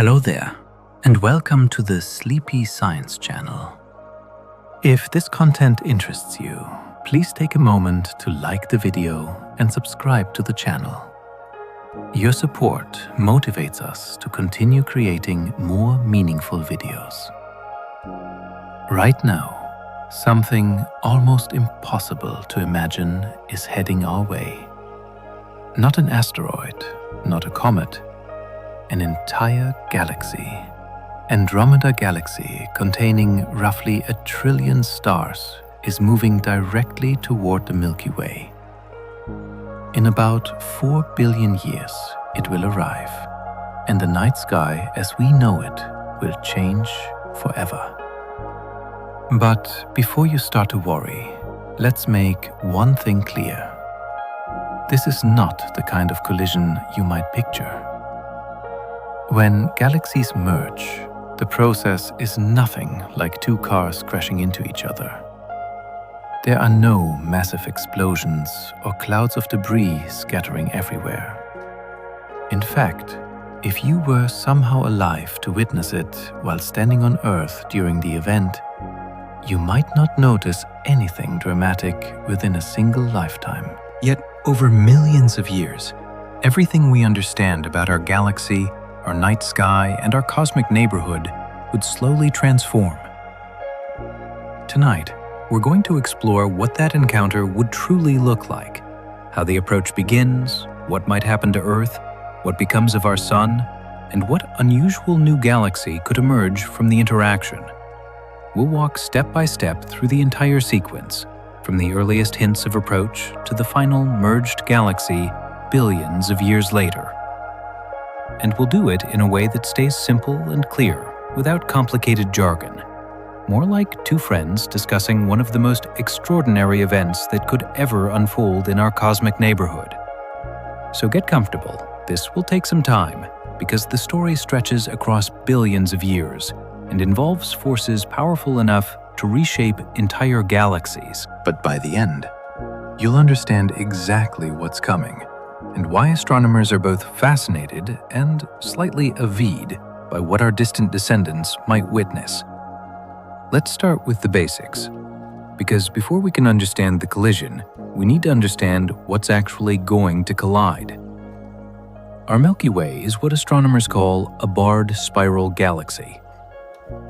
Hello there, and welcome to the Sleepy Science Channel. If this content interests you, please take a moment to like the video and subscribe to the channel. Your support motivates us to continue creating more meaningful videos. Right now, something almost impossible to imagine is heading our way. Not an asteroid, not a comet, an entire galaxy. Andromeda Galaxy, containing roughly 1 trillion stars, is moving directly toward the Milky Way. In about 4 billion years, it will arrive, and the night sky as we know it will change forever. But before you start to worry, let's make one thing clear. This is not the kind of collision you might picture. When galaxies merge, the process is nothing like two cars crashing into each other. There are no massive explosions or clouds of debris scattering everywhere. In fact, if you were somehow alive to witness it while standing on Earth during the event, you might not notice anything dramatic within a single lifetime. Yet, over millions of years, everything we understand about our galaxy, our night sky, and our cosmic neighborhood would slowly transform. Tonight, we're going to explore what that encounter would truly look like, how the approach begins, what might happen to Earth, what becomes of our Sun, and what unusual new galaxy could emerge from the interaction. We'll walk step by step through the entire sequence, from the earliest hints of approach to the final merged galaxy billions of years later. And we'll do it in a way that stays simple and clear, without complicated jargon. More like two friends discussing one of the most extraordinary events that could ever unfold in our cosmic neighborhood. So get comfortable. This will take some time, because the story stretches across billions of years and involves forces powerful enough to reshape entire galaxies. But by the end, you'll understand exactly what's coming, and why astronomers are both fascinated and slightly avid by what our distant descendants might witness. Let's start with the basics, because before we can understand the collision, we need to understand what's actually going to collide. Our Milky Way is what astronomers call a barred spiral galaxy.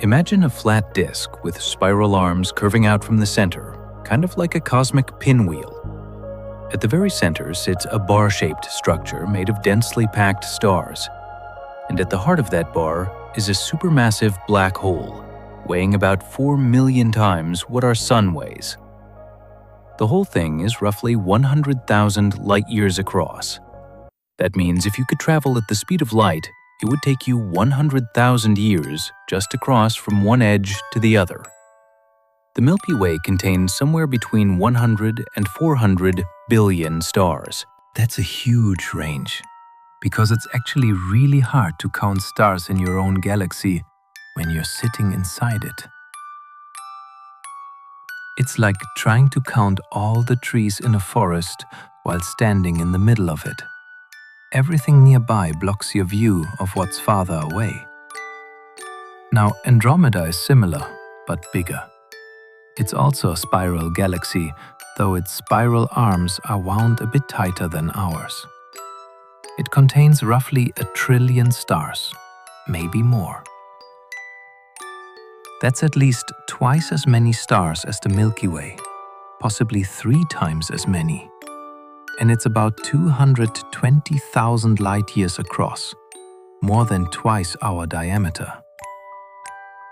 Imagine a flat disk with spiral arms curving out from the center, kind of like a cosmic pinwheel. At the very center sits a bar-shaped structure made of densely packed stars. And at the heart of that bar is a supermassive black hole, weighing about 4 million times what our Sun weighs. The whole thing is roughly 100,000 light-years across. That means if you could travel at the speed of light, it would take you 100,000 years just to cross from one edge to the other. The Milky Way contains somewhere between 100 and 400 billion stars. That's a huge range, because it's actually really hard to count stars in your own galaxy when you're sitting inside it. It's like trying to count all the trees in a forest while standing in the middle of it. Everything nearby blocks your view of what's farther away. Now, Andromeda is similar, but bigger. It's also a spiral galaxy, though its spiral arms are wound a bit tighter than ours. It contains roughly 1 trillion stars, maybe more. That's at least twice as many stars as the Milky Way, possibly 3 times as many. And it's about 220,000 light-years across, more than twice our diameter.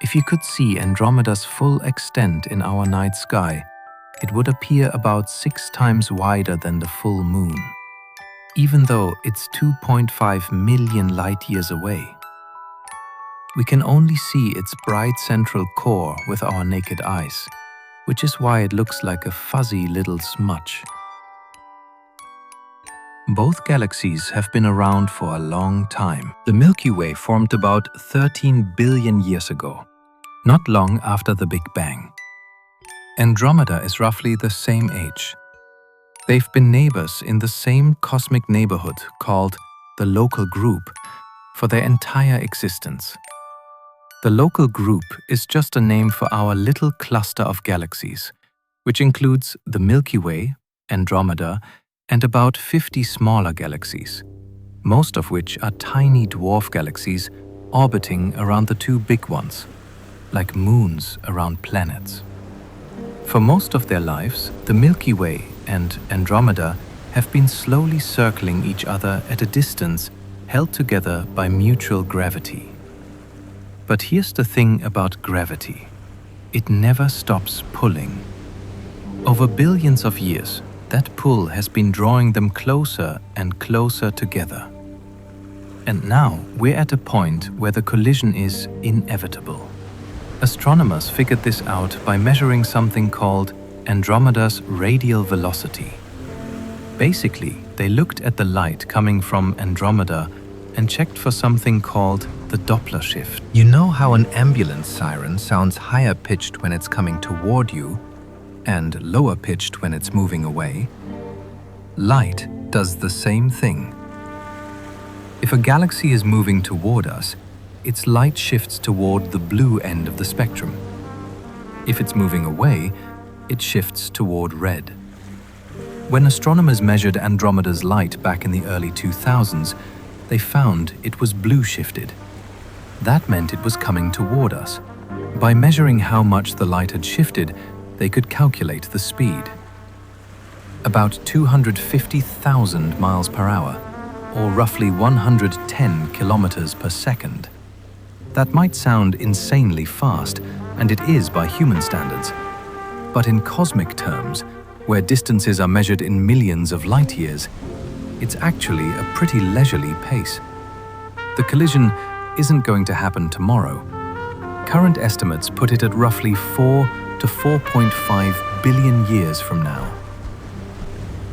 If you could see Andromeda's full extent in our night sky, it would appear about 6 times wider than the full moon, even though it's 2.5 million light-years away. We can only see its bright central core with our naked eyes, which is why it looks like a fuzzy little smudge. Both galaxies have been around for a long time. The Milky Way formed about 13 billion years ago, not long after the Big Bang. Andromeda is roughly the same age. They've been neighbors in the same cosmic neighborhood called the local group for their entire existence. The local group is just a name for our little cluster of galaxies, which includes the Milky Way, Andromeda, and about 50 smaller galaxies, most of which are tiny dwarf galaxies orbiting around the two big ones, like moons around planets. For most of their lives, the Milky Way and Andromeda have been slowly circling each other at a distance held together by mutual gravity. But here's the thing about gravity. It never stops pulling. Over billions of years, that pull has been drawing them closer and closer together. And now we're at a point where the collision is inevitable. Astronomers figured this out by measuring something called Andromeda's radial velocity. Basically, they looked at the light coming from Andromeda and checked for something called the Doppler shift. You know how an ambulance siren sounds higher pitched when it's coming toward you and lower pitched when it's moving away? Light does the same thing. If a galaxy is moving toward us, its light shifts toward the blue end of the spectrum. If it's moving away, it shifts toward red. When astronomers measured Andromeda's light back in the early 2000s, they found it was blue shifted. That meant it was coming toward us. By measuring how much the light had shifted, they could calculate the speed. About 250,000 miles per hour, or roughly 110 kilometers per second. That might sound insanely fast, and it is by human standards. But in cosmic terms, where distances are measured in millions of light years, it's actually a pretty leisurely pace. The collision isn't going to happen tomorrow. Current estimates put it at roughly 4 to 4.5 billion years from now.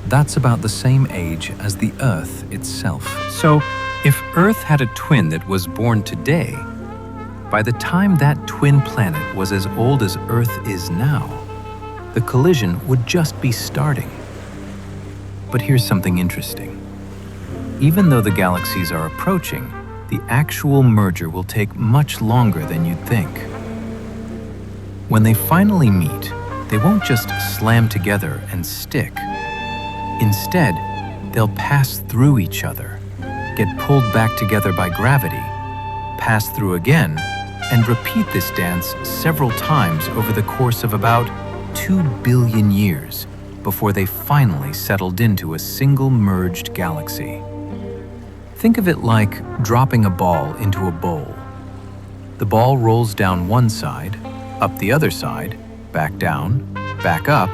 That's about the same age as the Earth itself. So, if Earth had a twin that was born today, by the time that twin planet was as old as Earth is now, the collision would just be starting. But here's something interesting. Even though the galaxies are approaching, the actual merger will take much longer than you'd think. When they finally meet, they won't just slam together and stick. Instead, they'll pass through each other, get pulled back together by gravity, pass through again, and repeat this dance several times over the course of about 2 billion years before they finally settled into a single merged galaxy. Think of it like dropping a ball into a bowl. The ball rolls down one side, up the other side, back down, back up,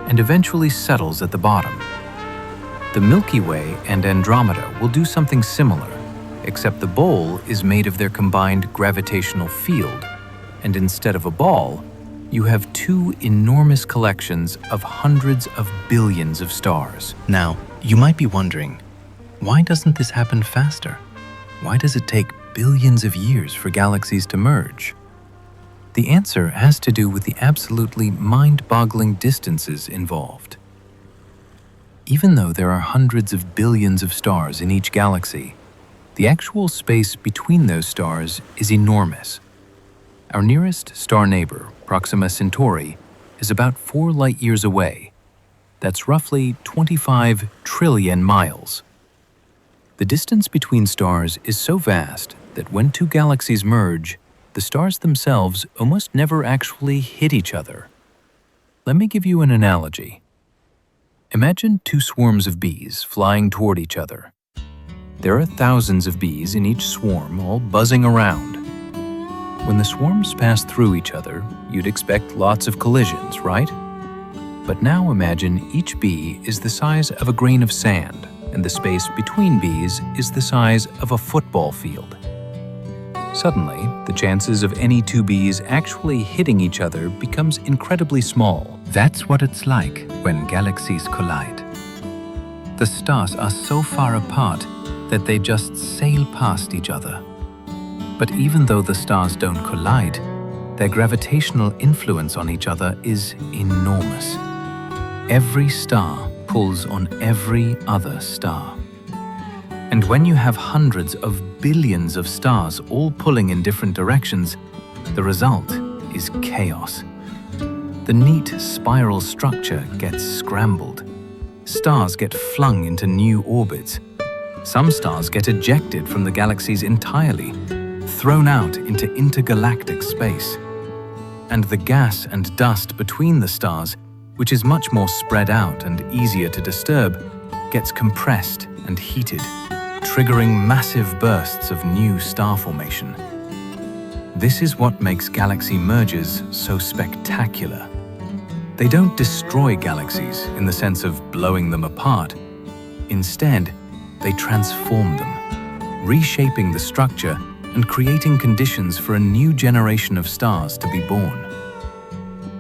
and eventually settles at the bottom. The Milky Way and Andromeda will do something similar, except the bowl is made of their combined gravitational field, and instead of a ball, you have two enormous collections of hundreds of billions of stars. Now, you might be wondering, why doesn't this happen faster? Why does it take billions of years for galaxies to merge? The answer has to do with the absolutely mind-boggling distances involved. Even though there are hundreds of billions of stars in each galaxy, the actual space between those stars is enormous. Our nearest star neighbor, Proxima Centauri, is about 4 light-years away. That's roughly 25 trillion miles. The distance between stars is so vast that when two galaxies merge, the stars themselves almost never actually hit each other. Let me give you an analogy. Imagine 2 swarms of bees flying toward each other. There are thousands of bees in each swarm, all buzzing around. When the swarms pass through each other, you'd expect lots of collisions, right? But now imagine each bee is the size of a grain of sand, and the space between bees is the size of a football field. Suddenly, the chances of any 2 bees actually hitting each other becomes incredibly small. That's what it's like when galaxies collide. The stars are so far apart that they just sail past each other. But even though the stars don't collide, their gravitational influence on each other is enormous. Every star pulls on every other star. And when you have hundreds of billions of stars all pulling in different directions, the result is chaos. The neat spiral structure gets scrambled. Stars get flung into new orbits. Some stars get ejected from the galaxies entirely, thrown out into intergalactic space. And the gas and dust between the stars, which is much more spread out and easier to disturb, gets compressed and heated, triggering massive bursts of new star formation. This is what makes galaxy mergers so spectacular. They don't destroy galaxies in the sense of blowing them apart. Instead, they transform them, reshaping the structure and creating conditions for a new generation of stars to be born.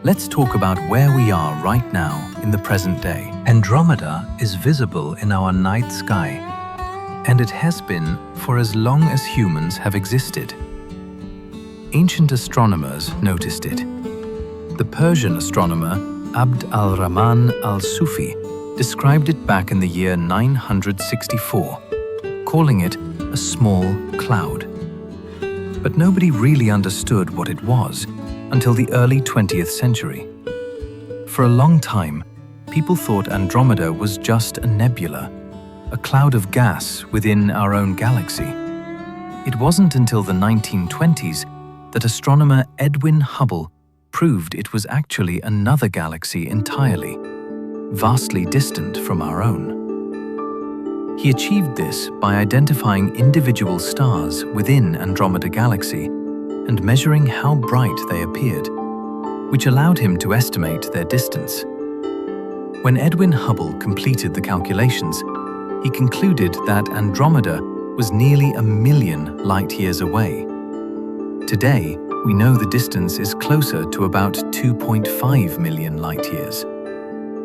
Let's talk about where we are right now in the present day. Andromeda is visible in our night sky, and it has been for as long as humans have existed. Ancient astronomers noticed it. The Persian astronomer Abd al-Rahman al-Sufi described it back in the year 964, calling it a small cloud. But nobody really understood what it was until the early 20th century. For a long time, people thought Andromeda was just a nebula, a cloud of gas within our own galaxy. It wasn't until the 1920s that astronomer Edwin Hubble proved it was actually another galaxy entirely, vastly distant from our own. He achieved this by identifying individual stars within Andromeda Galaxy and measuring how bright they appeared, which allowed him to estimate their distance. When Edwin Hubble completed the calculations, he concluded that Andromeda was nearly 1 million light-years away. Today, we know the distance is closer to about 2.5 million light-years.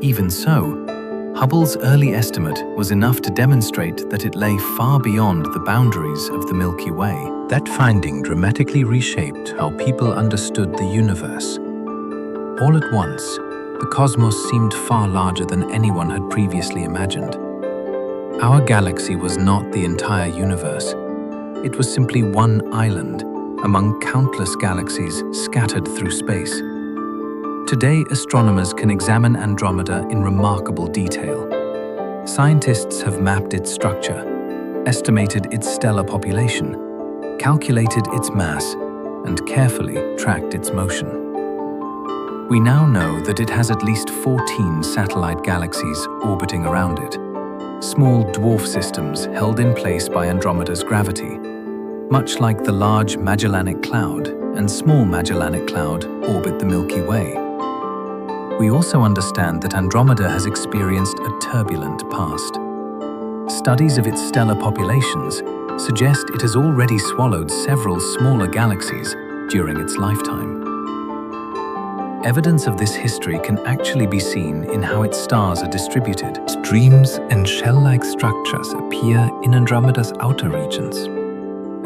Even so, Hubble's early estimate was enough to demonstrate that it lay far beyond the boundaries of the Milky Way. That finding dramatically reshaped how people understood the universe. All at once, the cosmos seemed far larger than anyone had previously imagined. Our galaxy was not the entire universe. It was simply one island among countless galaxies scattered through space. Today, astronomers can examine Andromeda in remarkable detail. Scientists have mapped its structure, estimated its stellar population, calculated its mass, and carefully tracked its motion. We now know that it has at least 14 satellite galaxies orbiting around it, small dwarf systems held in place by Andromeda's gravity, much like the Large Magellanic Cloud and Small Magellanic Cloud orbit the Milky Way. We also understand that Andromeda has experienced a turbulent past. Studies of its stellar populations suggest it has already swallowed several smaller galaxies during its lifetime. Evidence of this history can actually be seen in how its stars are distributed. Streams and shell-like structures appear in Andromeda's outer regions.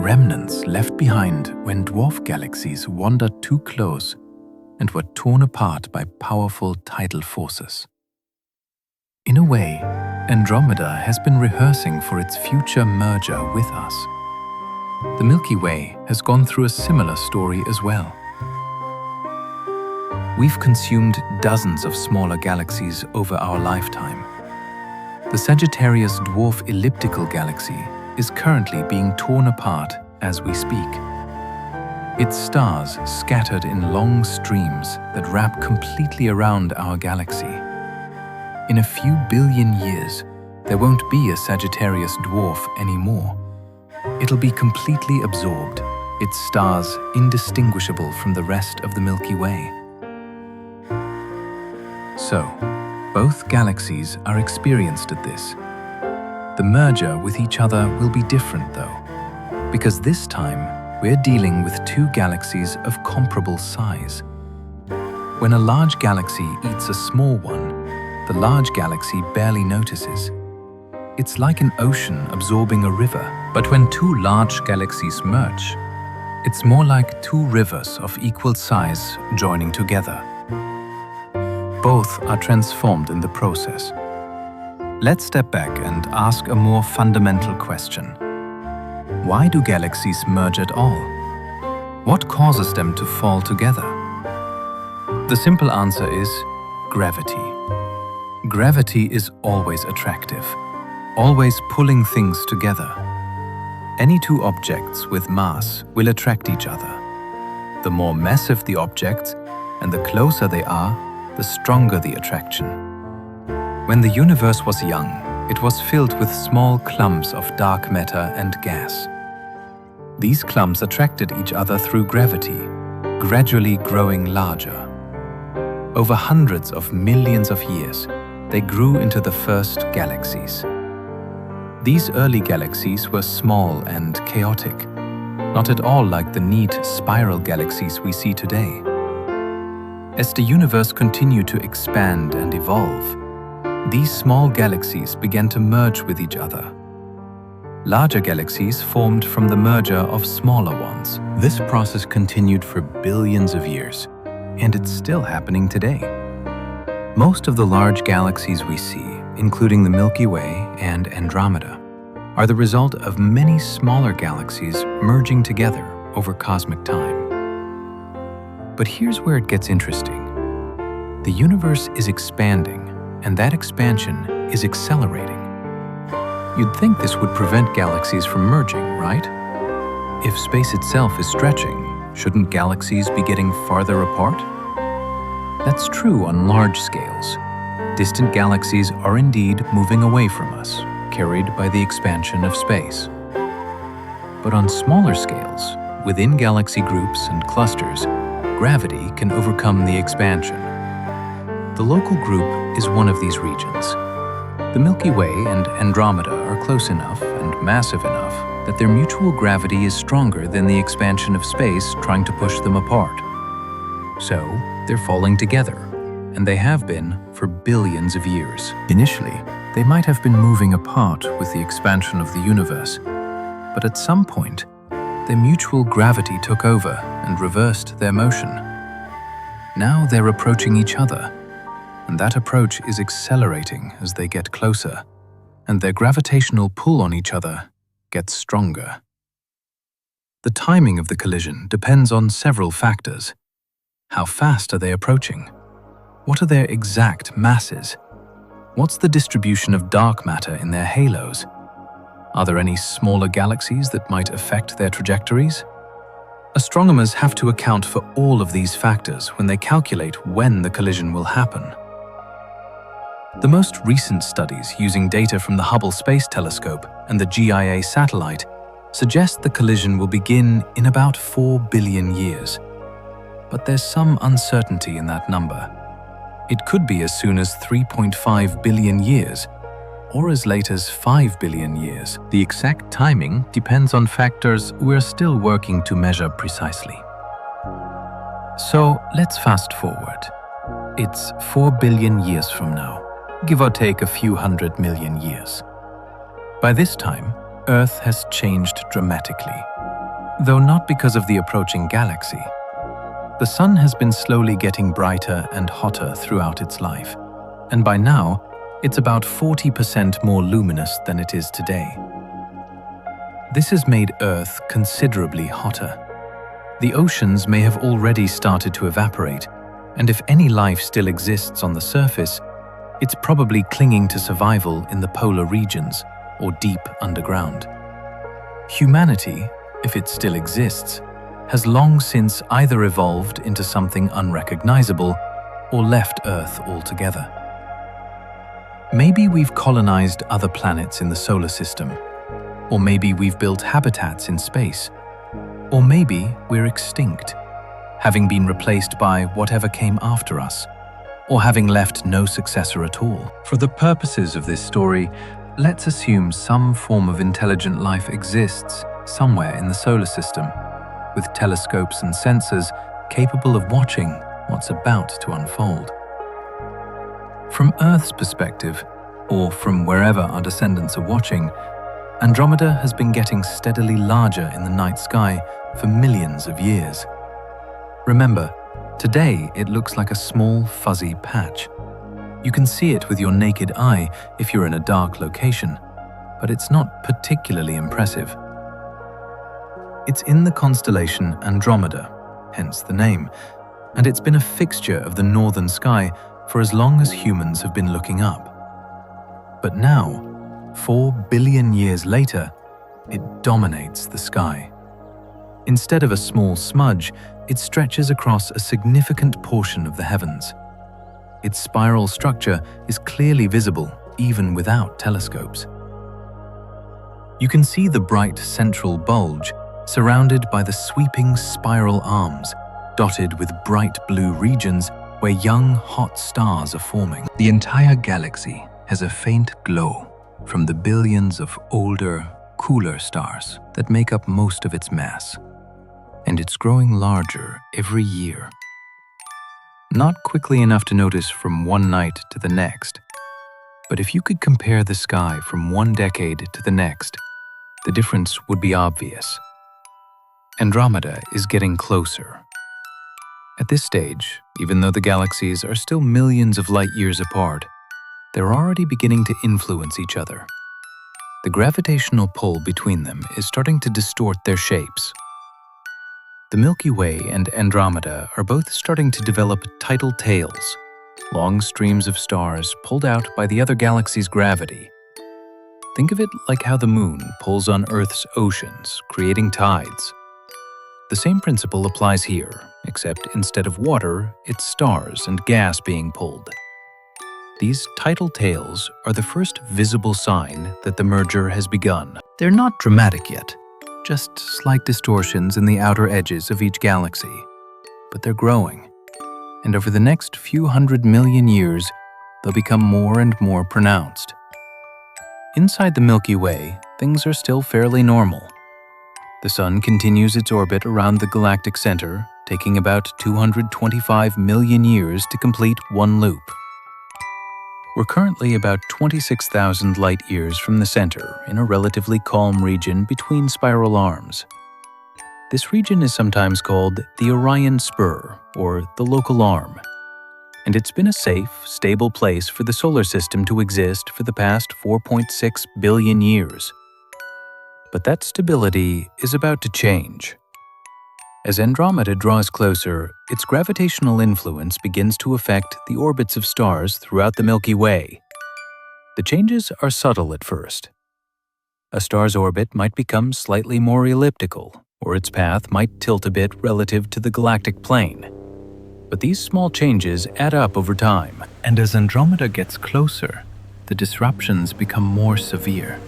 Remnants left behind when dwarf galaxies wandered too close and were torn apart by powerful tidal forces. In a way, Andromeda has been rehearsing for its future merger with us. The Milky Way has gone through a similar story as well. We've consumed dozens of smaller galaxies over our lifetime. The Sagittarius Dwarf Elliptical Galaxy is currently being torn apart as we speak. Its stars scattered in long streams that wrap completely around our galaxy. In a few billion years, there won't be a Sagittarius dwarf anymore. It'll be completely absorbed, its stars indistinguishable from the rest of the Milky Way. So, both galaxies are experienced at this. The merger with each other will be different though, because this time we're dealing with two galaxies of comparable size. When a large galaxy eats a small one, the large galaxy barely notices. It's like an ocean absorbing a river. But when two large galaxies merge, it's more like two rivers of equal size joining together. Both are transformed in the process. Let's step back and ask a more fundamental question. Why do galaxies merge at all? What causes them to fall together? The simple answer is gravity. Gravity is always attractive, always pulling things together. Any two objects with mass will attract each other. The more massive the objects and the closer they are, the stronger the attraction. When the universe was young, it was filled with small clumps of dark matter and gas. These clumps attracted each other through gravity, gradually growing larger. Over hundreds of millions of years, they grew into the first galaxies. These early galaxies were small and chaotic, not at all like the neat spiral galaxies we see today. As the universe continued to expand and evolve, these small galaxies began to merge with each other. Larger galaxies formed from the merger of smaller ones. This process continued for billions of years, and it's still happening today. Most of the large galaxies we see, including the Milky Way and Andromeda, are the result of many smaller galaxies merging together over cosmic time. But here's where it gets interesting. The universe is expanding, and that expansion is accelerating. You'd think this would prevent galaxies from merging, right? If space itself is stretching, shouldn't galaxies be getting farther apart? That's true on large scales. Distant galaxies are indeed moving away from us, carried by the expansion of space. But on smaller scales, within galaxy groups and clusters, gravity can overcome the expansion. The local group is one of these regions. The Milky Way and Andromeda are close enough and massive enough that their mutual gravity is stronger than the expansion of space trying to push them apart. So, they're falling together, and they have been for billions of years. Initially, they might have been moving apart with the expansion of the universe, but at some point, their mutual gravity took over and reversed their motion. Now they're approaching each other, and that approach is accelerating as they get closer, and their gravitational pull on each other gets stronger. The timing of the collision depends on several factors. How fast are they approaching? What are their exact masses? What's the distribution of dark matter in their halos? Are there any smaller galaxies that might affect their trajectories? Astronomers have to account for all of these factors when they calculate when the collision will happen. The most recent studies using data from the Hubble Space Telescope and the GIA satellite suggest the collision will begin in about 4 billion years. But there's some uncertainty in that number. It could be as soon as 3.5 billion years, or as late as 5 billion years. The exact timing depends on factors we're still working to measure precisely. So let's fast forward. It's 4 billion years from now, give or take a few 100 million years. By this time, Earth has changed dramatically, though not because of the approaching galaxy. The sun has been slowly getting brighter and hotter throughout its life, and by now, it's about 40% more luminous than it is today. This has made Earth considerably hotter. The oceans may have already started to evaporate, and if any life still exists on the surface, it's probably clinging to survival in the polar regions or deep underground. Humanity, if it still exists, has long since either evolved into something unrecognizable or left Earth altogether. Maybe we've colonized other planets in the solar system, or maybe we've built habitats in space, or maybe we're extinct, having been replaced by whatever came after us, or having left no successor at all. For the purposes of this story, let's assume some form of intelligent life exists somewhere in the solar system, with telescopes and sensors capable of watching what's about to unfold. From Earth's perspective, or from wherever our descendants are watching, Andromeda has been getting steadily larger in the night sky for millions of years. Remember, today it looks like a small, fuzzy patch. You can see it with your naked eye if you're in a dark location, but it's not particularly impressive. It's in the constellation Andromeda, hence the name, and it's been a fixture of the northern sky for as long as humans have been looking up. But now, 4 billion years later, it dominates the sky. Instead of a small smudge, it stretches across a significant portion of the heavens. Its spiral structure is clearly visible even without telescopes. You can see the bright central bulge surrounded by the sweeping spiral arms, dotted with bright blue regions where young, hot stars are forming. The entire galaxy has a faint glow from the billions of older, cooler stars that make up most of its mass, and it's growing larger every year. Not quickly enough to notice from one night to the next, but if you could compare the sky from one decade to the next, the difference would be obvious. Andromeda is getting closer. At this stage, even though the galaxies are still millions of light years apart, they're already beginning to influence each other. The gravitational pull between them is starting to distort their shapes. The Milky Way and Andromeda are both starting to develop tidal tails, long streams of stars pulled out by the other galaxy's gravity. Think of it like how the moon pulls on Earth's oceans, creating tides. The same principle applies here, except instead of water, it's stars and gas being pulled. These tidal tails are the first visible sign that the merger has begun. They're not dramatic yet, just slight distortions in the outer edges of each galaxy. But they're growing, and over the next few 100 million years, they'll become more and more pronounced. Inside the Milky Way, things are still fairly normal. The Sun continues its orbit around the galactic center, taking about 225 million years to complete one loop. We're currently about 26,000 light-years from the center in a relatively calm region between spiral arms. This region is sometimes called the Orion Spur, or the local arm, and it's been a safe, stable place for the solar system to exist for the past 4.6 billion years. But that stability is about to change. As Andromeda draws closer, its gravitational influence begins to affect the orbits of stars throughout the Milky Way. The changes are subtle at first. A star's orbit might become slightly more elliptical, or its path might tilt a bit relative to the galactic plane. But these small changes add up over time, and as Andromeda gets closer, the disruptions become more severe.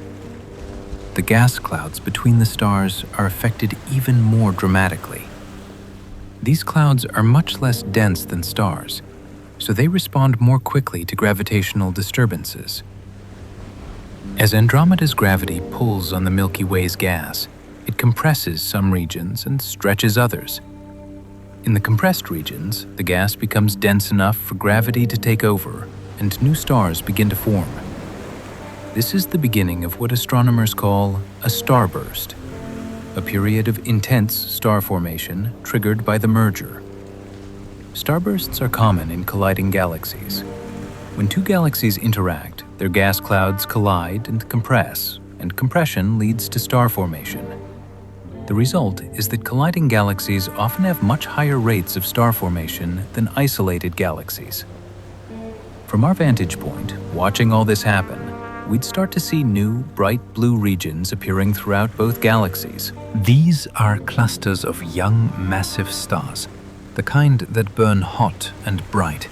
The gas clouds between the stars are affected even more dramatically. These clouds are much less dense than stars, so they respond more quickly to gravitational disturbances. As Andromeda's gravity pulls on the Milky Way's gas, it compresses some regions and stretches others. In the compressed regions, the gas becomes dense enough for gravity to take over, and new stars begin to form. This is the beginning of what astronomers call a starburst, a period of intense star formation triggered by the merger. Starbursts are common in colliding galaxies. When two galaxies interact, their gas clouds collide and compression leads to star formation. The result is that colliding galaxies often have much higher rates of star formation than isolated galaxies. From our vantage point, watching all this happen, we'd start to see new, bright blue regions appearing throughout both galaxies. These are clusters of young, massive stars, the kind that burn hot and bright.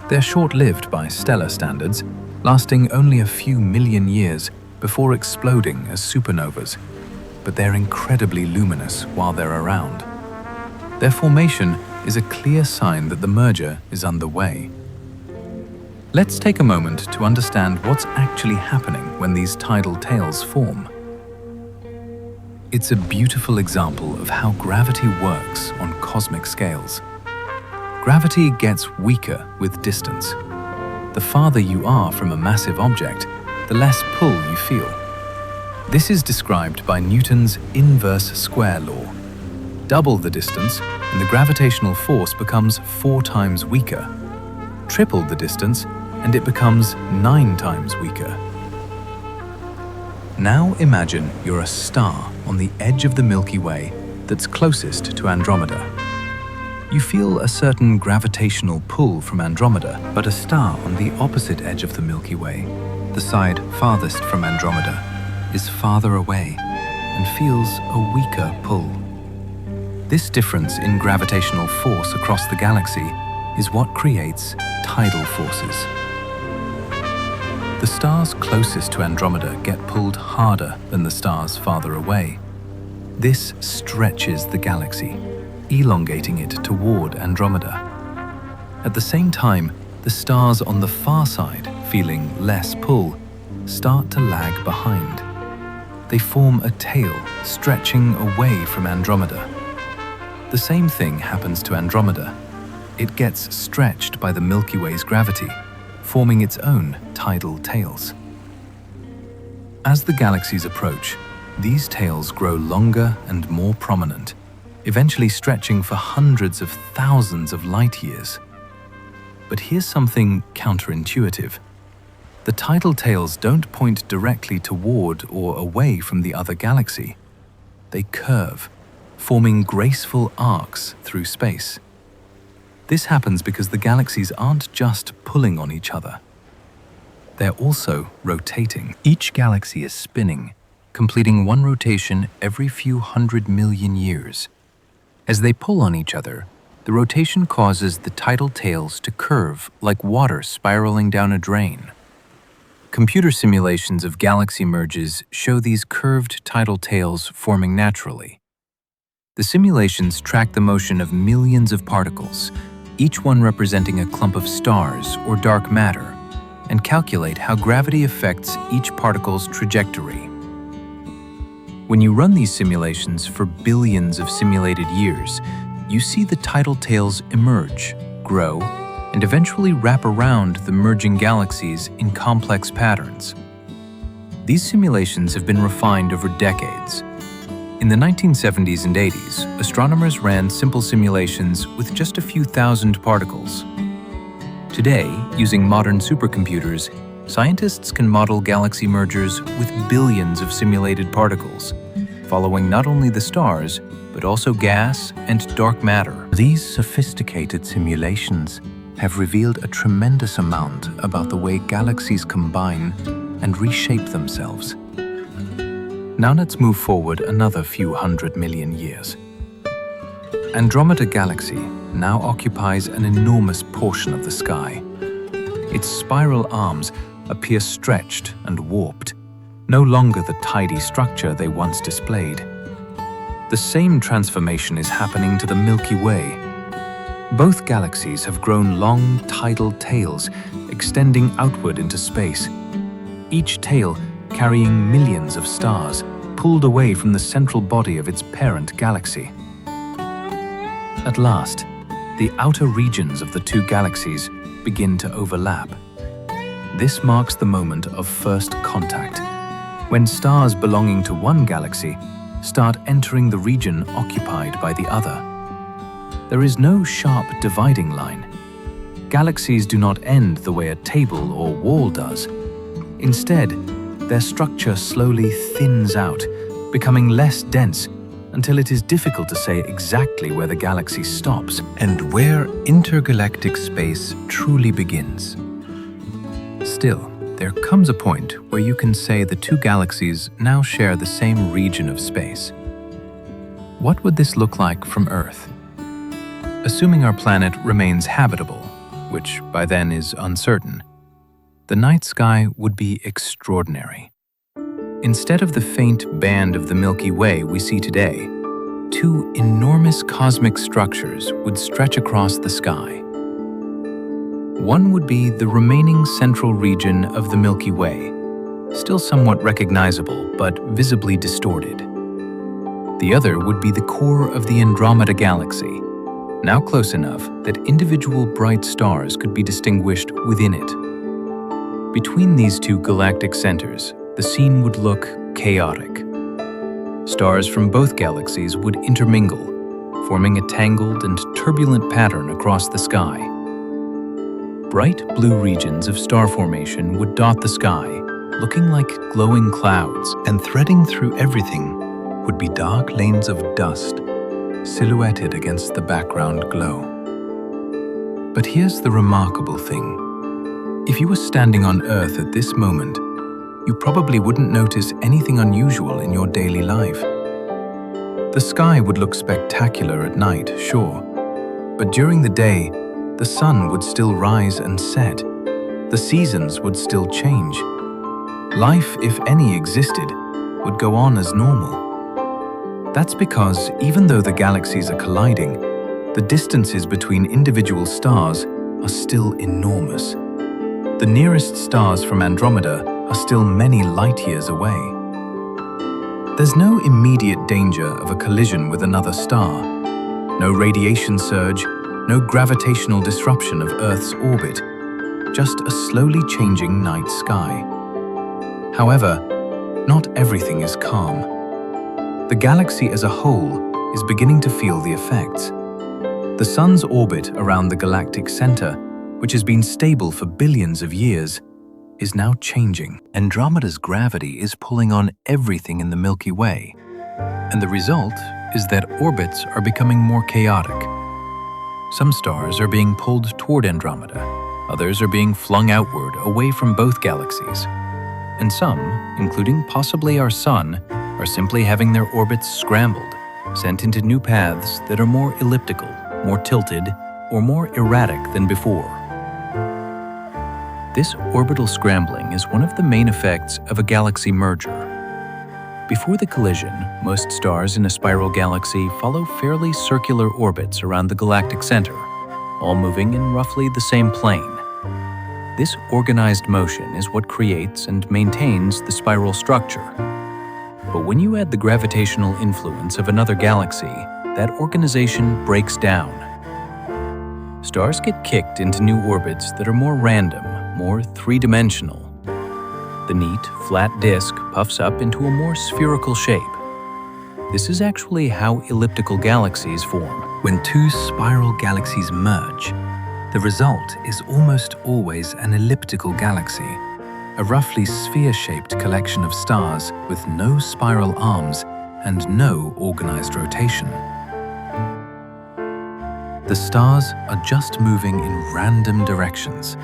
They're short-lived by stellar standards, lasting only a few million years before exploding as supernovas, but they're incredibly luminous while they're around. Their formation is a clear sign that the merger is underway. Let's take a moment to understand what's actually happening when these tidal tails form. It's a beautiful example of how gravity works on cosmic scales. Gravity gets weaker with distance. The farther you are from a massive object, the less pull you feel. This is described by Newton's inverse square law. Double the distance, and the gravitational force becomes 4 times weaker. Triple the distance, and it becomes 9 times weaker. Now imagine you're a star on the edge of the Milky Way that's closest to Andromeda. You feel a certain gravitational pull from Andromeda, but a star on the opposite edge of the Milky Way, the side farthest from Andromeda, is farther away and feels a weaker pull. This difference in gravitational force across the galaxy is what creates tidal forces. The stars closest to Andromeda get pulled harder than the stars farther away. This stretches the galaxy, elongating it toward Andromeda. At the same time, the stars on the far side, feeling less pull, start to lag behind. They form a tail stretching away from Andromeda. The same thing happens to Andromeda. It gets stretched by the Milky Way's gravity, forming its own tidal tails. As the galaxies approach, these tails grow longer and more prominent, eventually stretching for hundreds of thousands of light years. But here's something counterintuitive. The tidal tails don't point directly toward or away from the other galaxy. They curve, forming graceful arcs through space. This happens because the galaxies aren't just pulling on each other. They're also rotating. Each galaxy is spinning, completing one rotation every few 100 million years. As they pull on each other, the rotation causes the tidal tails to curve like water spiraling down a drain. Computer simulations of galaxy merges show these curved tidal tails forming naturally. The simulations track the motion of millions of particles, each one representing a clump of stars or dark matter, and calculate how gravity affects each particle's trajectory. When you run these simulations for billions of simulated years, you see the tidal tails emerge, grow, and eventually wrap around the merging galaxies in complex patterns. These simulations have been refined over decades. In the 1970s and 80s, astronomers ran simple simulations with just a few thousand particles. Today, using modern supercomputers, scientists can model galaxy mergers with billions of simulated particles, following not only the stars, but also gas and dark matter. These sophisticated simulations have revealed a tremendous amount about the way galaxies combine and reshape themselves. Now let's move forward another few 100 million years. Andromeda Galaxy now occupies an enormous portion of the sky. Its spiral arms appear stretched and warped, no longer the tidy structure they once displayed. The same transformation is happening to the Milky Way. Both galaxies have grown long tidal tails extending outward into space, each tail carrying millions of stars pulled away from the central body of its parent galaxy. At last, the outer regions of the two galaxies begin to overlap. This marks the moment of first contact, when stars belonging to one galaxy start entering the region occupied by the other. There is no sharp dividing line. Galaxies do not end the way a table or wall does. Instead, their structure slowly thins out, becoming less dense until it is difficult to say exactly where the galaxy stops and where intergalactic space truly begins. Still, there comes a point where you can say the two galaxies now share the same region of space. What would this look like from Earth? Assuming our planet remains habitable, which by then is uncertain, the night sky would be extraordinary. Instead of the faint band of the Milky Way we see today, two enormous cosmic structures would stretch across the sky. One would be the remaining central region of the Milky Way, still somewhat recognizable but visibly distorted. The other would be the core of the Andromeda Galaxy, now close enough that individual bright stars could be distinguished within it. Between these two galactic centers, the scene would look chaotic. Stars from both galaxies would intermingle, forming a tangled and turbulent pattern across the sky. Bright blue regions of star formation would dot the sky, looking like glowing clouds. And threading through everything would be dark lanes of dust, silhouetted against the background glow. But here's the remarkable thing. If you were standing on Earth at this moment, you probably wouldn't notice anything unusual in your daily life. The sky would look spectacular at night, sure, but during the day, the sun would still rise and set. The seasons would still change. Life, if any existed, would go on as normal. That's because even though the galaxies are colliding, the distances between individual stars are still enormous. The nearest stars from Andromeda are still many light years away. There's no immediate danger of a collision with another star, no radiation surge, no gravitational disruption of Earth's orbit, just a slowly changing night sky. However, not everything is calm. The galaxy as a whole is beginning to feel the effects. The Sun's orbit around the galactic center, which has been stable for billions of years, is now changing. Andromeda's gravity is pulling on everything in the Milky Way, and the result is that orbits are becoming more chaotic. Some stars are being pulled toward Andromeda, others are being flung outward away from both galaxies, and some, including possibly our Sun, are simply having their orbits scrambled, sent into new paths that are more elliptical, more tilted, or more erratic than before. This orbital scrambling is one of the main effects of a galaxy merger. Before the collision, most stars in a spiral galaxy follow fairly circular orbits around the galactic center, all moving in roughly the same plane. This organized motion is what creates and maintains the spiral structure. But when you add the gravitational influence of another galaxy, that organization breaks down. Stars get kicked into new orbits that are more random, more three-dimensional. The neat, flat disk puffs up into a more spherical shape. This is actually how elliptical galaxies form. When two spiral galaxies merge, the result is almost always an elliptical galaxy, a roughly sphere-shaped collection of stars with no spiral arms and no organized rotation. The stars are just moving in random directions,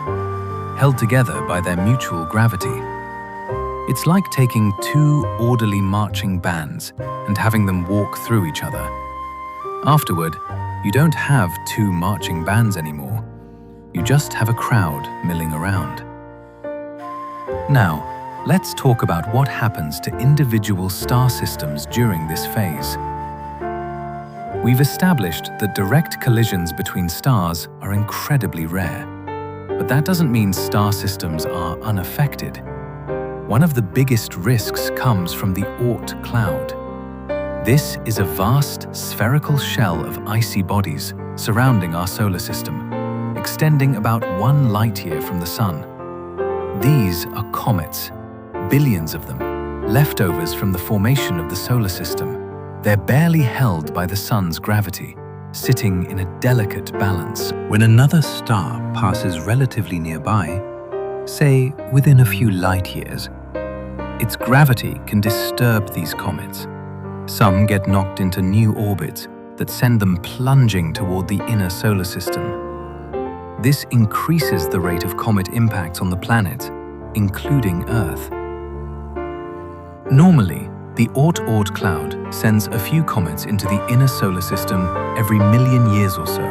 held together by their mutual gravity. It's like taking two orderly marching bands and having them walk through each other. Afterward, you don't have two marching bands anymore. You just have a crowd milling around. Now, let's talk about what happens to individual star systems during this phase. We've established that direct collisions between stars are incredibly rare, but that doesn't mean star systems are unaffected. One of the biggest risks comes from the Oort cloud. This is a vast spherical shell of icy bodies surrounding our solar system, extending about 1 light-year from the Sun. These are comets, billions of them, leftovers from the formation of the solar system. They're barely held by the Sun's gravity, sitting in a delicate balance. When another star passes relatively nearby, say within a few light years, its gravity can disturb these comets. Some get knocked into new orbits that send them plunging toward the inner solar system. This increases the rate of comet impacts on the planet, including Earth. Normally, the Oort cloud sends a few comets into the inner solar system every million years or so.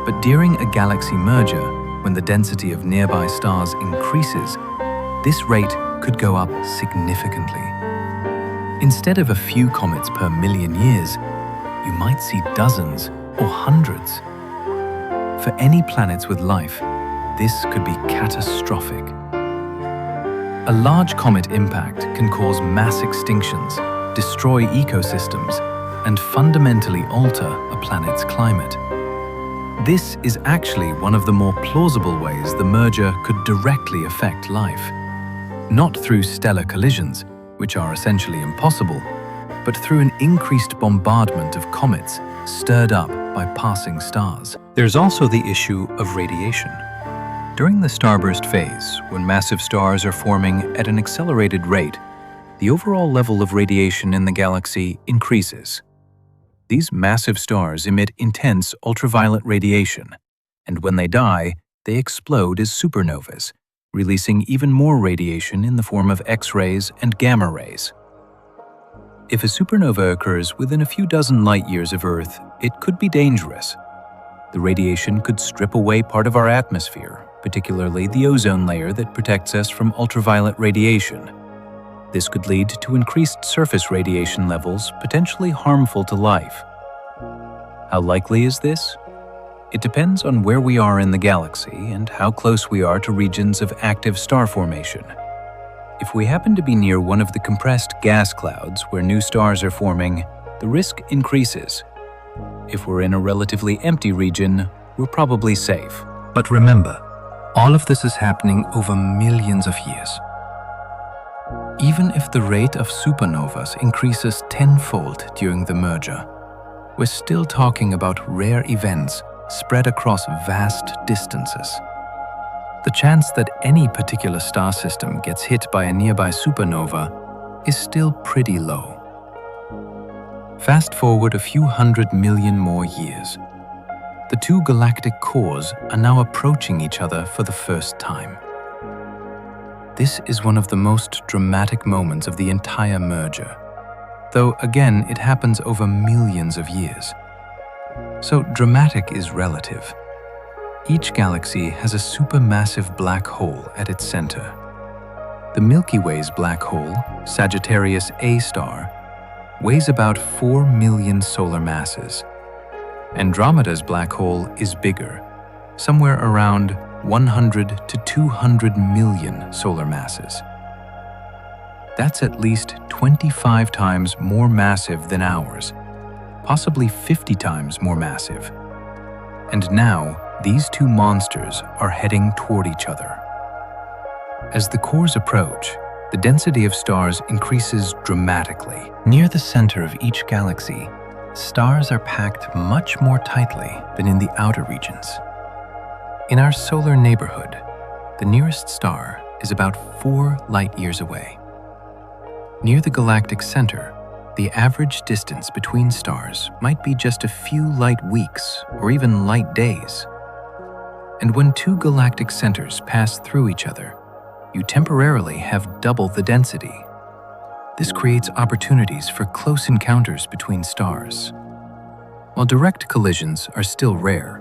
But during a galaxy merger, when the density of nearby stars increases, this rate could go up significantly. Instead of a few comets per million years, you might see dozens or hundreds. For any planets with life, this could be catastrophic. A large comet impact can cause mass extinctions, destroy ecosystems, and fundamentally alter a planet's climate. This is actually one of the more plausible ways the merger could directly affect life. Not through stellar collisions, which are essentially impossible, but through an increased bombardment of comets stirred up by passing stars. There's also the issue of radiation. During the starburst phase, when massive stars are forming at an accelerated rate, the overall level of radiation in the galaxy increases. These massive stars emit intense ultraviolet radiation, and when they die, they explode as supernovas, releasing even more radiation in the form of X-rays and gamma rays. If a supernova occurs within a few dozen light-years of Earth, it could be dangerous. The radiation could strip away part of our atmosphere, particularly the ozone layer that protects us from ultraviolet radiation. This could lead to increased surface radiation levels, potentially harmful to life. How likely is this? It depends on where we are in the galaxy and how close we are to regions of active star formation. If we happen to be near one of the compressed gas clouds where new stars are forming, the risk increases. If we're in a relatively empty region, we're probably safe. But remember, all of this is happening over millions of years. Even if the rate of supernovas increases tenfold during the merger, we're still talking about rare events spread across vast distances. The chance that any particular star system gets hit by a nearby supernova is still pretty low. Fast forward a few 100 million more years. The two galactic cores are now approaching each other for the first time. This is one of the most dramatic moments of the entire merger, though again it happens over millions of years. So dramatic is relative. Each galaxy has a supermassive black hole at its center. The Milky Way's black hole, Sagittarius A star, weighs about 4 million solar masses. Andromeda's black hole is bigger, somewhere around 100 to 200 million solar masses. That's at least 25 times more massive than ours, possibly 50 times more massive. And now, these two monsters are heading toward each other. As the cores approach, the density of stars increases dramatically. Near the center of each galaxy, stars are packed much more tightly than in the outer regions. In our solar neighborhood, the nearest star is about 4 light-years away. Near the galactic center, the average distance between stars might be just a few light weeks or even light days. And when two galactic centers pass through each other, you temporarily have double the density. This creates opportunities for close encounters between stars. While direct collisions are still rare,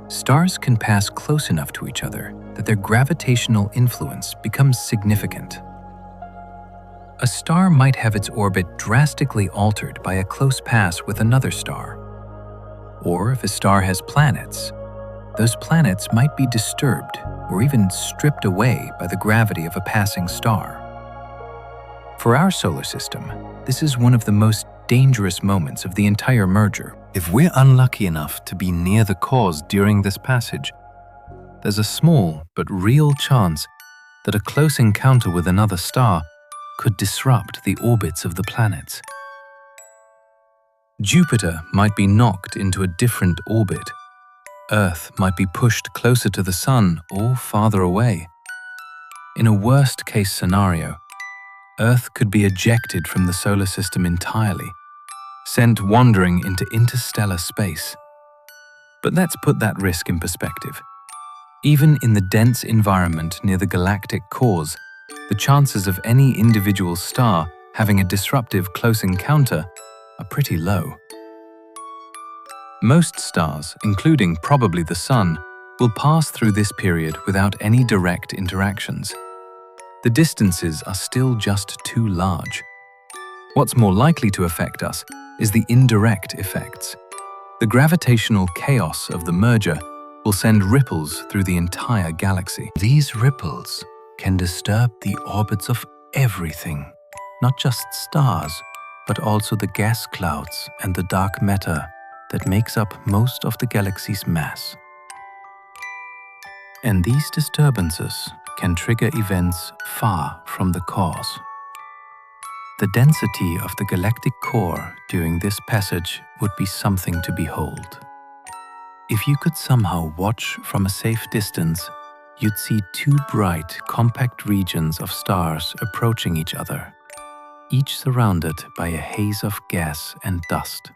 stars can pass close enough to each other that their gravitational influence becomes significant. A star might have its orbit drastically altered by a close pass with another star. Or if a star has planets, those planets might be disturbed or even stripped away by the gravity of a passing star. For our solar system, this is one of the most dangerous moments of the entire merger. If we're unlucky enough to be near the cores during this passage, there's a small but real chance that a close encounter with another star could disrupt the orbits of the planets. Jupiter might be knocked into a different orbit. Earth might be pushed closer to the Sun or farther away. In a worst-case scenario, Earth could be ejected from the solar system entirely, sent wandering into interstellar space. But let's put that risk in perspective. Even in the dense environment near the galactic cores, the chances of any individual star having a disruptive close encounter are pretty low. Most stars, including probably the Sun, will pass through this period without any direct interactions. The distances are still just too large. What's more likely to affect us is the indirect effects. The gravitational chaos of the merger will send ripples through the entire galaxy. These ripples can disturb the orbits of everything, not just stars, but also the gas clouds and the dark matter that makes up most of the galaxy's mass. And these disturbances can trigger events far from the cause. The density of the galactic core during this passage would be something to behold. If you could somehow watch from a safe distance, you'd see two bright, compact regions of stars approaching each other, each surrounded by a haze of gas and dust.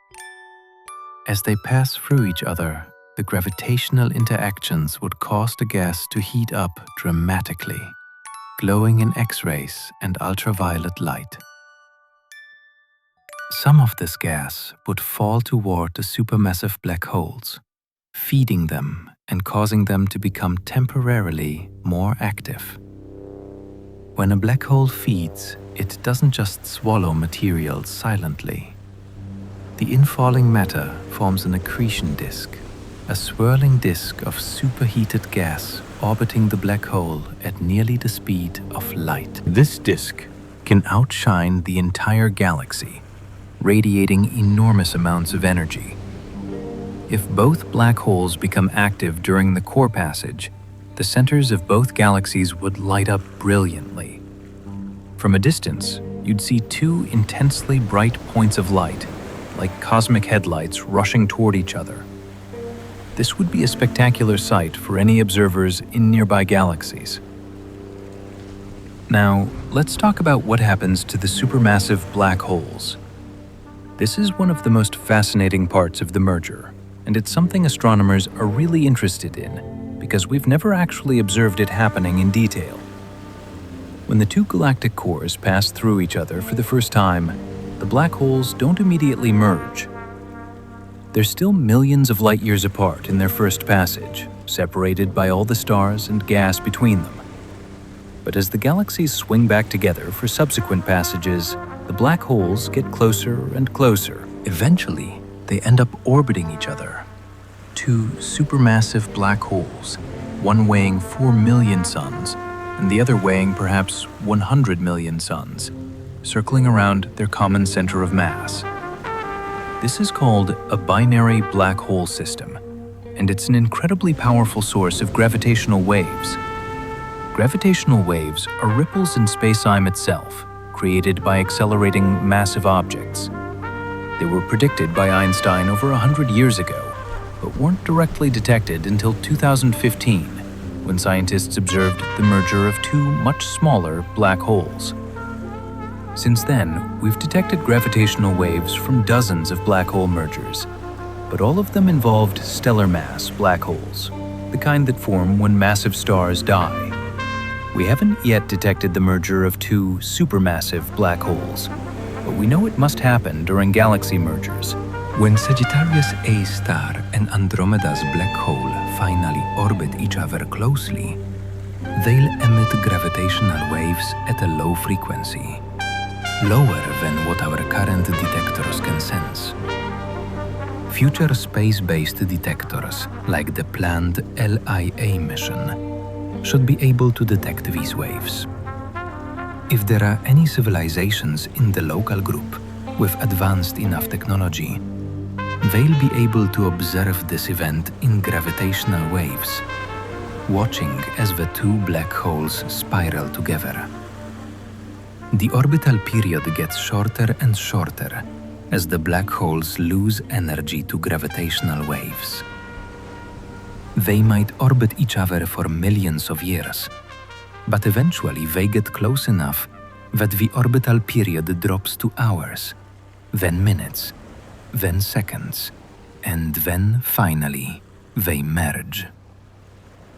As they pass through each other, the gravitational interactions would cause the gas to heat up dramatically, glowing in X-rays and ultraviolet light. Some of this gas would fall toward the supermassive black holes, feeding them and causing them to become temporarily more active. When a black hole feeds, it doesn't just swallow material silently. The infalling matter forms an accretion disk, a swirling disk of superheated gas orbiting the black hole at nearly the speed of light. This disk can outshine the entire galaxy, radiating enormous amounts of energy. If both black holes become active during the core passage, the centers of both galaxies would light up brilliantly. From a distance, you'd see two intensely bright points of light, like cosmic headlights rushing toward each other. This would be a spectacular sight for any observers in nearby galaxies. Now, let's talk about what happens to the supermassive black holes. This is one of the most fascinating parts of the merger, and it's something astronomers are really interested in because we've never actually observed it happening in detail. When the two galactic cores pass through each other for the first time, the black holes don't immediately merge. They're still millions of light years apart in their first passage, separated by all the stars and gas between them. But as the galaxies swing back together for subsequent passages, the black holes get closer and closer. Eventually, they end up orbiting each other. Two supermassive black holes, one weighing 4 million suns, and the other weighing perhaps 100 million suns, circling around their common center of mass. This is called a binary black hole system, and it's an incredibly powerful source of gravitational waves. Gravitational waves are ripples in space-time itself, created by accelerating massive objects. They were predicted by Einstein over 100 years ago, but weren't directly detected until 2015, when scientists observed the merger of two much smaller black holes. Since then, we've detected gravitational waves from dozens of black hole mergers, but all of them involved stellar mass black holes, the kind that form when massive stars die. We haven't yet detected the merger of two supermassive black holes, but we know it must happen during galaxy mergers. When Sagittarius A star and Andromeda's black hole finally orbit each other closely, they'll emit gravitational waves at a low frequency, lower than what our current detectors can sense. Future space-based detectors, like the planned LIA mission, should be able to detect these waves. If there are any civilizations in the local group with advanced enough technology, they'll be able to observe this event in gravitational waves, watching as the two black holes spiral together. The orbital period gets shorter and shorter as the black holes lose energy to gravitational waves. They might orbit each other for millions of years, but eventually they get close enough that the orbital period drops to hours, then minutes, then seconds, and then finally they merge.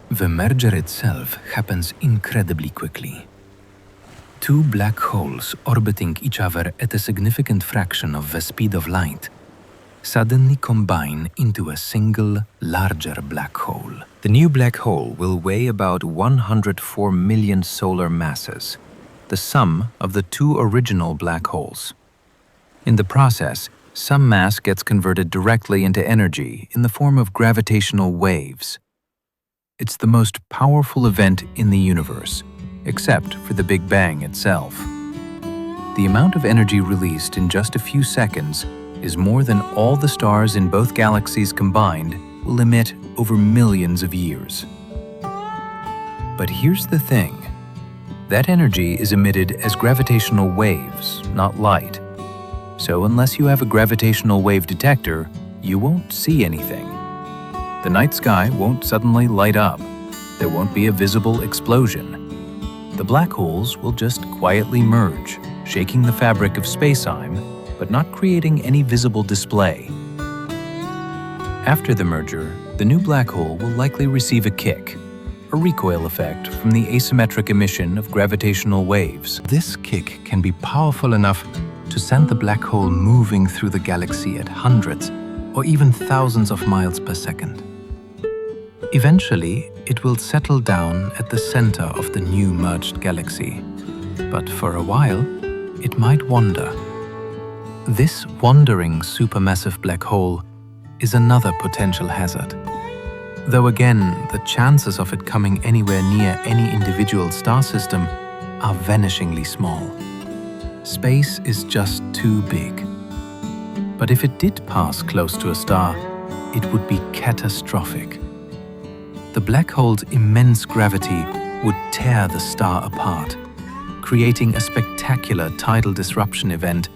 The merger itself happens incredibly quickly. Two black holes orbiting each other at a significant fraction of the speed of light suddenly combine into a single, larger black hole. The new black hole will weigh about 104 million solar masses, the sum of the two original black holes. In the process, some mass gets converted directly into energy in the form of gravitational waves. It's the most powerful event in the universe, except for the Big Bang itself. The amount of energy released in just a few seconds is more than all the stars in both galaxies combined will emit over millions of years. But here's the thing. That energy is emitted as gravitational waves, not light. So unless you have a gravitational wave detector, you won't see anything. The night sky won't suddenly light up. There won't be a visible explosion. The black holes will just quietly merge, shaking the fabric of space-time, but not creating any visible display. After the merger, the new black hole will likely receive a kick, a recoil effect from the asymmetric emission of gravitational waves. This kick can be powerful enough to send the black hole moving through the galaxy at hundreds or even thousands of miles per second. Eventually, it will settle down at the center of the new merged galaxy. But for a while, it might wander. This wandering supermassive black hole is another potential hazard. Though again, the chances of it coming anywhere near any individual star system are vanishingly small. Space is just too big. But if it did pass close to a star, it would be catastrophic. The black hole's immense gravity would tear the star apart, creating a spectacular tidal disruption event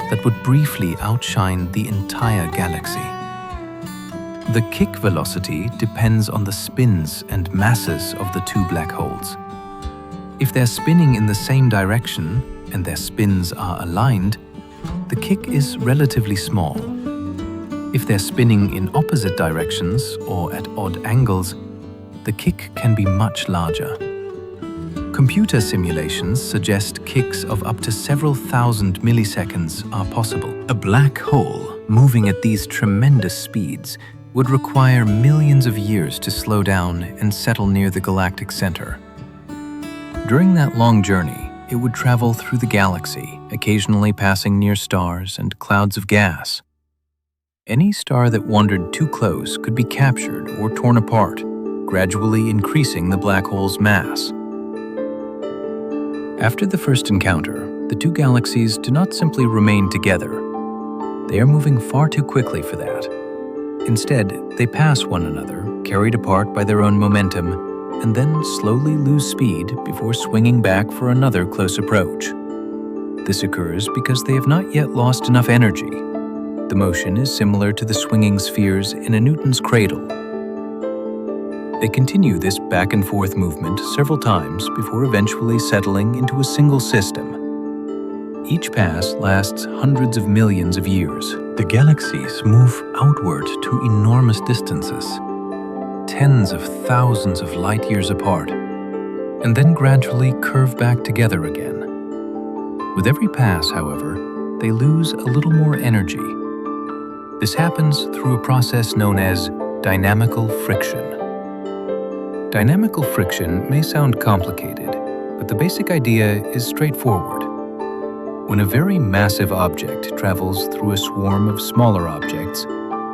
that would briefly outshine the entire galaxy. The kick velocity depends on the spins and masses of the two black holes. If they're spinning in the same direction and their spins are aligned, the kick is relatively small. If they're spinning in opposite directions or at odd angles, the kick can be much larger. Computer simulations suggest kicks of up to several thousand milliseconds are possible. A black hole moving at these tremendous speeds would require millions of years to slow down and settle near the galactic center. During that long journey, it would travel through the galaxy, occasionally passing near stars and clouds of gas. Any star that wandered too close could be captured or torn apart, gradually increasing the black hole's mass. After the first encounter, the two galaxies do not simply remain together. They are moving far too quickly for that. Instead, they pass one another, carried apart by their own momentum, and then slowly lose speed before swinging back for another close approach. This occurs because they have not yet lost enough energy. The motion is similar to the swinging spheres in a Newton's cradle. They continue this back and forth movement several times before eventually settling into a single system. Each pass lasts hundreds of millions of years. The galaxies move outward to enormous distances, tens of thousands of light years apart, and then gradually curve back together again. With every pass, however, they lose a little more energy. This happens through a process known as dynamical friction. Dynamical friction may sound complicated, but the basic idea is straightforward. When a very massive object travels through a swarm of smaller objects,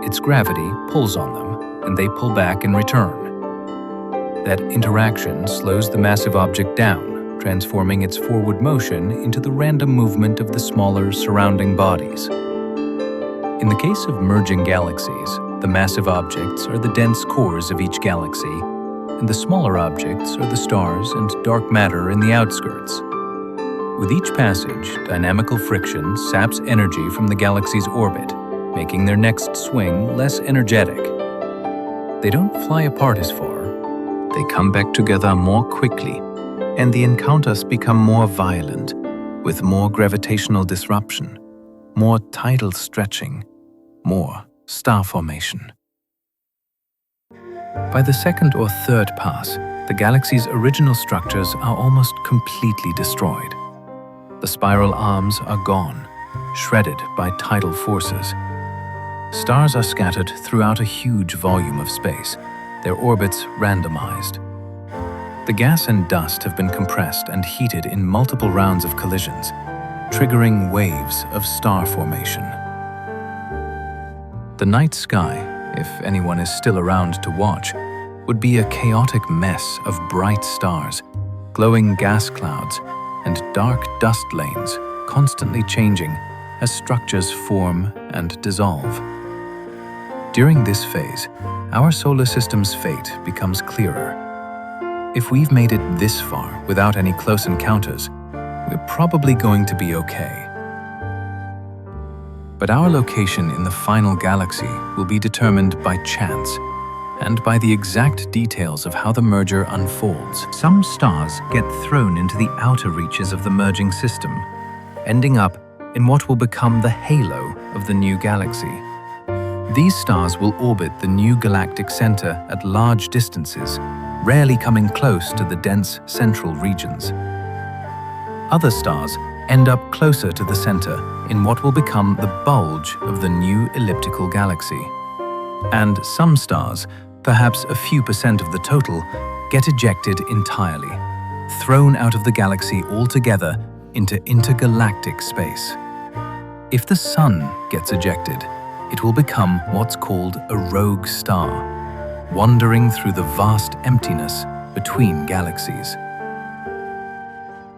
its gravity pulls on them, and they pull back in return. That interaction slows the massive object down, transforming its forward motion into the random movement of the smaller surrounding bodies. In the case of merging galaxies, the massive objects are the dense cores of each galaxy, and the smaller objects are the stars and dark matter in the outskirts. With each passage, dynamical friction saps energy from the galaxy's orbit, making their next swing less energetic. They don't fly apart as far. They come back together more quickly, and the encounters become more violent, with more gravitational disruption, more tidal stretching, more star formation. By the second or third pass, the galaxy's original structures are almost completely destroyed. The spiral arms are gone, shredded by tidal forces. Stars are scattered throughout a huge volume of space, their orbits randomized. The gas and dust have been compressed and heated in multiple rounds of collisions, triggering waves of star formation. The night sky, if anyone is still around to watch, would be a chaotic mess of bright stars, glowing gas clouds, and dark dust lanes constantly changing as structures form and dissolve. During this phase, our solar system's fate becomes clearer. If we've made it this far without any close encounters, we're probably going to be okay. But our location in the final galaxy will be determined by chance, and by the exact details of how the merger unfolds. Some stars get thrown into the outer reaches of the merging system, ending up in what will become the halo of the new galaxy. These stars will orbit the new galactic center at large distances, rarely coming close to the dense central regions. Other stars end up closer to the center in what will become the bulge of the new elliptical galaxy. And some stars, perhaps a few percent of the total, get ejected entirely, thrown out of the galaxy altogether into intergalactic space. If the Sun gets ejected, it will become what's called a rogue star, wandering through the vast emptiness between galaxies.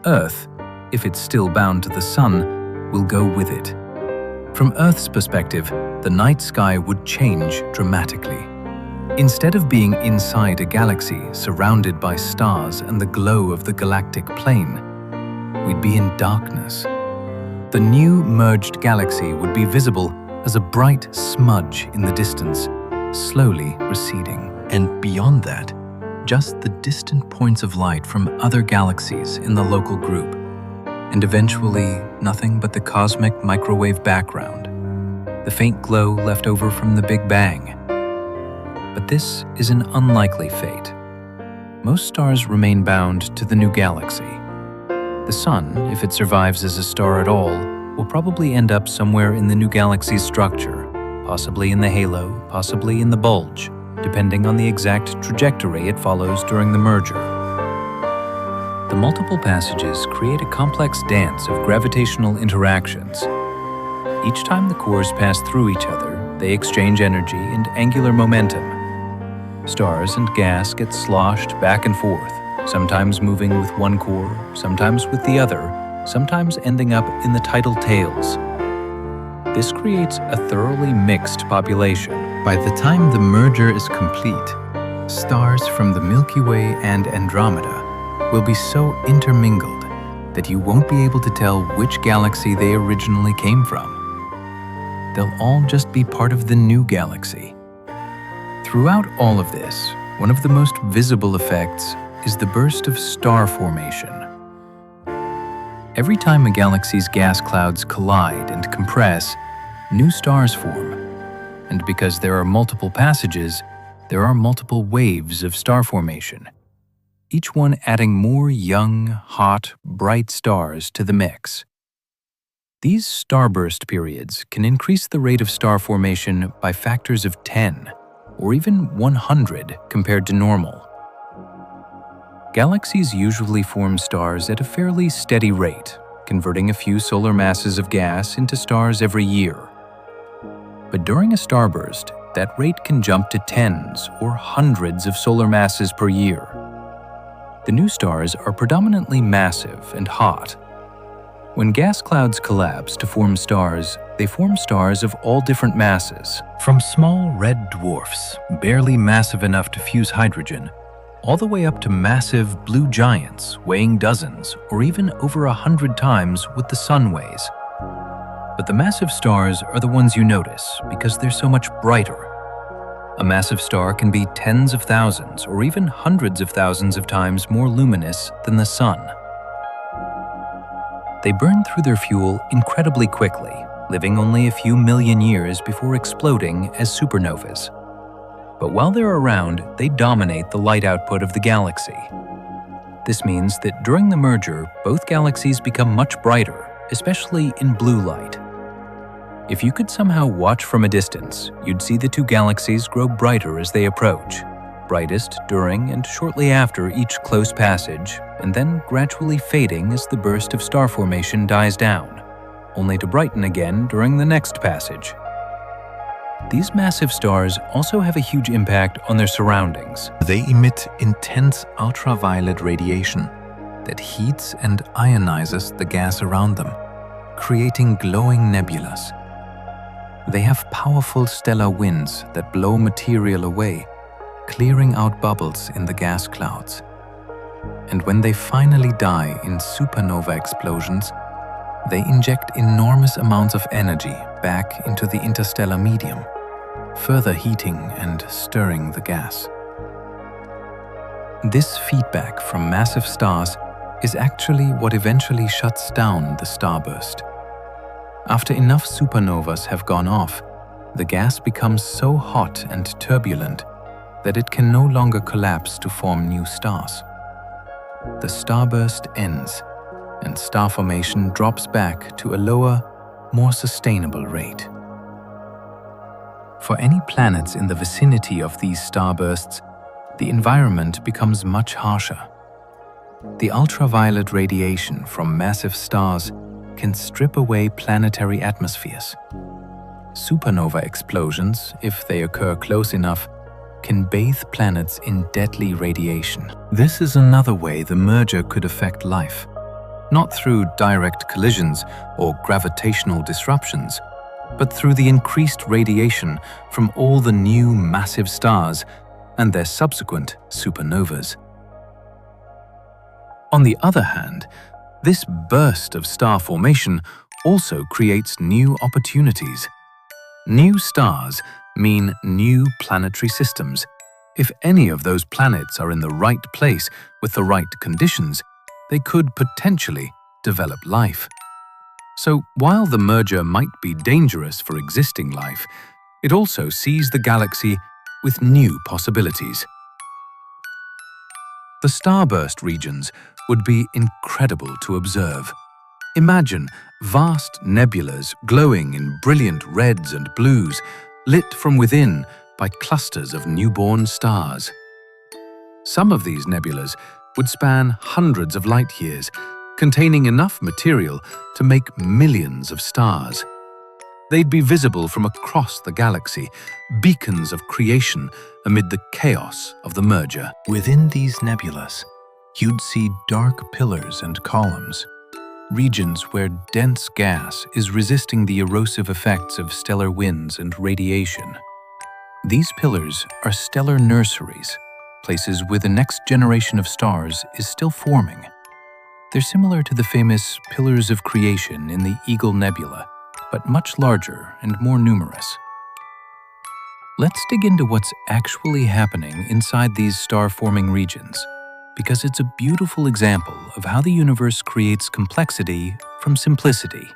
Earth, if it's still bound to the Sun, will go with it. From Earth's perspective, the night sky would change dramatically. Instead of being inside a galaxy surrounded by stars and the glow of the galactic plane, we'd be in darkness. The new merged galaxy would be visible as a bright smudge in the distance, slowly receding. And beyond that, just the distant points of light from other galaxies in the local group, and eventually nothing but the cosmic microwave background, the faint glow left over from the Big Bang. But this is an unlikely fate. Most stars remain bound to the new galaxy. The Sun, if it survives as a star at all, will probably end up somewhere in the new galaxy's structure, possibly in the halo, possibly in the bulge, depending on the exact trajectory it follows during the merger. The multiple passages create a complex dance of gravitational interactions. Each time the cores pass through each other, they exchange energy and angular momentum. Stars and gas get sloshed back and forth, sometimes moving with one core, sometimes with the other, sometimes ending up in the tidal tails. This creates a thoroughly mixed population. By the time the merger is complete, stars from the Milky Way and Andromeda will be so intermingled that you won't be able to tell which galaxy they originally came from. They'll all just be part of the new galaxy. Throughout all of this, one of the most visible effects is the burst of star formation. Every time a galaxy's gas clouds collide and compress, new stars form. And because there are multiple passages, there are multiple waves of star formation, each one adding more young, hot, bright stars to the mix. These starburst periods can increase the rate of star formation by factors of 10 or even 100 compared to normal. Galaxies usually form stars at a fairly steady rate, converting a few solar masses of gas into stars every year. But during a starburst, that rate can jump to tens or hundreds of solar masses per year. The new stars are predominantly massive and hot. When gas clouds collapse to form stars, they form stars of all different masses, from small red dwarfs, barely massive enough to fuse hydrogen, all the way up to massive blue giants weighing dozens or even over 100 times what the Sun weighs. But the massive stars are the ones you notice because they're so much brighter. A massive star can be tens of thousands or even hundreds of thousands of times more luminous than the Sun. They burn through their fuel incredibly quickly, living only a few million years before exploding as supernovas. But while they're around, they dominate the light output of the galaxy. This means that during the merger, both galaxies become much brighter, especially in blue light. If you could somehow watch from a distance, you'd see the two galaxies grow brighter as they approach, brightest during and shortly after each close passage, and then gradually fading as the burst of star formation dies down, only to brighten again during the next passage. These massive stars also have a huge impact on their surroundings. They emit intense ultraviolet radiation that heats and ionizes the gas around them, creating glowing nebulas. They have powerful stellar winds that blow material away, clearing out bubbles in the gas clouds. And when they finally die in supernova explosions, they inject enormous amounts of energy back into the interstellar medium, further heating and stirring the gas. This feedback from massive stars is actually what eventually shuts down the starburst. After enough supernovas have gone off, the gas becomes so hot and turbulent that it can no longer collapse to form new stars. The starburst ends, and star formation drops back to a lower, more sustainable rate. For any planets in the vicinity of these starbursts, the environment becomes much harsher. The ultraviolet radiation from massive stars can strip away planetary atmospheres. Supernova explosions, if they occur close enough, can bathe planets in deadly radiation. This is another way the merger could affect life, not through direct collisions or gravitational disruptions, but through the increased radiation from all the new massive stars and their subsequent supernovas. On the other hand, this burst of star formation also creates new opportunities. New stars mean new planetary systems. If any of those planets are in the right place with the right conditions, they could potentially develop life. So while the merger might be dangerous for existing life, it also sees the galaxy with new possibilities. The starburst regions would be incredible to observe. Imagine vast nebulas glowing in brilliant reds and blues, lit from within by clusters of newborn stars. Some of these nebulas would span hundreds of light years, containing enough material to make millions of stars. They'd be visible from across the galaxy, beacons of creation amid the chaos of the merger. Within these nebulas, you'd see dark pillars and columns, regions where dense gas is resisting the erosive effects of stellar winds and radiation. These pillars are stellar nurseries, places where the next generation of stars is still forming. They're similar to the famous pillars of creation in the Eagle Nebula, but much larger and more numerous. Let's dig into what's actually happening inside these star-forming regions, because it's a beautiful example of how the universe creates complexity from simplicity.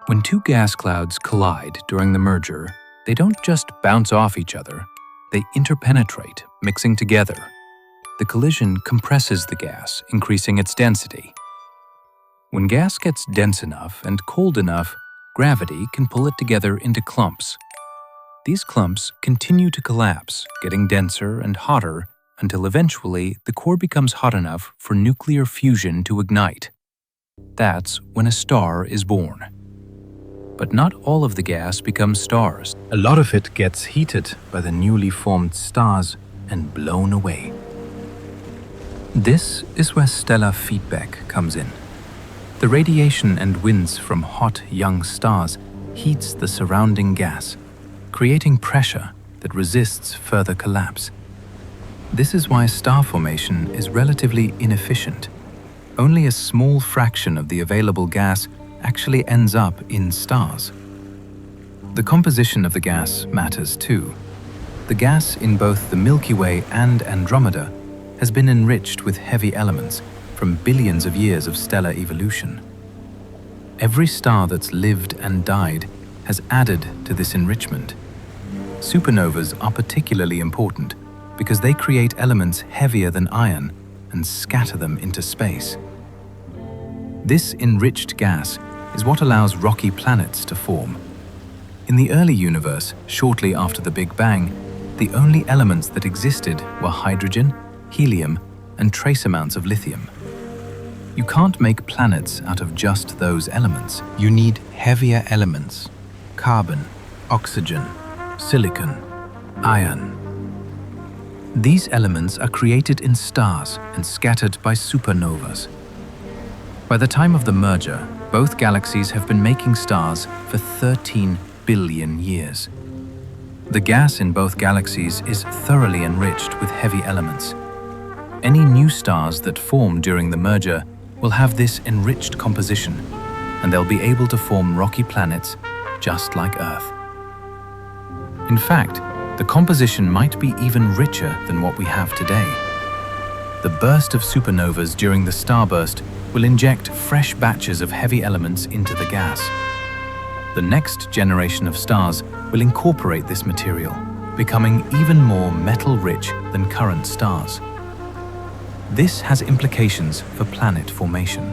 When two gas clouds collide during the merger, they don't just bounce off each other, they interpenetrate, mixing together. The collision compresses the gas, increasing its density. When gas gets dense enough and cold enough, gravity can pull it together into clumps. These clumps continue to collapse, getting denser and hotter until eventually the core becomes hot enough for nuclear fusion to ignite. That's when a star is born. But not all of the gas becomes stars. A lot of it gets heated by the newly formed stars and blown away. This is where stellar feedback comes in. The radiation and winds from hot young stars heats the surrounding gas, creating pressure that resists further collapse. This is why star formation is relatively inefficient. Only a small fraction of the available gas actually ends up in stars. The composition of the gas matters too. The gas in both the Milky Way and Andromeda has been enriched with heavy elements from billions of years of stellar evolution. Every star that's lived and died has added to this enrichment. Supernovas are particularly important because they create elements heavier than iron and scatter them into space. This enriched gas is what allows rocky planets to form. In the early universe, shortly after the Big Bang, the only elements that existed were hydrogen, helium, and trace amounts of lithium. You can't make planets out of just those elements. You need heavier elements: carbon, oxygen, silicon, iron. These elements are created in stars and scattered by supernovas. By the time of the merger, both galaxies have been making stars for 13 billion years. The gas in both galaxies is thoroughly enriched with heavy elements. Any new stars that form during the merger will have this enriched composition, and they'll be able to form rocky planets just like Earth. In fact, the composition might be even richer than what we have today. The burst of supernovas during the starburst will inject fresh batches of heavy elements into the gas. The next generation of stars will incorporate this material, becoming even more metal-rich than current stars. This has implications for planet formation.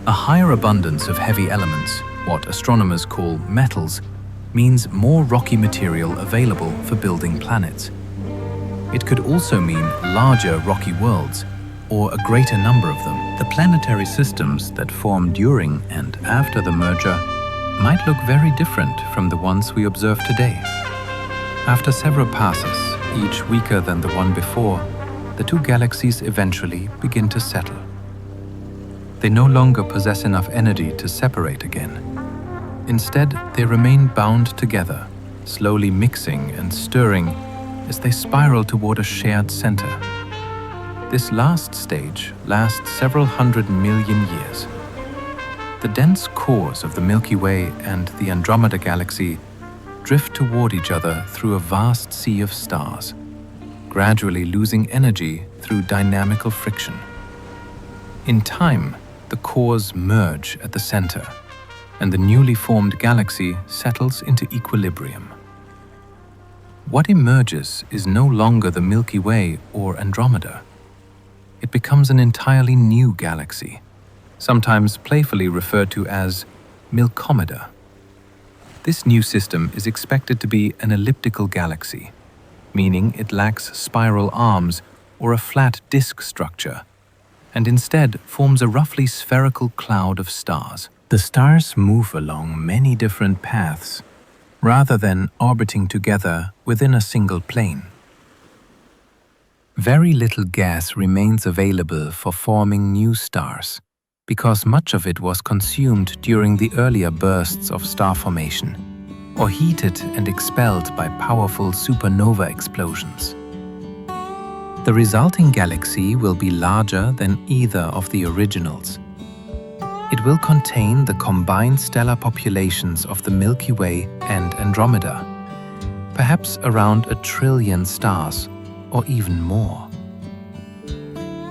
A higher abundance of heavy elements, what astronomers call metals, means more rocky material available for building planets. It could also mean larger rocky worlds, or a greater number of them. The planetary systems that form during and after the merger might look very different from the ones we observe today. After several passes, each weaker than the one before, the two galaxies eventually begin to settle. They no longer possess enough energy to separate again. Instead, they remain bound together, slowly mixing and stirring as they spiral toward a shared center. This last stage lasts several 100 million years. The dense cores of the Milky Way and the Andromeda Galaxy drift toward each other through a vast sea of stars, gradually losing energy through dynamical friction. In time, the cores merge at the center, and the newly formed galaxy settles into equilibrium. What emerges is no longer the Milky Way or Andromeda. It becomes an entirely new galaxy, sometimes playfully referred to as Milkomeda. This new system is expected to be an elliptical galaxy, meaning it lacks spiral arms or a flat disk structure, and instead forms a roughly spherical cloud of stars. The stars move along many different paths, rather than orbiting together within a single plane. Very little gas remains available for forming new stars, because much of it was consumed during the earlier bursts of star formation, or heated and expelled by powerful supernova explosions. The resulting galaxy will be larger than either of the originals. It will contain the combined stellar populations of the Milky Way and Andromeda, perhaps around 1 trillion stars, or even more.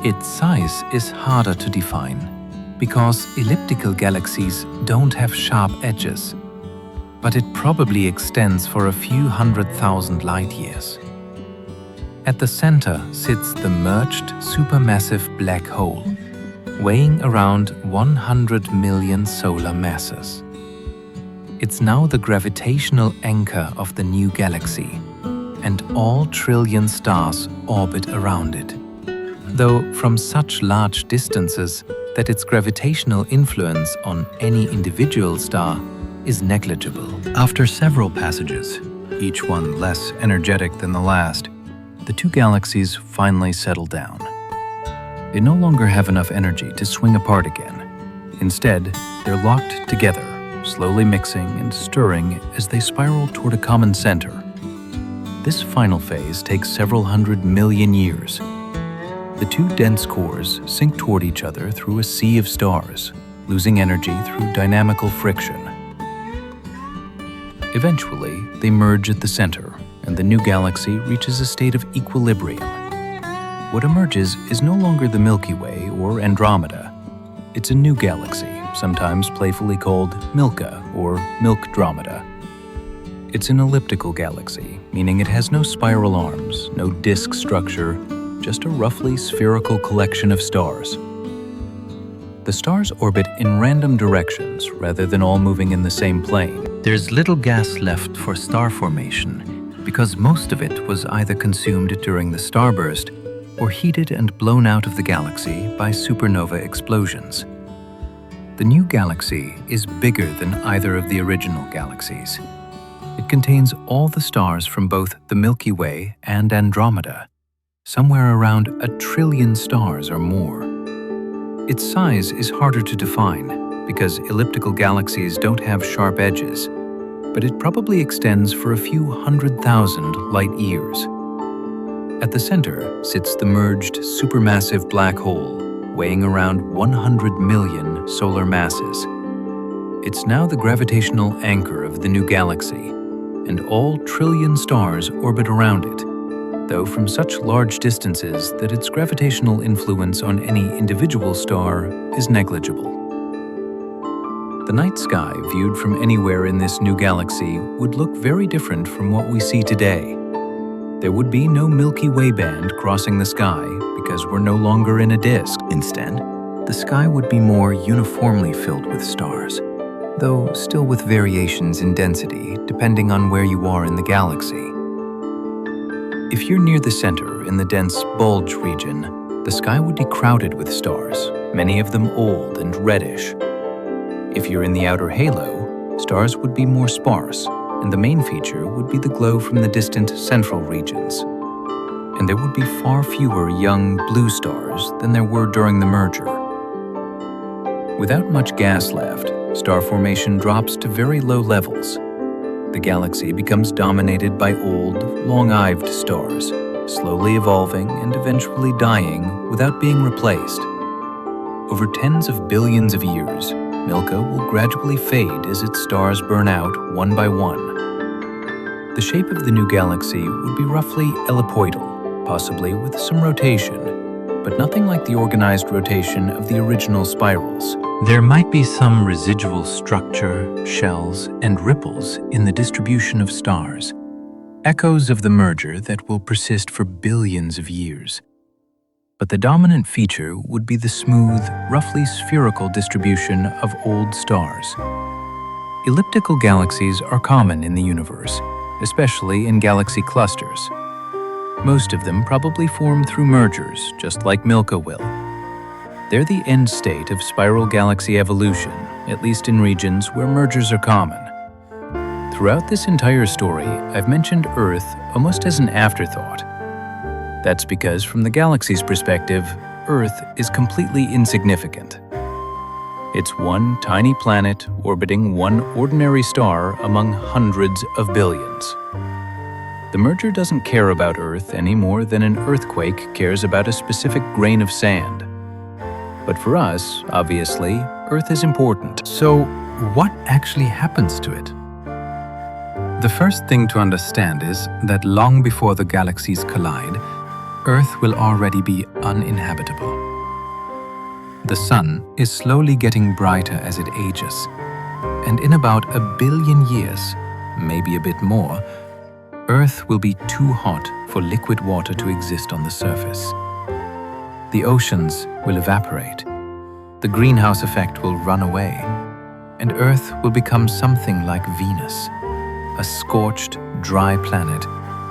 Its size is harder to define, because elliptical galaxies don't have sharp edges, but it probably extends for a few 100,000 light-years. At the center sits the merged supermassive black hole, weighing around 100 million solar masses. It's now the gravitational anchor of the new galaxy, and all trillion stars orbit around it, though from such large distances that its gravitational influence on any individual star is negligible. After several passages, each one less energetic than the last, the two galaxies finally settle down. They no longer have enough energy to swing apart again. Instead, they're locked together, slowly mixing and stirring as they spiral toward a common center. This final phase takes several 100 million years. The two dense cores sink toward each other through a sea of stars, losing energy through dynamical friction. Eventually, they merge at the center, and the new galaxy reaches a state of equilibrium. What emerges is no longer the Milky Way or Andromeda. It's a new galaxy, sometimes playfully called Milka or Milkdromeda. It's an elliptical galaxy, meaning it has no spiral arms, no disk structure, just a roughly spherical collection of stars. The stars orbit in random directions rather than all moving in the same plane. There's little gas left for star formation because most of it was either consumed during the starburst or heated and blown out of the galaxy by supernova explosions. The new galaxy is bigger than either of the original galaxies. It contains all the stars from both the Milky Way and Andromeda, somewhere around 1 trillion stars or more. Its size is harder to define because elliptical galaxies don't have sharp edges, but it probably extends for a few 100,000 light-years. At the center sits the merged supermassive black hole, weighing around 100 million solar masses. It's now the gravitational anchor of the new galaxy, and all trillion stars orbit around it, though from such large distances that its gravitational influence on any individual star is negligible. The night sky viewed from anywhere in this new galaxy would look very different from what we see today. There would be no Milky Way band crossing the sky because we're no longer in a disk. Instead, the sky would be more uniformly filled with stars, though still with variations in density depending on where you are in the galaxy. If you're near the center in the dense bulge region, the sky would be crowded with stars, many of them old and reddish. If you're in the outer halo, stars would be more sparse, and the main feature would be the glow from the distant central regions. And there would be far fewer young blue stars than there were during the merger. Without much gas left, star formation drops to very low levels. The galaxy becomes dominated by old, long-lived stars, slowly evolving and eventually dying without being replaced. Over tens of billions of years, Milky will gradually fade as its stars burn out one by one. The shape of the new galaxy would be roughly ellipsoidal, possibly with some rotation, but nothing like the organized rotation of the original spirals. There might be some residual structure, shells, and ripples in the distribution of stars, echoes of the merger that will persist for billions of years. But the dominant feature would be the smooth, roughly spherical distribution of old stars. Elliptical galaxies are common in the universe, especially in galaxy clusters. Most of them probably form through mergers, just like Milky will. They're the end state of spiral galaxy evolution, at least in regions where mergers are common. Throughout this entire story, I've mentioned Earth almost as an afterthought. That's because from the galaxy's perspective, Earth is completely insignificant. It's one tiny planet orbiting one ordinary star among hundreds of billions. The merger doesn't care about Earth any more than an earthquake cares about a specific grain of sand. But for us, obviously, Earth is important. So, what actually happens to it? The first thing to understand is that long before the galaxies collide, Earth will already be uninhabitable. The Sun is slowly getting brighter as it ages, and in about 1 billion years, maybe a bit more, Earth will be too hot for liquid water to exist on the surface. The oceans will evaporate, the greenhouse effect will run away, and Earth will become something like Venus, a scorched, dry planet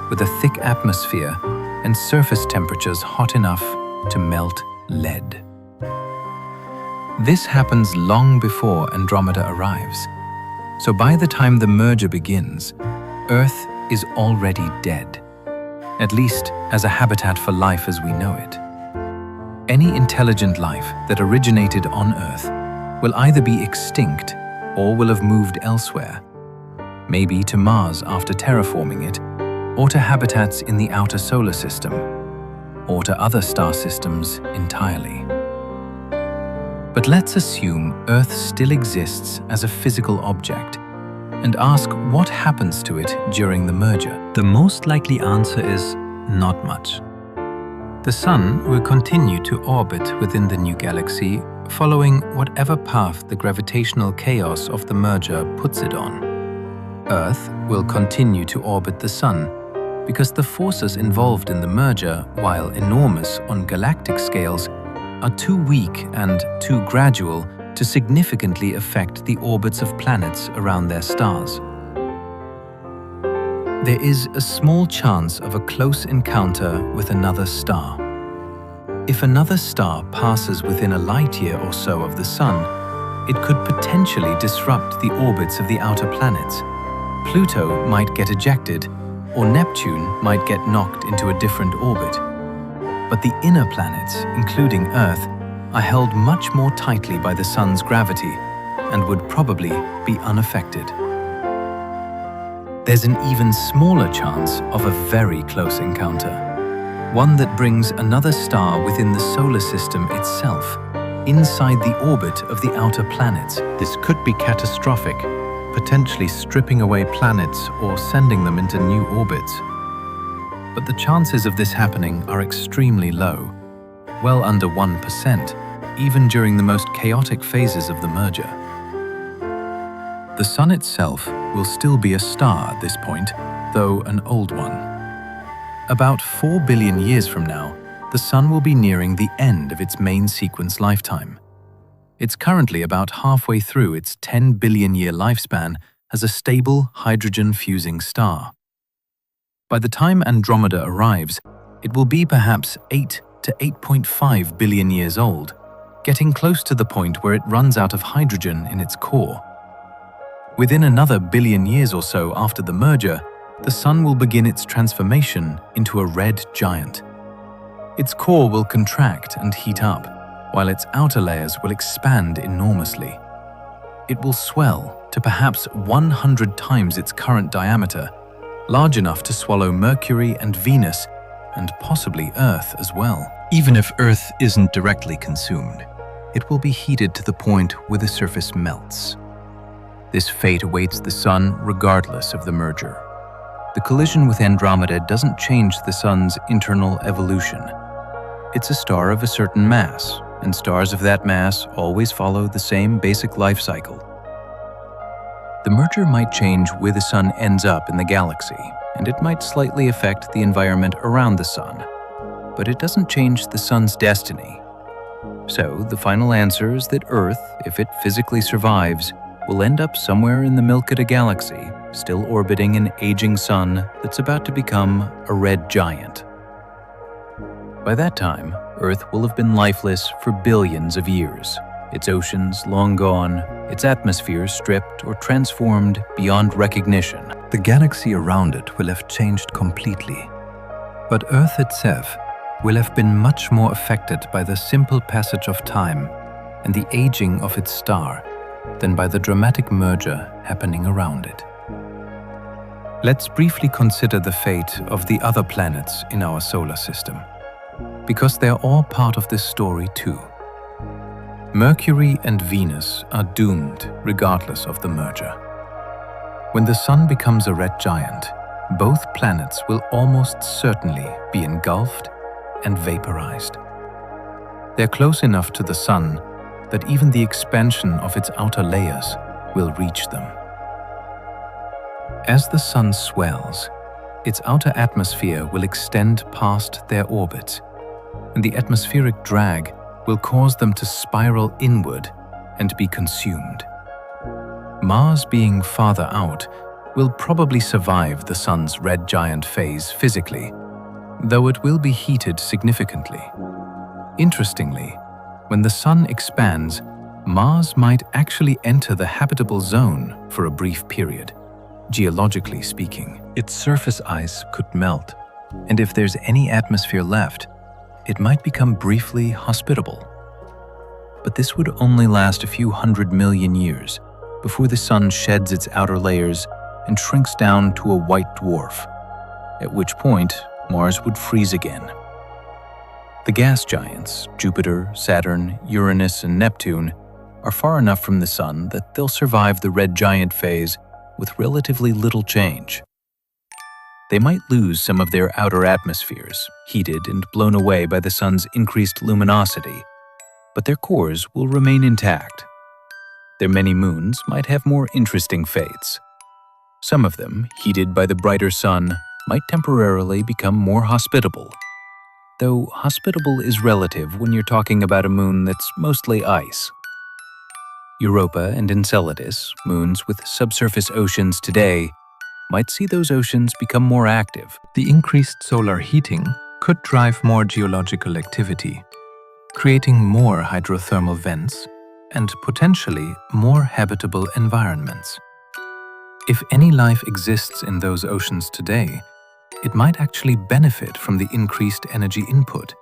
with a thick atmosphere and surface temperatures hot enough to melt lead. This happens long before Andromeda arrives, so by the time the merger begins, Earth is already dead, at least as a habitat for life as we know it. Any intelligent life that originated on Earth will either be extinct or will have moved elsewhere, maybe to Mars after terraforming it, or to habitats in the outer solar system, or to other star systems entirely. But let's assume Earth still exists as a physical object and ask what happens to it during the merger. The most likely answer is not much. The Sun will continue to orbit within the new galaxy, following whatever path the gravitational chaos of the merger puts it on. Earth will continue to orbit the Sun, because the forces involved in the merger, while enormous on galactic scales, are too weak and too gradual to significantly affect the orbits of planets around their stars. There is a small chance of a close encounter with another star. If another star passes within a light year or so of the Sun, it could potentially disrupt the orbits of the outer planets. Pluto might get ejected, or Neptune might get knocked into a different orbit. But the inner planets, including Earth, are held much more tightly by the Sun's gravity and would probably be unaffected. There's an even smaller chance of a very close encounter, one that brings another star within the solar system itself, inside the orbit of the outer planets. This could be catastrophic, potentially stripping away planets or sending them into new orbits. But the chances of this happening are extremely low, well under 1%, even during the most chaotic phases of the merger. The Sun itself will still be a star at this point, though an old one. About 4 billion years from now, the Sun will be nearing the end of its main sequence lifetime. It's currently about halfway through its 10 billion year lifespan as a stable hydrogen-fusing star. By the time Andromeda arrives, it will be perhaps 8 to 8.5 billion years old, getting close to the point where it runs out of hydrogen in its core. Within another billion years or so after the merger, the Sun will begin its transformation into a red giant. Its core will contract and heat up, while its outer layers will expand enormously. It will swell to perhaps 100 times its current diameter, large enough to swallow Mercury and Venus, and possibly Earth as well. Even if Earth isn't directly consumed, it will be heated to the point where the surface melts. This fate awaits the Sun regardless of the merger. The collision with Andromeda doesn't change the Sun's internal evolution. It's a star of a certain mass, and stars of that mass always follow the same basic life cycle. The merger might change where the Sun ends up in the galaxy, and it might slightly affect the environment around the Sun, but it doesn't change the Sun's destiny. So, the final answer is that Earth, if it physically survives, will end up somewhere in the Milky Way Galaxy, still orbiting an aging Sun that's about to become a red giant. By that time, Earth will have been lifeless for billions of years, its oceans long gone, its atmosphere stripped or transformed beyond recognition. The galaxy around it will have changed completely. But Earth itself will have been much more affected by the simple passage of time and the aging of its star than by the dramatic merger happening around it. Let's briefly consider the fate of the other planets in our solar system, because they're all part of this story too. Mercury and Venus are doomed regardless of the merger. When the Sun becomes a red giant, both planets will almost certainly be engulfed and vaporized. They're close enough to the Sun that even the expansion of its outer layers will reach them. As the Sun swells, its outer atmosphere will extend past their orbits, and the atmospheric drag will cause them to spiral inward and be consumed. Mars, being farther out, will probably survive the Sun's red giant phase physically, though it will be heated significantly. Interestingly, when the Sun expands, Mars might actually enter the habitable zone for a brief period, geologically speaking. Its surface ice could melt, and if there's any atmosphere left, it might become briefly hospitable. But this would only last a few 100 million years before the Sun sheds its outer layers and shrinks down to a white dwarf, at which point Mars would freeze again. The gas giants, Jupiter, Saturn, Uranus, and Neptune, are far enough from the Sun that they'll survive the red giant phase with relatively little change. They might lose some of their outer atmospheres, heated and blown away by the Sun's increased luminosity, but their cores will remain intact. Their many moons might have more interesting fates. Some of them, heated by the brighter Sun, might temporarily become more hospitable. Though hospitable is relative when you're talking about a moon that's mostly ice. Europa and Enceladus, moons with subsurface oceans today, might see those oceans become more active. The increased solar heating could drive more geological activity, creating more hydrothermal vents and potentially more habitable environments. If any life exists in those oceans today, it might actually benefit from the increased energy input.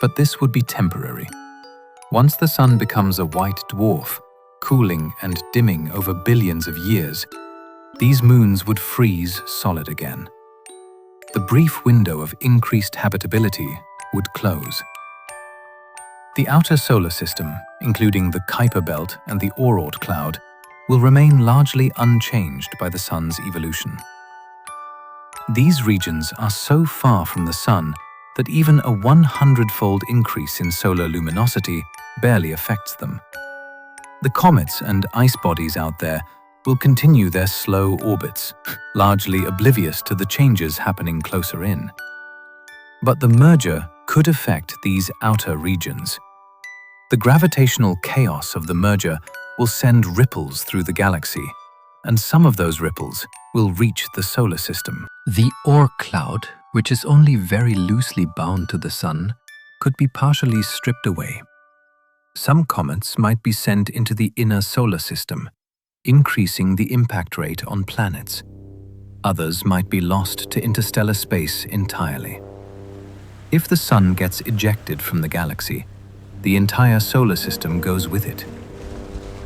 But this would be temporary. Once the Sun becomes a white dwarf, cooling and dimming over billions of years, these moons would freeze solid again. The brief window of increased habitability would close. The outer solar system, including the Kuiper belt and the Oort cloud, will remain largely unchanged by the Sun's evolution. These regions are so far from the Sun that even a 100-fold increase in solar luminosity barely affects them. The comets and ice bodies out there will continue their slow orbits, largely oblivious to the changes happening closer in. But the merger could affect these outer regions. The gravitational chaos of the merger will send ripples through the galaxy, and some of those ripples will reach the solar system. The Oort cloud, which is only very loosely bound to the Sun, could be partially stripped away. Some comets might be sent into the inner solar system, increasing the impact rate on planets. Others might be lost to interstellar space entirely. If the Sun gets ejected from the galaxy, the entire solar system goes with it.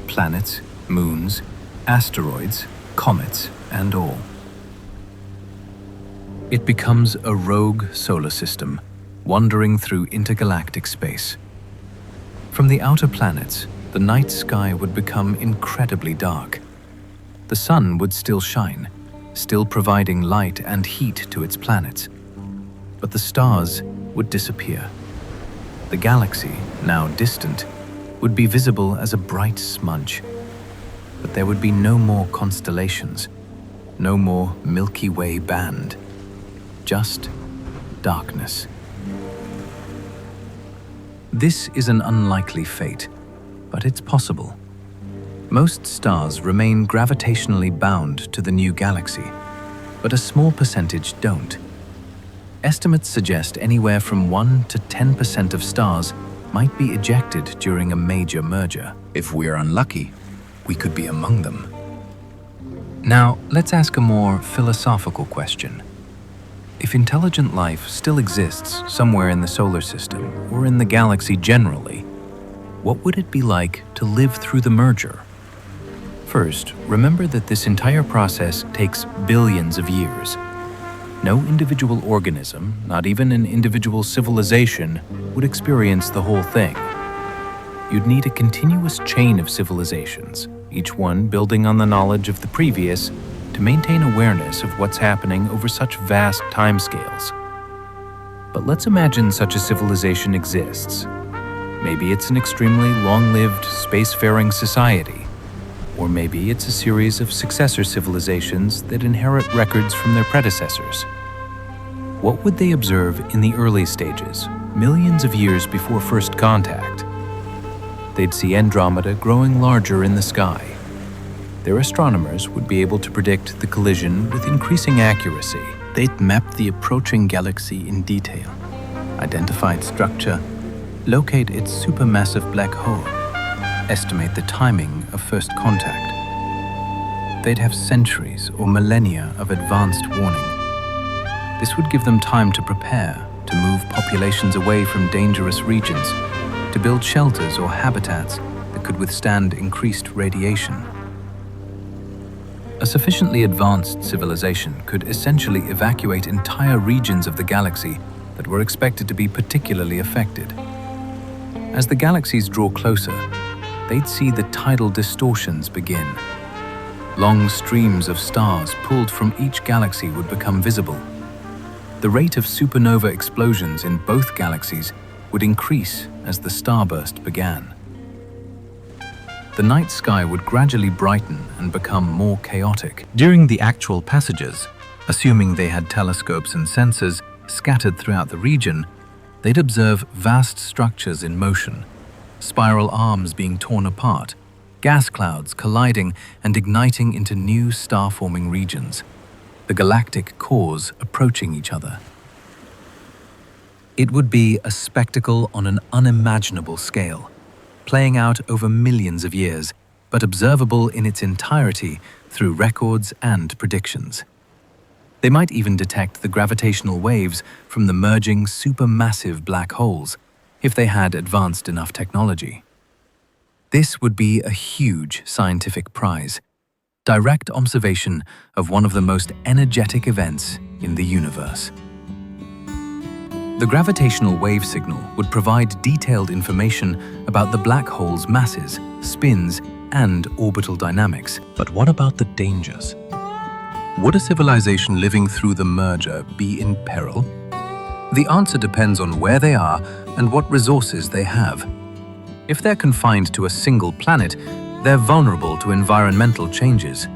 Planets, moons, asteroids, comets, and all. It becomes a rogue solar system, wandering through intergalactic space. From the outer planets, the night sky would become incredibly dark. The Sun would still shine, still providing light and heat to its planets. But the stars would disappear. The galaxy, now distant, would be visible as a bright smudge. But there would be no more constellations, no more Milky Way band, just darkness. This is an unlikely fate, but it's possible. Most stars remain gravitationally bound to the new galaxy, but a small percentage don't. Estimates suggest anywhere from 1 to 10% of stars might be ejected during a major merger. If we're unlucky, we could be among them. Now, let's ask a more philosophical question. If intelligent life still exists somewhere in the solar system, or in the galaxy generally, what would it be like to live through the merger? First, remember that this entire process takes billions of years. No individual organism, not even an individual civilization, would experience the whole thing. You'd need a continuous chain of civilizations, each one building on the knowledge of the previous, to maintain awareness of what's happening over such vast timescales. But let's imagine such a civilization exists. Maybe it's an extremely long-lived spacefaring society, or maybe it's a series of successor civilizations that inherit records from their predecessors. What would they observe in the early stages, millions of years before first contact? They'd see Andromeda growing larger in the sky. Their astronomers would be able to predict the collision with increasing accuracy. They'd map the approaching galaxy in detail, identify its structure, locate its supermassive black hole, estimate the timing of first contact. They'd have centuries or millennia of advanced warning. This would give them time to prepare, to move populations away from dangerous regions, to build shelters or habitats that could withstand increased radiation. A sufficiently advanced civilization could essentially evacuate entire regions of the galaxy that were expected to be particularly affected. As the galaxies draw closer, they'd see the tidal distortions begin. Long streams of stars pulled from each galaxy would become visible. The rate of supernova explosions in both galaxies would increase as the starburst began. The night sky would gradually brighten and become more chaotic. During the actual passages, assuming they had telescopes and sensors scattered throughout the region, they'd observe vast structures in motion, spiral arms being torn apart, gas clouds colliding and igniting into new star-forming regions, the galactic cores approaching each other. It would be a spectacle on an unimaginable scale, playing out over millions of years, but observable in its entirety through records and predictions. They might even detect the gravitational waves from the merging supermassive black holes, if they had advanced enough technology. This would be a huge scientific prize, direct observation of one of the most energetic events in the universe. The gravitational wave signal would provide detailed information about the black hole's masses, spins, and orbital dynamics. But what about the dangers? Would a civilization living through the merger be in peril? The answer depends on where they are and what resources they have. If they're confined to a single planet, they're vulnerable to environmental changes.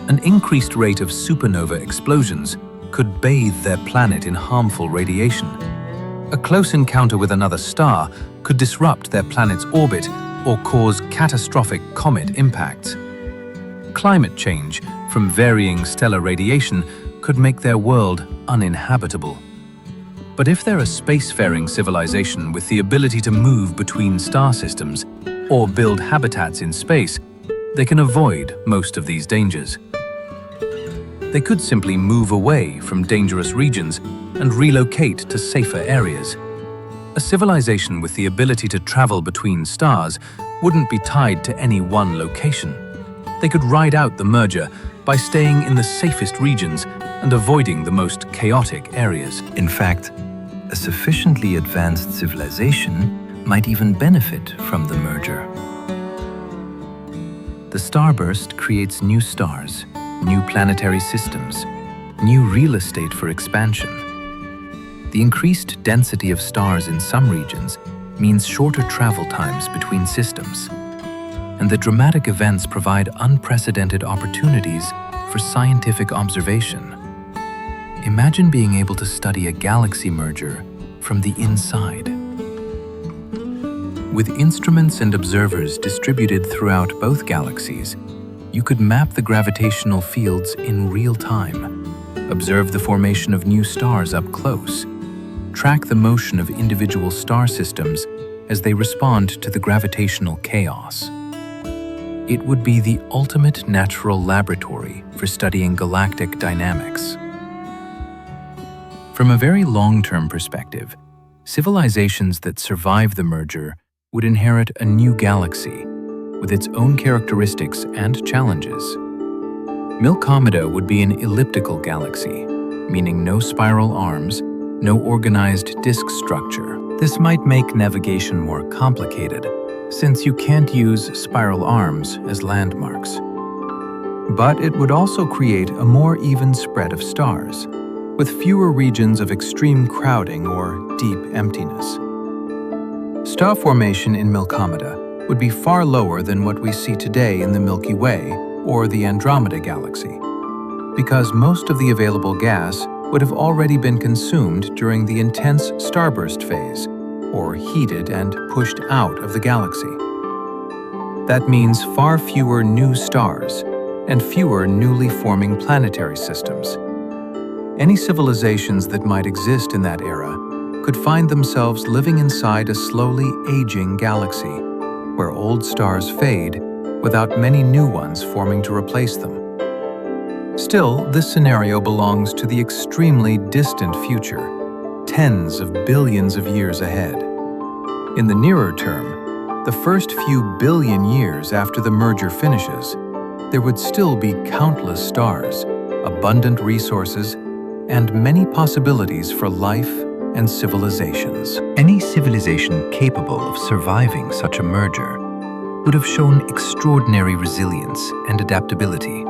An increased rate of supernova explosions could bathe their planet in harmful radiation. A close encounter with another star could disrupt their planet's orbit or cause catastrophic comet impacts. Climate change from varying stellar radiation could make their world uninhabitable. But if they're a spacefaring civilization with the ability to move between star systems or build habitats in space, they can avoid most of these dangers. They could simply move away from dangerous regions and relocate to safer areas. A civilization with the ability to travel between stars wouldn't be tied to any one location. They could ride out the merger by staying in the safest regions and avoiding the most chaotic areas. In fact, a sufficiently advanced civilization might even benefit from the merger. The starburst creates new stars, new planetary systems, new real estate for expansion. The increased density of stars in some regions means shorter travel times between systems. And the dramatic events provide unprecedented opportunities for scientific observation. Imagine being able to study a galaxy merger from the inside. With instruments and observers distributed throughout both galaxies, you could map the gravitational fields in real time, observe the formation of new stars up close, track the motion of individual star systems as they respond to the gravitational chaos. It would be the ultimate natural laboratory for studying galactic dynamics. From a very long-term perspective, civilizations that survive the merger would inherit a new galaxy with its own characteristics and challenges. Milkomeda would be an elliptical galaxy, meaning no spiral arms, no organized disk structure. This might make navigation more complicated, since you can't use spiral arms as landmarks. But it would also create a more even spread of stars, with fewer regions of extreme crowding or deep emptiness. Star formation in Milkomeda would be far lower than what we see today in the Milky Way or the Andromeda Galaxy, because most of the available gas would have already been consumed during the intense starburst phase, or heated and pushed out of the galaxy. That means far fewer new stars and fewer newly forming planetary systems. Any civilizations that might exist in that era could find themselves living inside a slowly aging galaxy, where old stars fade without many new ones forming to replace them. Still, this scenario belongs to the extremely distant future, tens of billions of years ahead. In the nearer term, the first few billion years after the merger finishes, there would still be countless stars, abundant resources, and many possibilities for life and civilizations. Any civilization capable of surviving such a merger would have shown extraordinary resilience and adaptability.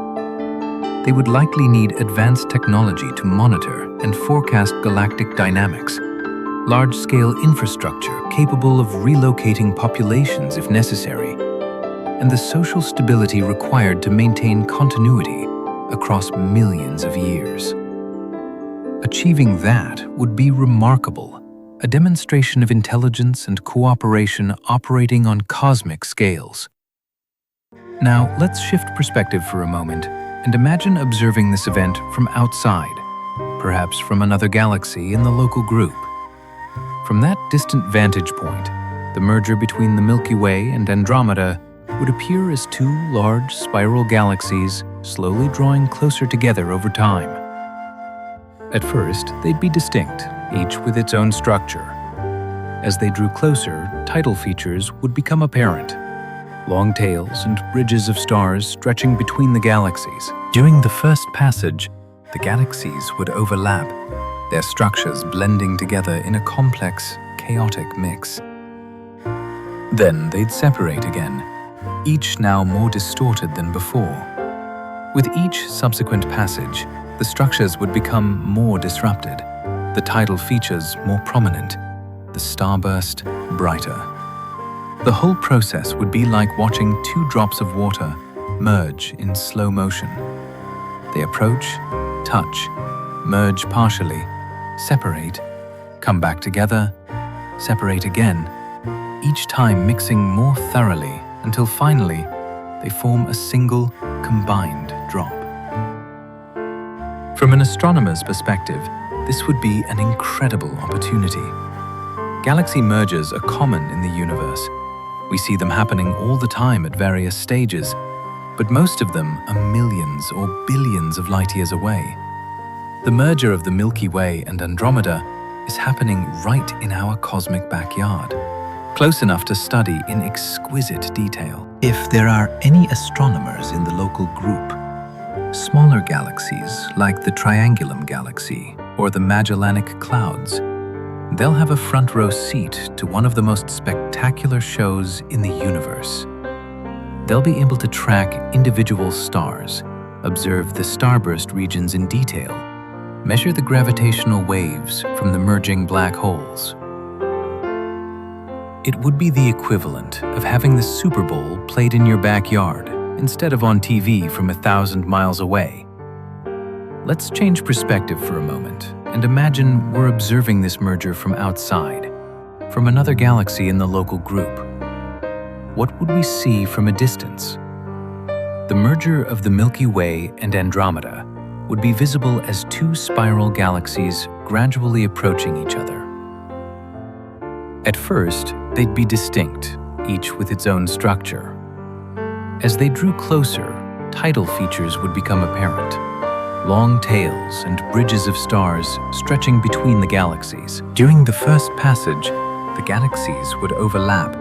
They would likely need advanced technology to monitor and forecast galactic dynamics, large-scale infrastructure capable of relocating populations if necessary, and the social stability required to maintain continuity across millions of years. Achieving that would be remarkable, a demonstration of intelligence and cooperation operating on cosmic scales. Now, let's shift perspective for a moment and imagine observing this event from outside, perhaps from another galaxy in the local group. From that distant vantage point, the merger between the Milky Way and Andromeda would appear as two large spiral galaxies slowly drawing closer together over time. At first, they'd be distinct, each with its own structure. As they drew closer, tidal features would become apparent. Long tails and bridges of stars stretching between the galaxies. During the first passage, the galaxies would overlap, their structures blending together in a complex, chaotic mix. Then they'd separate again, each now more distorted than before. With each subsequent passage, the structures would become more disrupted, the tidal features more prominent, the starburst brighter. The whole process would be like watching two drops of water merge in slow motion. They approach, touch, merge partially, separate, come back together, separate again, each time mixing more thoroughly until finally they form a single, combined drop. From an astronomer's perspective, this would be an incredible opportunity. Galaxy mergers are common in the universe. We see them happening all the time at various stages, but most of them are millions or billions of light years away. The merger of the Milky Way and Andromeda is happening right in our cosmic backyard, close enough to study in exquisite detail. If there are any astronomers in the local group, smaller galaxies like the Triangulum Galaxy or the Magellanic Clouds, they'll have a front row seat to one of the most spectacular shows in the universe. They'll be able to track individual stars, observe the starburst regions in detail, measure the gravitational waves from the merging black holes. It would be the equivalent of having the Super Bowl played in your backyard instead of on TV from 1,000 miles away. Let's change perspective for a moment and imagine we're observing this merger from outside, from another galaxy in the local group. What would we see from a distance? The merger of the Milky Way and Andromeda would be visible as two spiral galaxies gradually approaching each other. At first, they'd be distinct, each with its own structure. As they drew closer, tidal features would become apparent. Long tails and bridges of stars stretching between the galaxies. During the first passage, the galaxies would overlap,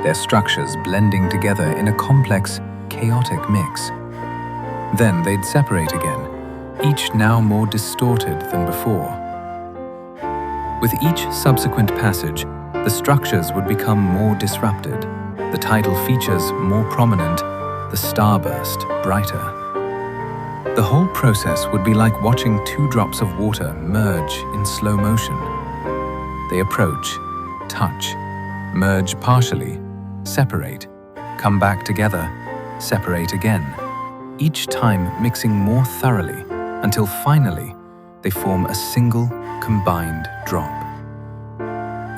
their structures blending together in a complex, chaotic mix. Then they'd separate again, each now more distorted than before. With each subsequent passage, the structures would become more disrupted, the tidal features more prominent, the starburst brighter. The whole process would be like watching two drops of water merge in slow motion. They approach, touch, merge partially, separate, come back together, separate again, each time mixing more thoroughly until finally they form a single, combined drop.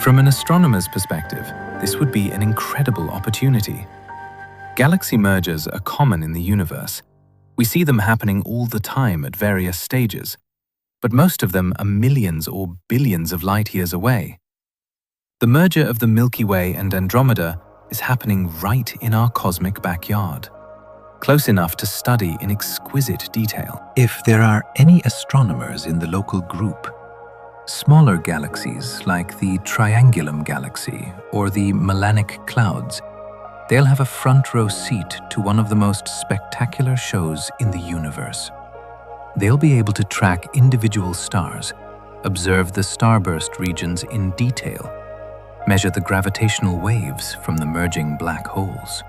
From an astronomer's perspective, this would be an incredible opportunity. Galaxy mergers are common in the universe. We see them happening all the time at various stages, but most of them are millions or billions of light years away. The merger of the Milky Way and Andromeda is happening right in our cosmic backyard, close enough to study in exquisite detail. If there are any astronomers in the local group, smaller galaxies like the Triangulum Galaxy or the Magellanic Clouds, they'll have a front row seat to one of the most spectacular shows in the universe. They'll be able to track individual stars, observe the starburst regions in detail, measure the gravitational waves from the merging black holes.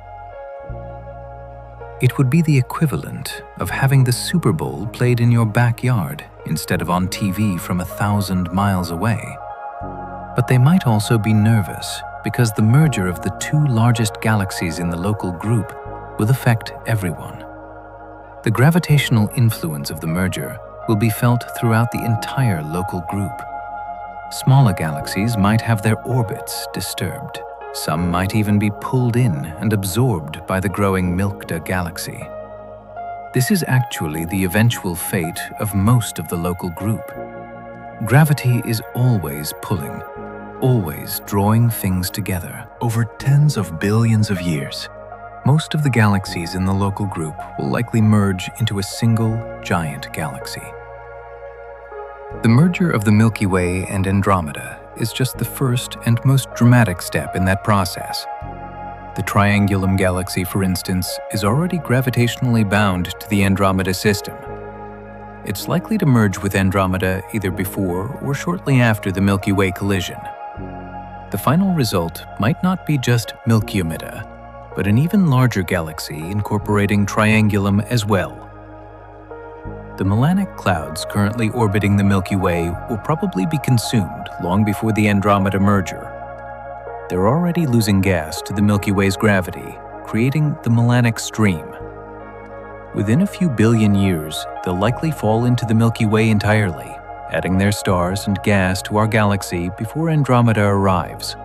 It would be the equivalent of having the Super Bowl played in your backyard instead of on TV from 1,000 miles away. But they might also be nervous because the merger of the two largest galaxies in the local group will affect everyone. The gravitational influence of the merger will be felt throughout the entire local group. Smaller galaxies might have their orbits disturbed. Some might even be pulled in and absorbed by the growing Milky Galaxy. This is actually the eventual fate of most of the local group. Gravity is always pulling, always drawing things together. Over tens of billions of years, most of the galaxies in the local group will likely merge into a single giant galaxy. The merger of the Milky Way and Andromeda is just the first and most dramatic step in that process. The Triangulum Galaxy, for instance, is already gravitationally bound to the Andromeda system. It's likely to merge with Andromeda either before or shortly after the Milky Way collision. The final result might not be just Milkyomeda, but an even larger galaxy incorporating triangulum as well. The melanic clouds currently orbiting the Milky Way will probably be consumed long before the Andromeda merger. They're already losing gas to the Milky Way's gravity, creating the melanic stream. Within a few billion years, they'll likely fall into the Milky Way entirely, adding their stars and gas to our galaxy before Andromeda arrives.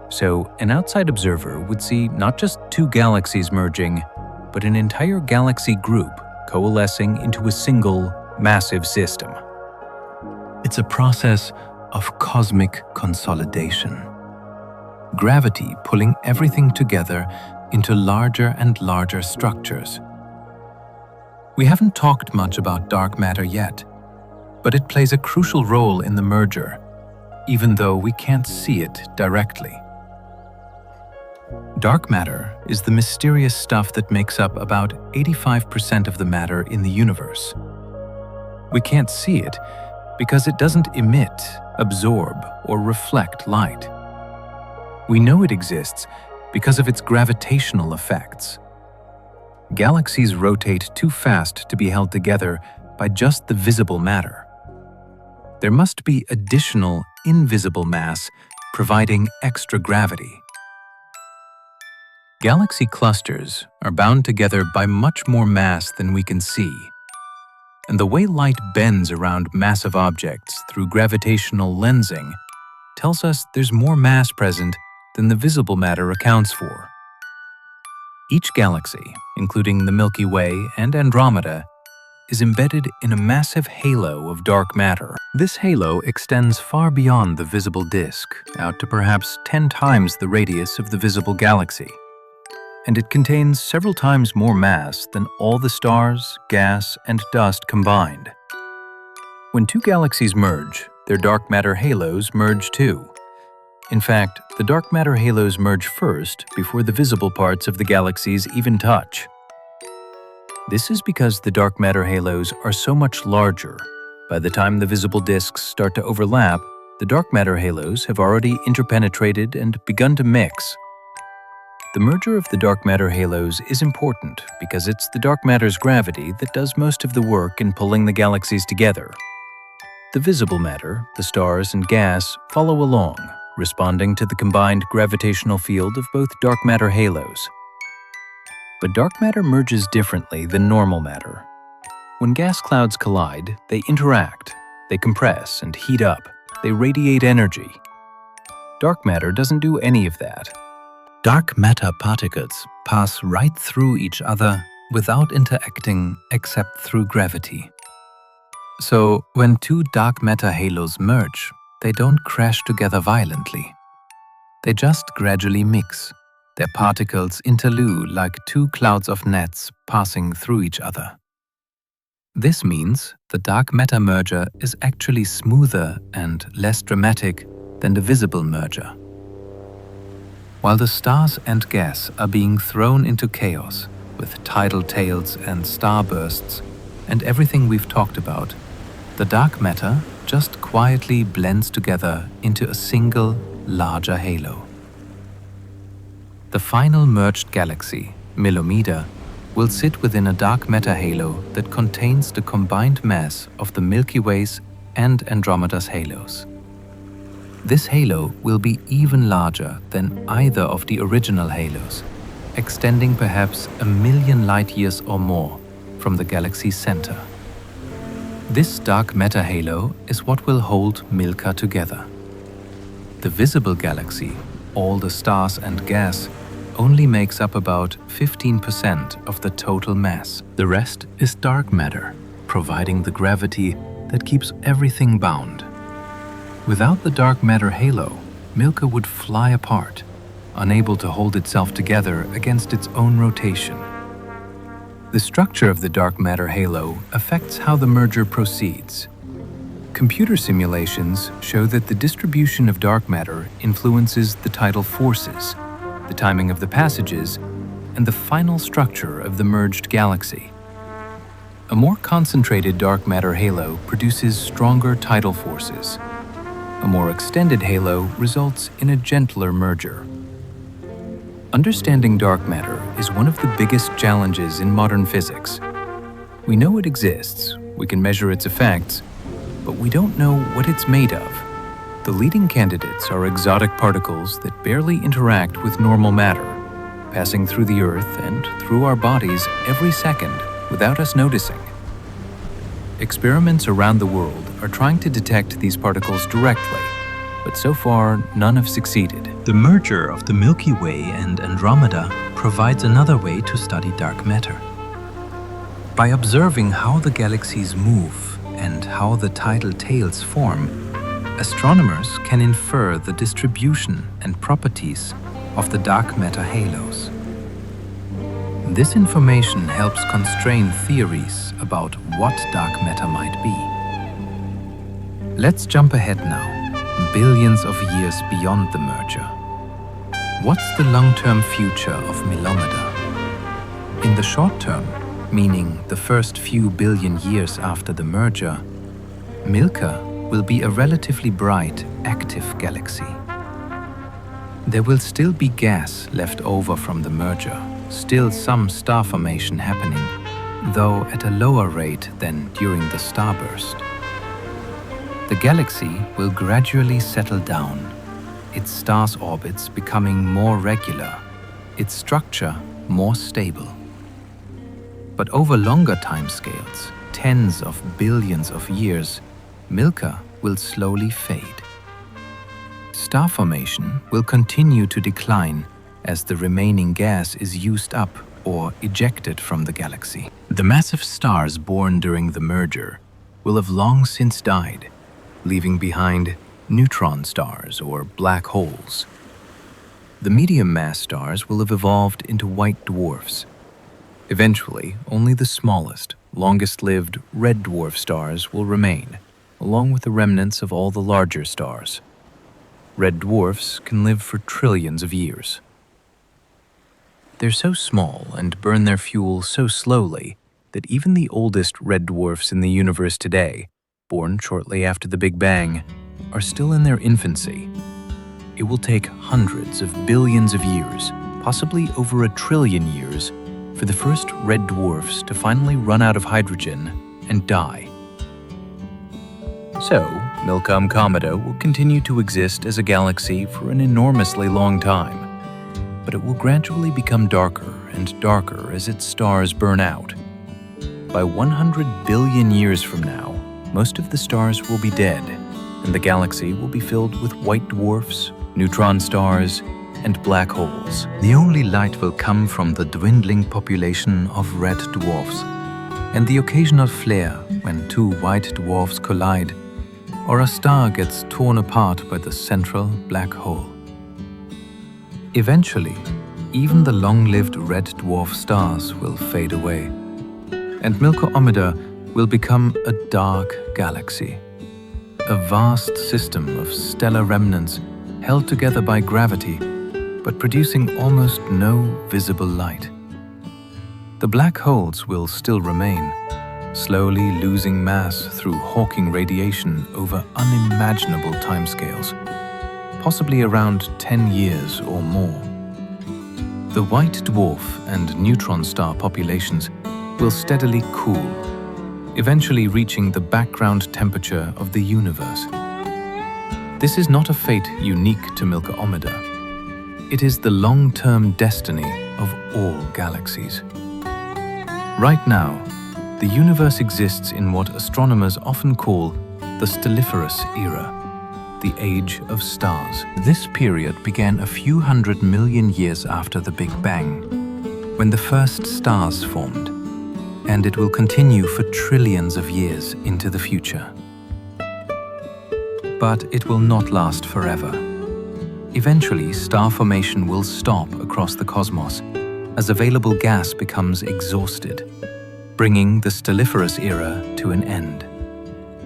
So, an outside observer would see not just two galaxies merging, but an entire galaxy group coalescing into a single, massive system. It's a process of cosmic consolidation. Gravity pulling everything together into larger and larger structures. We haven't talked much about dark matter yet, but it plays a crucial role in the merger, even though we can't see it directly. Dark matter is the mysterious stuff that makes up about 85% of the matter in the universe. We can't see it because it doesn't emit, absorb, or reflect light. We know it exists because of its gravitational effects. Galaxies rotate too fast to be held together by just the visible matter. There must be additional, invisible mass providing extra gravity. Galaxy clusters are bound together by much more mass than we can see. And the way light bends around massive objects through gravitational lensing tells us there's more mass present than the visible matter accounts for. Each galaxy, including the Milky Way and Andromeda, is embedded in a massive halo of dark matter. This halo extends far beyond the visible disk, out to perhaps 10 times the radius of the visible galaxy. And it contains several times more mass than all the stars, gas, and dust combined. When two galaxies merge, their dark matter halos merge too. In fact, the dark matter halos merge first before the visible parts of the galaxies even touch. This is because the dark matter halos are so much larger. By the time the visible disks start to overlap, the dark matter halos have already interpenetrated and begun to mix. The merger of the dark matter halos is important because it's the dark matter's gravity that does most of the work in pulling the galaxies together. The visible matter, the stars and gas, follow along, responding to the combined gravitational field of both dark matter halos. But dark matter merges differently than normal matter. When gas clouds collide, they interact, they compress and heat up, they radiate energy. Dark matter doesn't do any of that. Dark matter particles pass right through each other without interacting except through gravity. So, when two dark matter halos merge, they don't crash together violently. They just gradually mix. Their particles interlue like two clouds of gnats passing through each other. This means the dark matter merger is actually smoother and less dramatic than the visible merger. While the stars and gas are being thrown into chaos with tidal tails and starbursts and everything we've talked about, the dark matter just quietly blends together into a single, larger halo. The final merged galaxy, Andromeda, will sit within a dark matter halo that contains the combined mass of the Milky Way's and Andromeda's halos. This halo will be even larger than either of the original halos, extending perhaps 1,000,000 light-years or more from the galaxy's center. This dark matter halo is what will hold Milky together. The visible galaxy, all the stars and gas, only makes up about 15% of the total mass. The rest is dark matter, providing the gravity that keeps everything bound. Without the dark matter halo, Milky would fly apart, unable to hold itself together against its own rotation. The structure of the dark matter halo affects how the merger proceeds. Computer simulations show that the distribution of dark matter influences the tidal forces, the timing of the passages, and the final structure of the merged galaxy. A more concentrated dark matter halo produces stronger tidal forces. A more extended halo results in a gentler merger. Understanding dark matter is one of the biggest challenges in modern physics. We know it exists, we can measure its effects, but we don't know what it's made of. The leading candidates are exotic particles that barely interact with normal matter, passing through the Earth and through our bodies every second without us noticing. Experiments around the world are trying to detect these particles directly, but so far none have succeeded. The merger of the Milky Way and Andromeda provides another way to study dark matter. By observing how the galaxies move and how the tidal tails form, astronomers can infer the distribution and properties of the dark matter halos. This information helps constrain theories about what dark matter might be. Let's jump ahead now, billions of years beyond the merger. What's the long-term future of Milomeda? In the short term, meaning the first few billion years after the merger, Milky will be a relatively bright, active galaxy. There will still be gas left over from the merger, still some star formation happening, though at a lower rate than during the starburst. The galaxy will gradually settle down, its star's orbits becoming more regular, its structure more stable. But over longer timescales, tens of billions of years, Milky will slowly fade. Star formation will continue to decline as the remaining gas is used up or ejected from the galaxy. The massive stars born during the merger will have long since died, leaving behind neutron stars or black holes. The medium-mass stars will have evolved into white dwarfs. Eventually, only the smallest, longest-lived red dwarf stars will remain, along with the remnants of all the larger stars. Red dwarfs can live for trillions of years. They're so small and burn their fuel so slowly that even the oldest red dwarfs in the universe today, born shortly after the Big Bang, are still in their infancy. It will take hundreds of billions of years, possibly over 1 trillion years, for the first red dwarfs to finally run out of hydrogen and die. So, Milky Andromeda will continue to exist as a galaxy for an enormously long time, but it will gradually become darker and darker as its stars burn out. By 100 billion years from now, most of the stars will be dead, and the galaxy will be filled with white dwarfs, neutron stars, and black holes. The only light will come from the dwindling population of red dwarfs, and the occasional flare when two white dwarfs collide, or a star gets torn apart by the central black hole. Eventually, even the long-lived red dwarf stars will fade away, and Milky Andromeda will become a dark galaxy, a vast system of stellar remnants held together by gravity, but producing almost no visible light. The black holes will still remain, slowly losing mass through Hawking radiation over unimaginable timescales, possibly around 10 years or more. The white dwarf and neutron star populations will steadily cool, eventually reaching the background temperature of the universe. This is not a fate unique to Milky Andromeda. It is the long-term destiny of all galaxies. Right now, the universe exists in what astronomers often call the stelliferous era, the age of stars. This period began a few 100 million years after the Big Bang, when the first stars formed, and it will continue for trillions of years into the future. But it will not last forever. Eventually, star formation will stop across the cosmos as available gas becomes exhausted, bringing the stelliferous era to an end.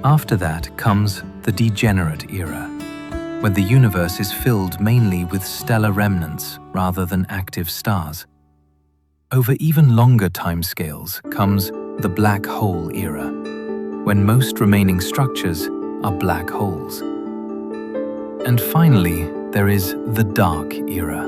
After that comes the degenerate era, when the universe is filled mainly with stellar remnants rather than active stars. Over even longer timescales comes the black hole era, when most remaining structures are black holes. And finally, there is the dark era,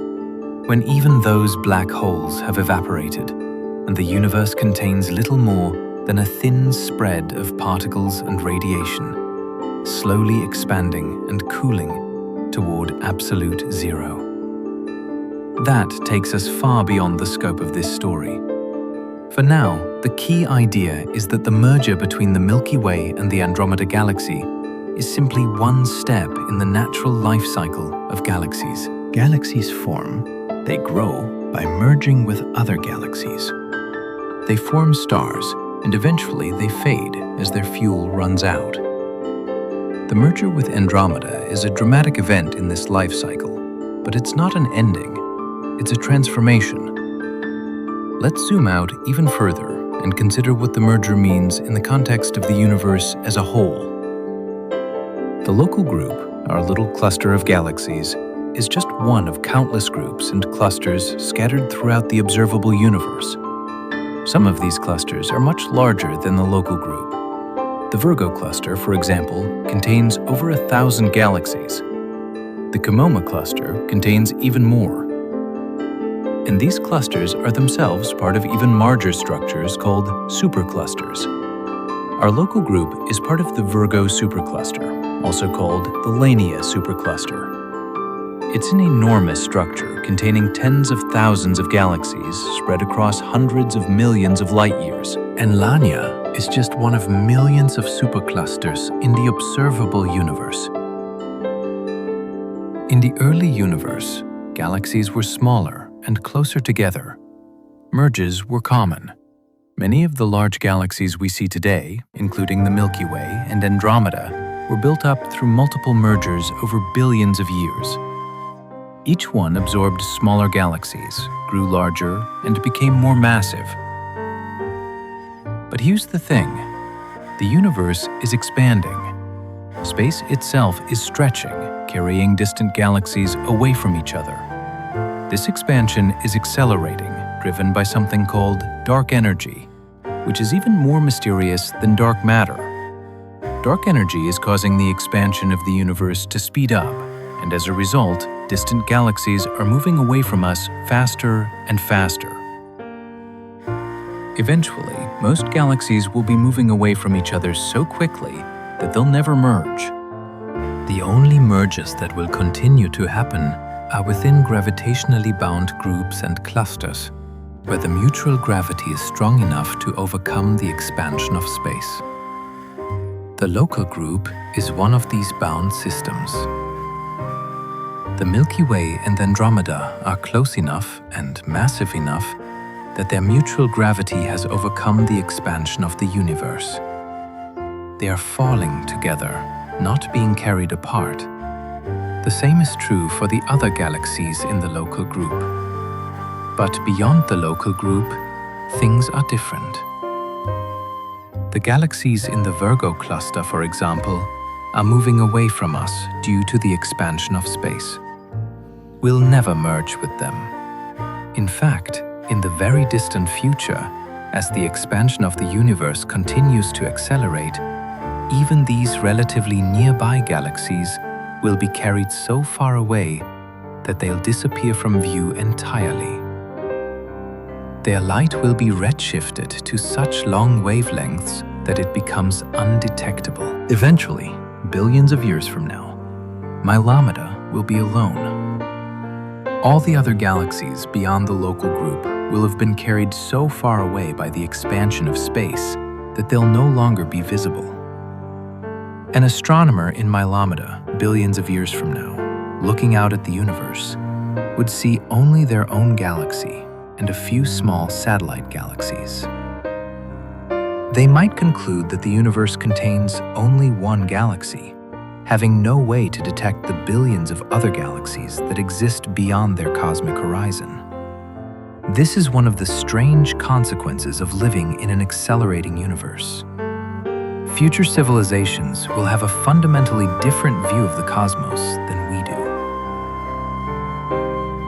when even those black holes have evaporated and the universe contains little more than a thin spread of particles and radiation, slowly expanding and cooling toward absolute zero. That takes us far beyond the scope of this story. For now, the key idea is that the merger between the Milky Way and the Andromeda Galaxy is simply one step in the natural life cycle of galaxies. Galaxies form, they grow by merging with other galaxies. They form stars, and eventually they fade as their fuel runs out. The merger with Andromeda is a dramatic event in this life cycle, but it's not an ending, it's a transformation. Let's zoom out even further and consider what the merger means in the context of the universe as a whole. The local group, our little cluster of galaxies, is just one of countless groups and clusters scattered throughout the observable universe. Some of these clusters are much larger than the local group. The Virgo cluster, for example, contains over 1,000 galaxies. The Komoma cluster contains even more. And these clusters are themselves part of even larger structures called superclusters. Our local group is part of the Virgo supercluster, also called the Lania supercluster. It's an enormous structure containing tens of thousands of galaxies spread across hundreds of millions of light years. And Lania is just one of millions of superclusters in the observable universe. In the early universe, galaxies were smaller and closer together. Merges were common. Many of the large galaxies we see today, including the Milky Way and Andromeda, were built up through multiple mergers over billions of years. Each one absorbed smaller galaxies, grew larger, and became more massive. But here's the thing: the universe is expanding. Space itself is stretching, carrying distant galaxies away from each other. This expansion is accelerating, driven by something called dark energy, which is even more mysterious than dark matter. Dark energy is causing the expansion of the universe to speed up, and as a result, distant galaxies are moving away from us faster and faster. Eventually, most galaxies will be moving away from each other so quickly that they'll never merge. The only mergers that will continue to happen are within gravitationally bound groups and clusters, where the mutual gravity is strong enough to overcome the expansion of space. The local group is one of these bound systems. The Milky Way and Andromeda are close enough and massive enough that their mutual gravity has overcome the expansion of the universe. They are falling together, not being carried apart. The same is true for the other galaxies in the local group. But beyond the local group, things are different. The galaxies in the Virgo cluster, for example, are moving away from us due to the expansion of space. We'll never merge with them. In fact, in the very distant future, as the expansion of the universe continues to accelerate, even these relatively nearby galaxies will be carried so far away that they'll disappear from view entirely. Their light will be redshifted to such long wavelengths that it becomes undetectable. Eventually, billions of years from now, Andromeda will be alone. All the other galaxies beyond the local group will have been carried so far away by the expansion of space that they'll no longer be visible. An astronomer in Andromeda, billions of years from now, looking out at the universe, would see only their own galaxy and a few small satellite galaxies. They might conclude that the universe contains only one galaxy, having no way to detect the billions of other galaxies that exist beyond their cosmic horizon. This is one of the strange consequences of living in an accelerating universe. Future civilizations will have a fundamentally different view of the cosmos than we do.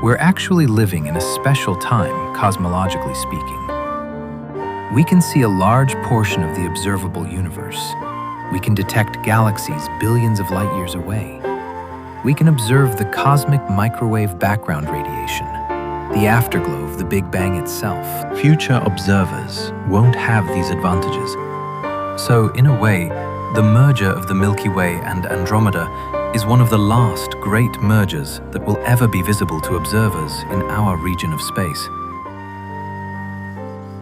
We're actually living in a special time, cosmologically speaking. We can see a large portion of the observable universe. We can detect galaxies billions of light years away. We can observe the cosmic microwave background radiation, the afterglow of the Big Bang itself. Future observers won't have these advantages. So, in a way, the merger of the Milky Way and Andromeda is one of the last great mergers that will ever be visible to observers in our region of space.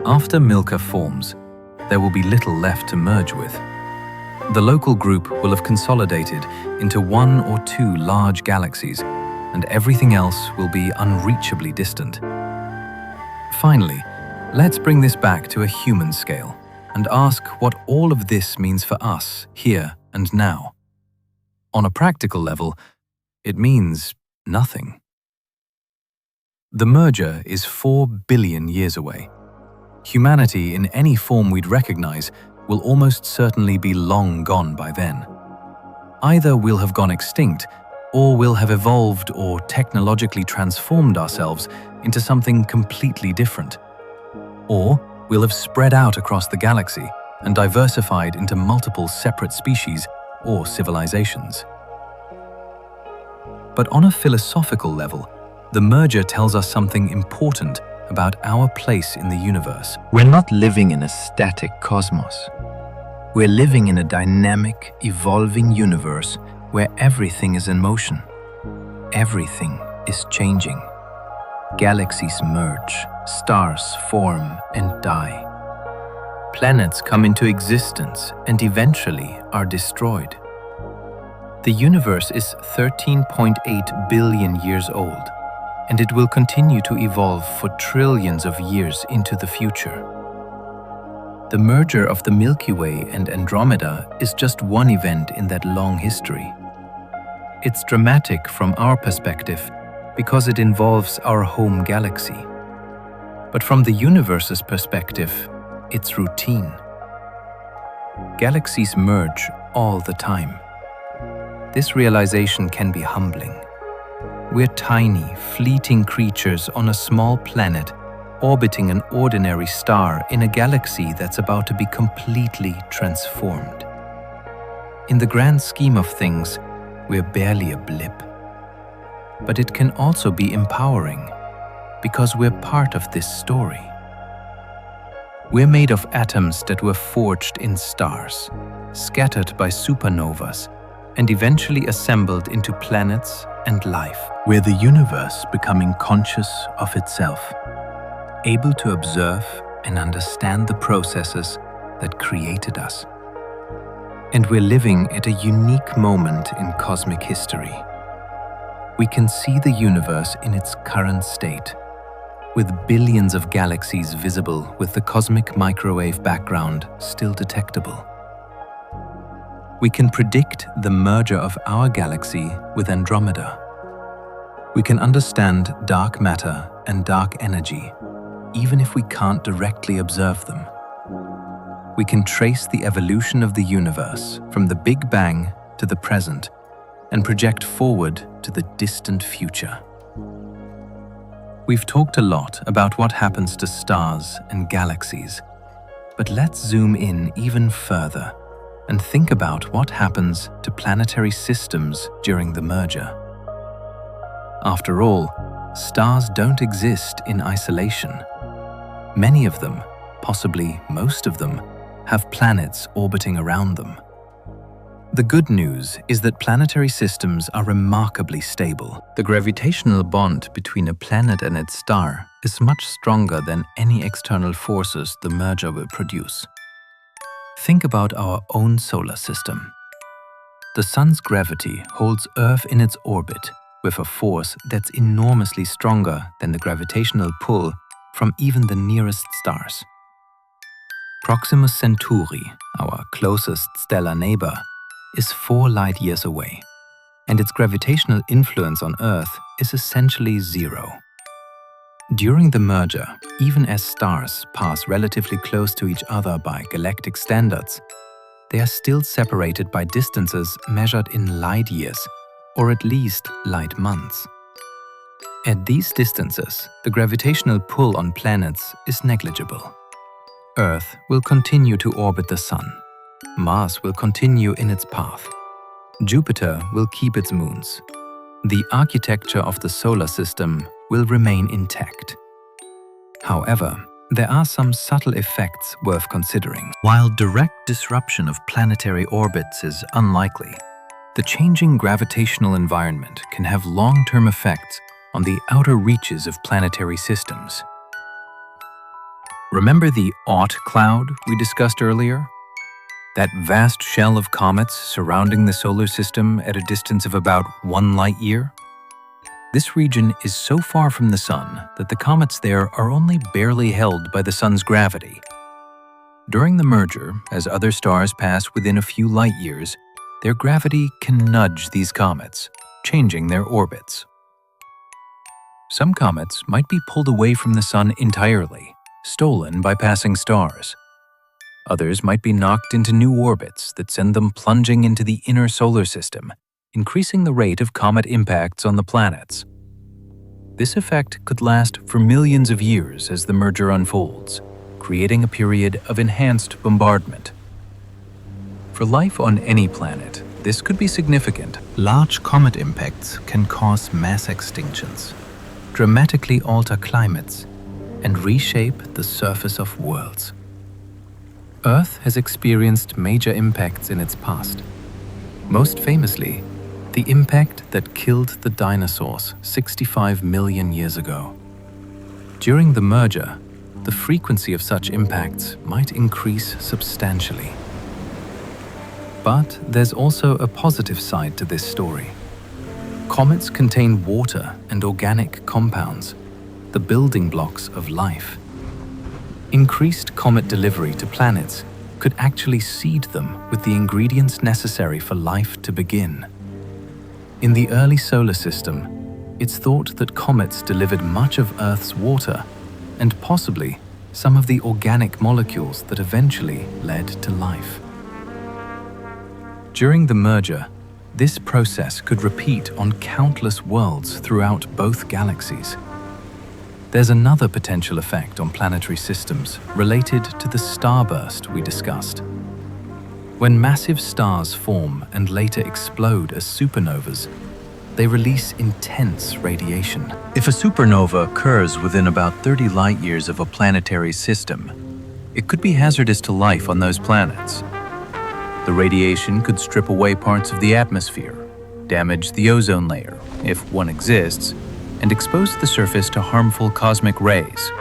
After Milky forms, there will be little left to merge with. The local group will have consolidated into one or two large galaxies, and everything else will be unreachably distant. Finally, let's bring this back to a human scale and ask what all of this means for us here and now. On a practical level, it means nothing. The merger is 4 billion years away. Humanity in any form we'd recognize will almost certainly be long gone by then. Either we'll have gone extinct, or we'll have evolved or technologically transformed ourselves into something completely different. Or we'll have spread out across the galaxy and diversified into multiple separate species or civilizations. But on a philosophical level, the merger tells us something important about our place in the universe. We're not living in a static cosmos. We're living in a dynamic, evolving universe where everything is in motion. Everything is changing. Galaxies merge, stars form and die. Planets come into existence and eventually are destroyed. The universe is 13.8 billion years old, and it will continue to evolve for trillions of years into the future. The merger of the Milky Way and Andromeda is just one event in that long history. It's dramatic from our perspective because it involves our home galaxy. But from the universe's perspective, it's routine. Galaxies merge all the time. This realization can be humbling. We're tiny, fleeting creatures on a small planet orbiting an ordinary star in a galaxy that's about to be completely transformed. In the grand scheme of things, we're barely a blip. But it can also be empowering because we're part of this story. We're made of atoms that were forged in stars, scattered by supernovas, and eventually assembled into planets and life. We're the universe becoming conscious of itself, able to observe and understand the processes that created us. And we're living at a unique moment in cosmic history. We can see the universe in its current state, with billions of galaxies visible with the cosmic microwave background still detectable. We can predict the merger of our galaxy with Andromeda. We can understand dark matter and dark energy, even if we can't directly observe them. We can trace the evolution of the universe from the Big Bang to the present and project forward to the distant future. We've talked a lot about what happens to stars and galaxies, but let's zoom in even further and think about what happens to planetary systems during the merger. After all, stars don't exist in isolation. Many of them, possibly most of them, have planets orbiting around them. The good news is that planetary systems are remarkably stable. The gravitational bond between a planet and its star is much stronger than any external forces the merger will produce. Think about our own solar system. The Sun's gravity holds Earth in its orbit with a force that's enormously stronger than the gravitational pull from even the nearest stars. Proxima Centauri, our closest stellar neighbor, is 4 light-years away, and its gravitational influence on Earth is essentially zero. During the merger, even as stars pass relatively close to each other by galactic standards, they are still separated by distances measured in light-years, or at least light months. At these distances, the gravitational pull on planets is negligible. Earth will continue to orbit the Sun. Mars will continue in its path. Jupiter will keep its moons. the architecture of the solar system will remain intact. However, there are some subtle effects worth considering. While direct disruption of planetary orbits is unlikely, the changing gravitational environment can have long-term effects on the outer reaches of planetary systems. Remember the Oort cloud we discussed earlier? That vast shell of comets surrounding the solar system at a distance of about 1 light-year? This region is so far from the Sun that the comets there are only barely held by the Sun's gravity. During the merger, as other stars pass within a few light-years, their gravity can nudge these comets, changing their orbits. Some comets might be pulled away from the Sun entirely, stolen by passing stars. Others might be knocked into new orbits that send them plunging into the inner solar system, increasing the rate of comet impacts on the planets. This effect could last for millions of years as the merger unfolds, creating a period of enhanced bombardment. For life on any planet, this could be significant. Large comet impacts can cause mass extinctions, dramatically alter climates, and reshape the surface of worlds. Earth has experienced major impacts in its past. Most famously, the impact that killed the dinosaurs 65 million years ago. During the merger, the frequency of such impacts might increase substantially. But there's also a positive side to this story. Comets contain water and organic compounds, the building blocks of life. Increased comet delivery to planets could actually seed them with the ingredients necessary for life to begin. In the early solar system, it's thought that comets delivered much of Earth's water and possibly some of the organic molecules that eventually led to life. During the merger, this process could repeat on countless worlds throughout both galaxies. There's another potential effect on planetary systems related to the starburst we discussed. When massive stars form and later explode as supernovas, they release intense radiation. If a supernova occurs within about 30 light-years of a planetary system, it could be hazardous to life on those planets. The radiation could strip away parts of the atmosphere, damage the ozone layer, if one exists, and expose the surface to harmful cosmic rays.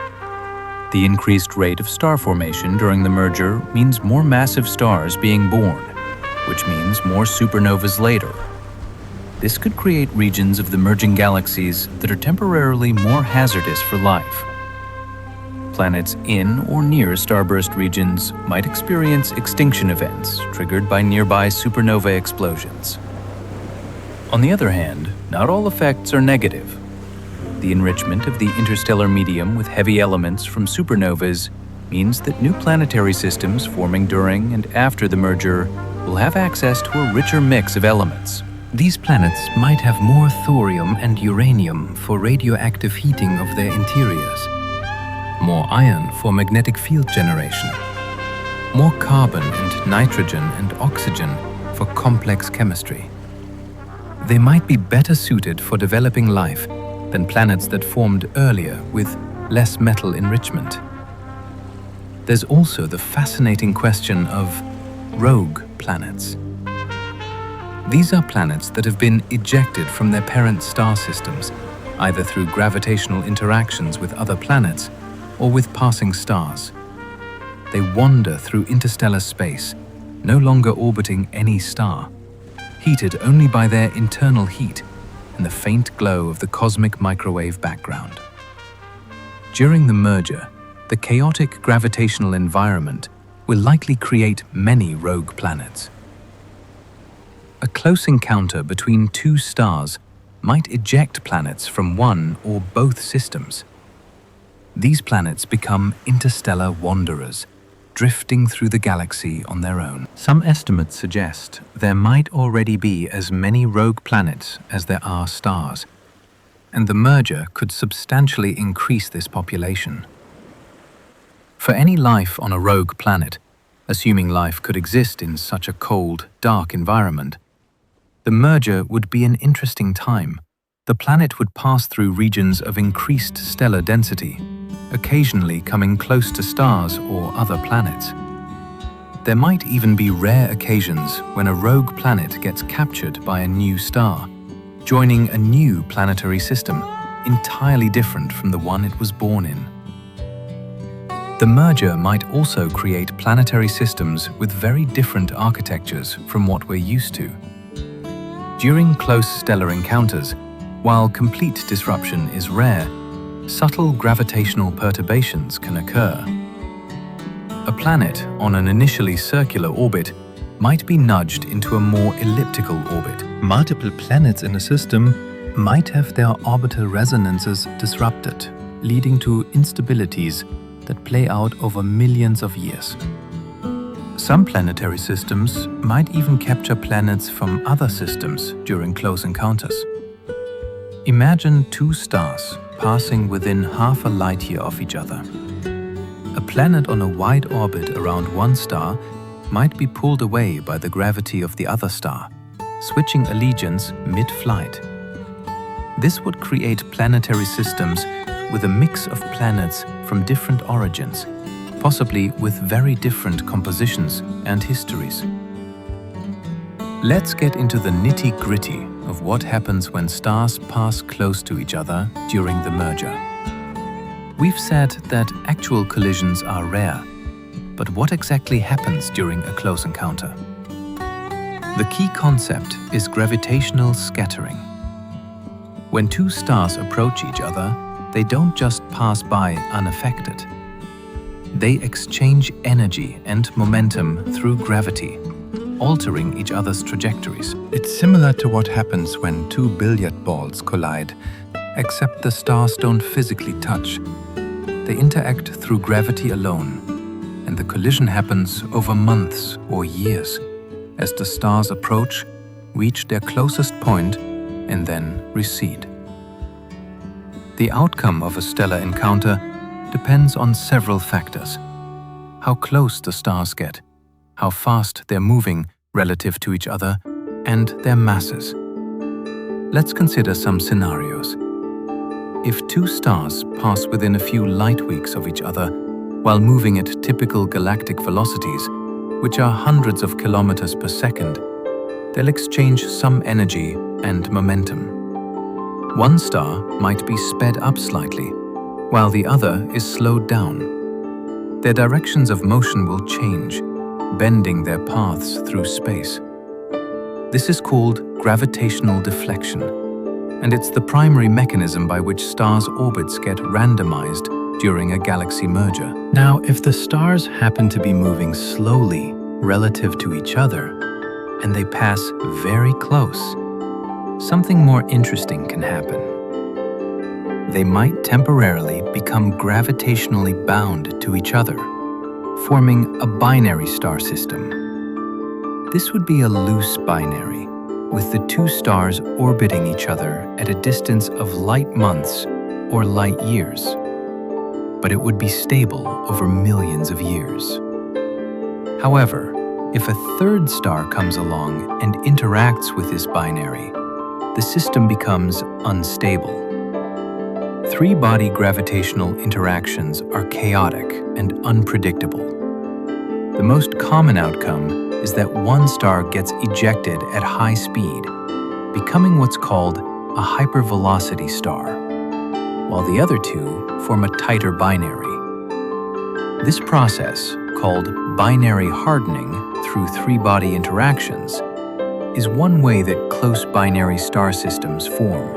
The increased rate of star formation during the merger means more massive stars being born, which means more supernovas later. This could create regions of the merging galaxies that are temporarily more hazardous for life. Planets in or near starburst regions might experience extinction events triggered by nearby supernova explosions. On the other hand, not all effects are negative. The enrichment of the interstellar medium with heavy elements from supernovas means that new planetary systems forming during and after the merger will have access to a richer mix of elements. These planets might have more thorium and uranium for radioactive heating of their interiors, more iron for magnetic field generation, more carbon and nitrogen and oxygen for complex chemistry. They might be better suited for developing life than planets that formed earlier with less metal enrichment. There's also the fascinating question of rogue planets. These are planets that have been ejected from their parent star systems, either through gravitational interactions with other planets or with passing stars. They wander through interstellar space, no longer orbiting any star, heated only by their internal heat and the faint glow of the cosmic microwave background. During the merger, the chaotic gravitational environment will likely create many rogue planets. A close encounter between two stars might eject planets from one or both systems. These planets become interstellar wanderers, drifting through the galaxy on their own. Some estimates suggest there might already be as many rogue planets as there are stars, and the merger could substantially increase this population. For any life on a rogue planet, assuming life could exist in such a cold, dark environment, the merger would be an interesting time the planet would pass through regions of increased stellar density, occasionally coming close to stars or other planets. There might even be rare occasions when a rogue planet gets captured by a new star, joining a new planetary system entirely different from the one it was born in. The merger might also create planetary systems with very different architectures from what we're used to. During close stellar encounters, while complete disruption is rare, subtle gravitational perturbations can occur. A planet on an initially circular orbit might be nudged into a more elliptical orbit. Multiple planets in a system might have their orbital resonances disrupted, leading to instabilities that play out over millions of years. Some planetary systems might even capture planets from other systems during close encounters. Imagine two stars passing within half a light year of each other. A planet on a wide orbit around one star might be pulled away by the gravity of the other star, switching allegiance mid-flight. This would create planetary systems with a mix of planets from different origins, possibly with very different compositions and histories. Let's get into the nitty-gritty of what happens when stars pass close to each other during the merger. We've said that actual collisions are rare, but what exactly happens during a close encounter? The key concept is gravitational scattering. When two stars approach each other, they don't just pass by unaffected. They exchange energy and momentum through gravity, altering each other's trajectories. It's similar to what happens when two billiard balls collide, except the stars don't physically touch. They interact through gravity alone, and the collision happens over months or years as the stars approach, reach their closest point, and then recede. The outcome of a stellar encounter depends on several factors: how close the stars get, how fast they're moving relative to each other, and their masses. Let's consider some scenarios. If two stars pass within a few light weeks of each other while moving at typical galactic velocities, which are hundreds of kilometers per second, they'll exchange some energy and momentum. One star might be sped up slightly, while the other is slowed down. Their directions of motion will change, bending their paths through space. This is called gravitational deflection, and it's the primary mechanism by which stars' orbits get randomized during a galaxy merger. Now, if the stars happen to be moving slowly relative to each other, and they pass very close, something more interesting can happen. They might temporarily become gravitationally bound to each other, forming a binary star system. This would be a loose binary, with the two stars orbiting each other at a distance of light months or light years. But it would be stable over millions of years. However, if a third star comes along and interacts with this binary, the system becomes unstable. Three-body gravitational interactions are chaotic and unpredictable. The most common outcome is that one star gets ejected at high speed, becoming what's called a hypervelocity star, while the other two form a tighter binary. This process, called binary hardening through three-body interactions, is one way that close binary star systems form.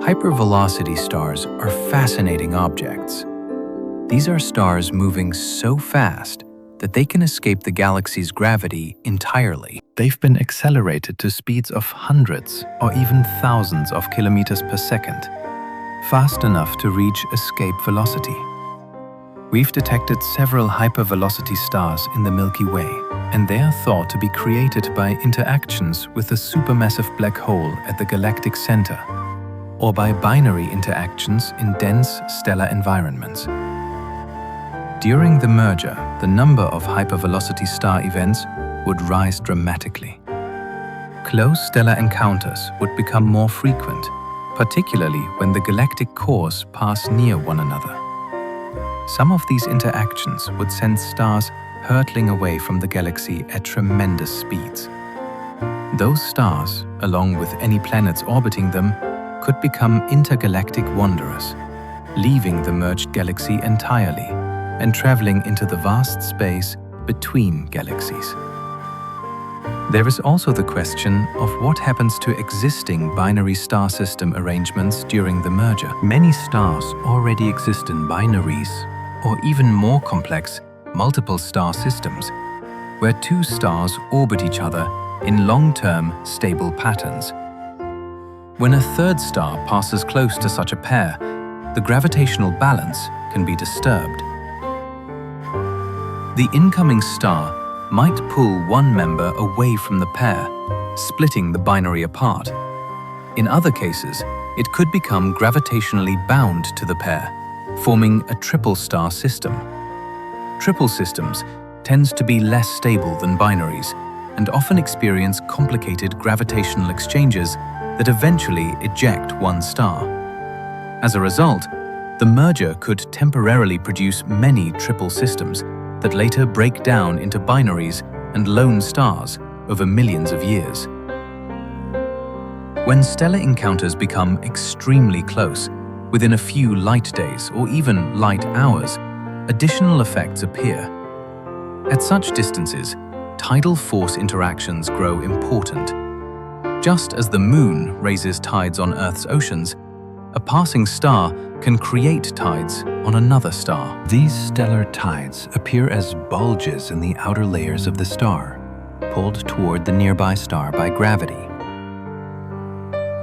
Hypervelocity stars are fascinating objects. These are stars moving so fast that they can escape the galaxy's gravity entirely. They've been accelerated to speeds of hundreds or even thousands of kilometers per second, fast enough to reach escape velocity. We've detected several hypervelocity stars in the Milky Way, and they are thought to be created by interactions with a supermassive black hole at the galactic center, or by binary interactions in dense stellar environments. During the merger, the number of hypervelocity star events would rise dramatically. close stellar encounters would become more frequent, particularly when the galactic cores pass near one another. Some of these interactions would send stars hurtling away from the galaxy at tremendous speeds. Those stars, along with any planets orbiting them, could become intergalactic wanderers, leaving the merged galaxy entirely and traveling into the vast space between galaxies. There is also the question of what happens to existing binary star system arrangements during the merger. Many stars already exist in binaries, or even more complex, multiple star systems, where two stars orbit each other in long-term, stable patterns. When a third star passes close to such a pair, the gravitational balance can be disturbed. The incoming star might pull one member away from the pair, splitting the binary apart. In other cases, it could become gravitationally bound to the pair, forming a triple star system. Triple systems tends to be less stable than binaries and often experience complicated gravitational exchanges that eventually eject one star. As a result, the merger could temporarily produce many triple systems that later break down into binaries and lone stars over millions of years. When stellar encounters become extremely close, within a few light days or even light hours, additional effects appear. At such distances, tidal force interactions grow important. Just as the Moon raises tides on Earth's oceans, a passing star can create tides on another star. These stellar tides appear as bulges in the outer layers of the star, pulled toward the nearby star by gravity.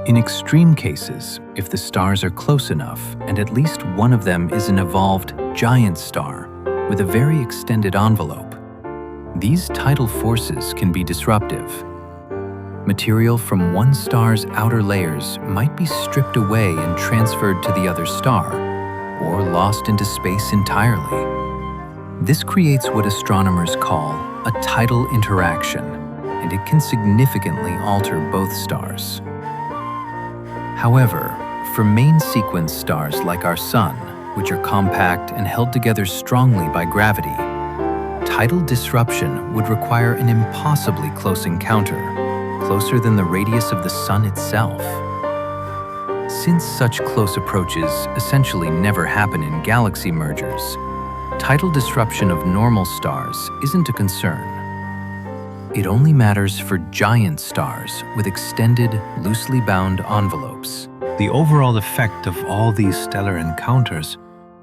In extreme cases, if the stars are close enough and at least one of them is an evolved giant star with a very extended envelope, these tidal forces can be disruptive. Material from one star's outer layers might be stripped away and transferred to the other star, or lost into space entirely. This creates what astronomers call a tidal interaction, and it can significantly alter both stars. However, for main sequence stars like our Sun, which are compact and held together strongly by gravity, tidal disruption would require an impossibly close encounter, closer than the radius of the Sun itself. Since such close approaches essentially never happen in galaxy mergers, tidal disruption of normal stars isn't a concern. It only matters for giant stars with extended, loosely bound envelopes. The overall effect of all these stellar encounters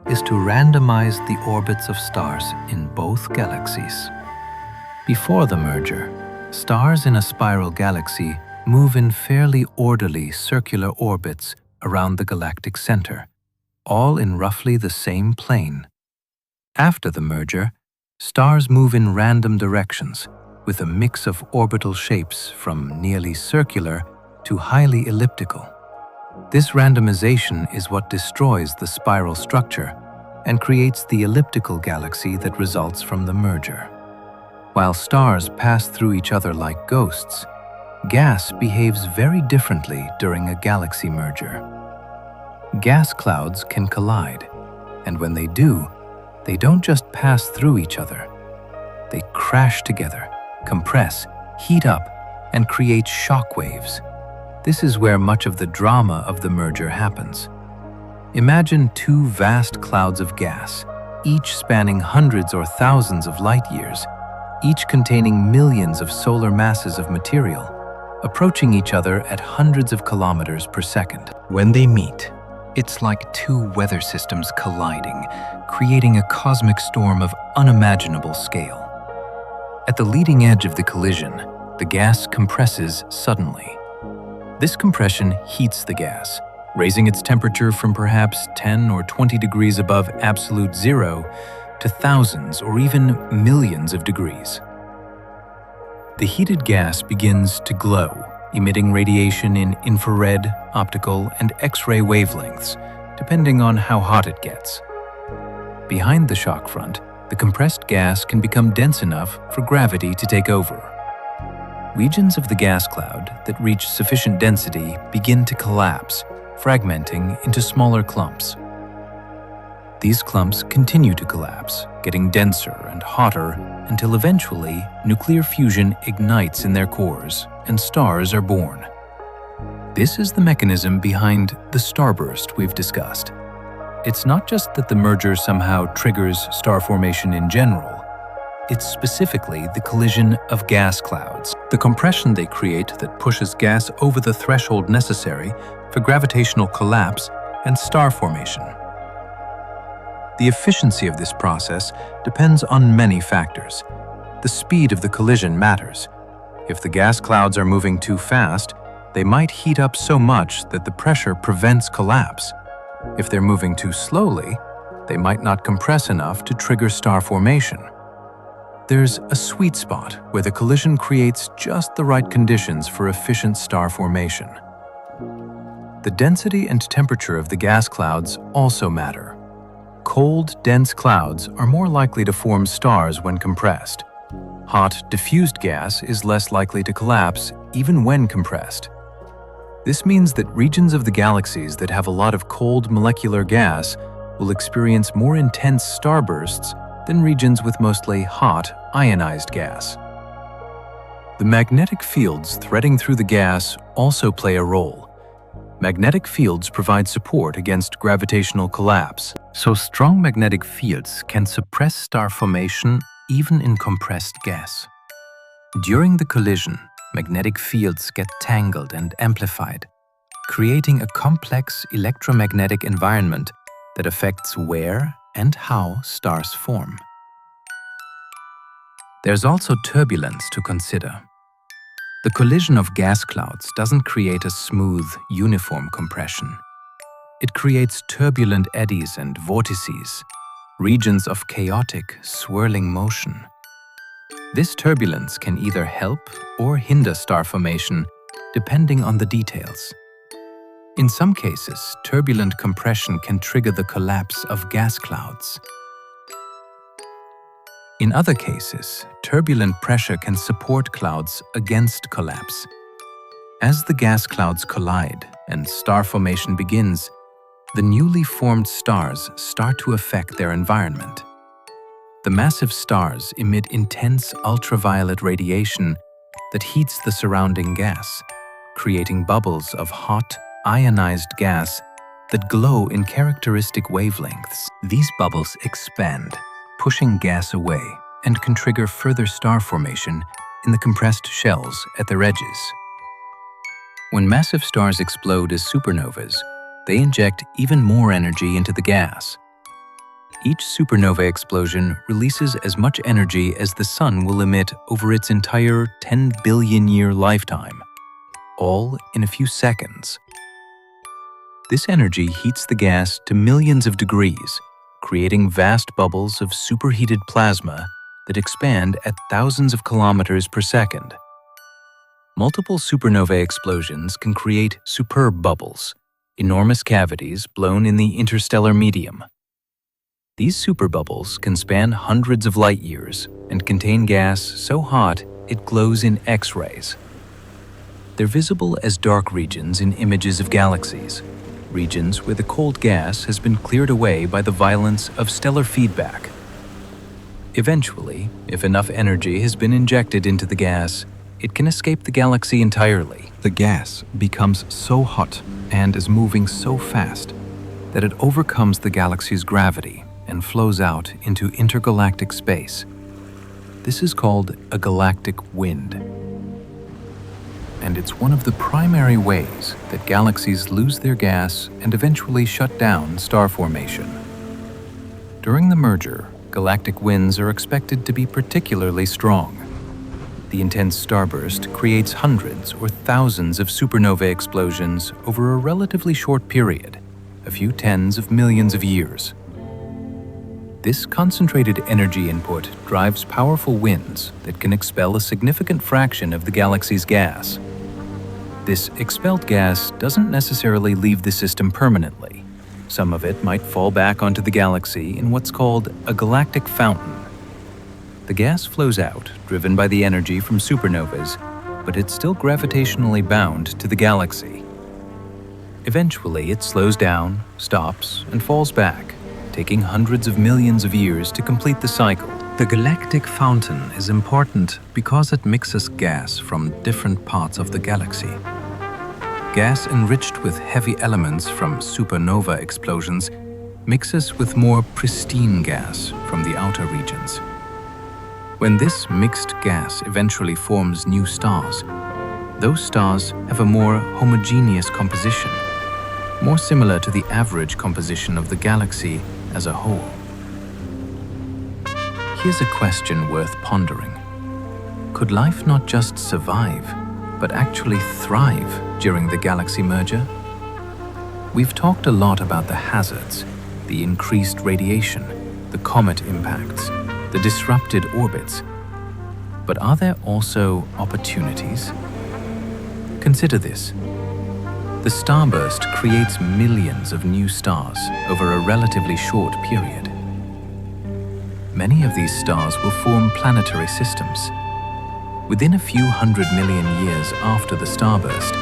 is to randomize the orbits of stars in both galaxies. Before the merger, stars in a spiral galaxy move in fairly orderly circular orbits around the galactic center, all in roughly the same plane. After the merger, stars move in random directions, with a mix of orbital shapes from nearly circular to highly elliptical. This randomization is what destroys the spiral structure and creates the elliptical galaxy that results from the merger. While stars pass through each other like ghosts, gas behaves very differently during a galaxy merger. Gas clouds can collide, and when they do, they don't just pass through each other. They crash together, compress, heat up, and create shock waves. This is where much of the drama of the merger happens. Imagine two vast clouds of gas, each spanning hundreds or thousands of light years, each containing millions of solar masses of material, approaching each other at hundreds of kilometers per second. When they meet, it's like two weather systems colliding, creating a cosmic storm of unimaginable scale. At the leading edge of the collision, the gas compresses suddenly. This compression heats the gas, raising its temperature from perhaps 10 or 20 degrees above absolute zero to thousands or even millions of degrees. The heated gas begins to glow, emitting radiation in infrared, optical, and X-ray wavelengths, depending on how hot it gets. Behind the shock front, the compressed gas can become dense enough for gravity to take over. Regions of the gas cloud that reach sufficient density begin to collapse, fragmenting into smaller clumps. These clumps continue to collapse, getting denser and hotter until eventually nuclear fusion ignites in their cores and stars are born. This is the mechanism behind the starburst we've discussed. It's not just that the merger somehow triggers star formation in general. It's specifically the collision of gas clouds, the compression they create that pushes gas over the threshold necessary for gravitational collapse and star formation. The efficiency of this process depends on many factors. The speed of the collision matters. If the gas clouds are moving too fast, they might heat up so much that the pressure prevents collapse. If they're moving too slowly, they might not compress enough to trigger star formation. There's a sweet spot where the collision creates just the right conditions for efficient star formation. The density and temperature of the gas clouds also matter. Cold, dense clouds are more likely to form stars when compressed. Hot, diffused gas is less likely to collapse even when compressed. This means that regions of the galaxies that have a lot of cold molecular gas will experience more intense starbursts than regions with mostly hot, ionized gas. The magnetic fields threading through the gas also play a role. Magnetic fields provide support against gravitational collapse, so strong magnetic fields can suppress star formation even in compressed gas. During the collision, magnetic fields get tangled and amplified, creating a complex electromagnetic environment that affects where and how stars form. There's also turbulence to consider. The collision of gas clouds doesn't create a smooth, uniform compression. It creates turbulent eddies and vortices, regions of chaotic, swirling motion. This turbulence can either help or hinder star formation, depending on the details. In some cases, turbulent compression can trigger the collapse of gas clouds. In other cases, turbulent pressure can support clouds against collapse. As the gas clouds collide and star formation begins, the newly formed stars start to affect their environment. The massive stars emit intense ultraviolet radiation that heats the surrounding gas, creating bubbles of hot, ionized gas that glow in characteristic wavelengths. These bubbles expand, pushing gas away, and can trigger further star formation in the compressed shells at their edges. When massive stars explode as supernovas, they inject even more energy into the gas. Each supernova explosion releases as much energy as the Sun will emit over its entire 10 billion-year lifetime, all in a few seconds. This energy heats the gas to millions of degrees, creating vast bubbles of superheated plasma that expand at thousands of kilometers per second. Multiple supernova explosions can create superb bubbles, enormous cavities blown in the interstellar medium. These superbubbles can span hundreds of light years and contain gas so hot it glows in X-rays. They're visible as dark regions in images of galaxies, regions where the cold gas has been cleared away by the violence of stellar feedback. Eventually, if enough energy has been injected into the gas, it can escape the galaxy entirely. The gas becomes so hot and is moving so fast that it overcomes the galaxy's gravity and flows out into intergalactic space. This is called a galactic wind. And it's one of the primary ways that galaxies lose their gas and eventually shut down star formation. During the merger, galactic winds are expected to be particularly strong. The intense starburst creates hundreds or thousands of supernova explosions over a relatively short period, a few tens of millions of years. This concentrated energy input drives powerful winds that can expel a significant fraction of the galaxy's gas. This expelled gas doesn't necessarily leave the system permanently. Some of it might fall back onto the galaxy in what's called a galactic fountain. The gas flows out, driven by the energy from supernovas, but it's still gravitationally bound to the galaxy. Eventually, it slows down, stops, and falls back, taking hundreds of millions of years to complete the cycle. The galactic fountain is important because it mixes gas from different parts of the galaxy. Gas enriched with heavy elements from supernova explosions mixes with more pristine gas from the outer regions. When this mixed gas eventually forms new stars, those stars have a more homogeneous composition, more similar to the average composition of the galaxy as a whole. Here's a question worth pondering. Could life not just survive, but actually thrive during the galaxy merger? We've talked a lot about the hazards, the increased radiation, the comet impacts, the disrupted orbits. But are there also opportunities? Consider this. The starburst creates millions of new stars over a relatively short period. Many of these stars will form planetary systems. Within a few 100 million years after the starburst,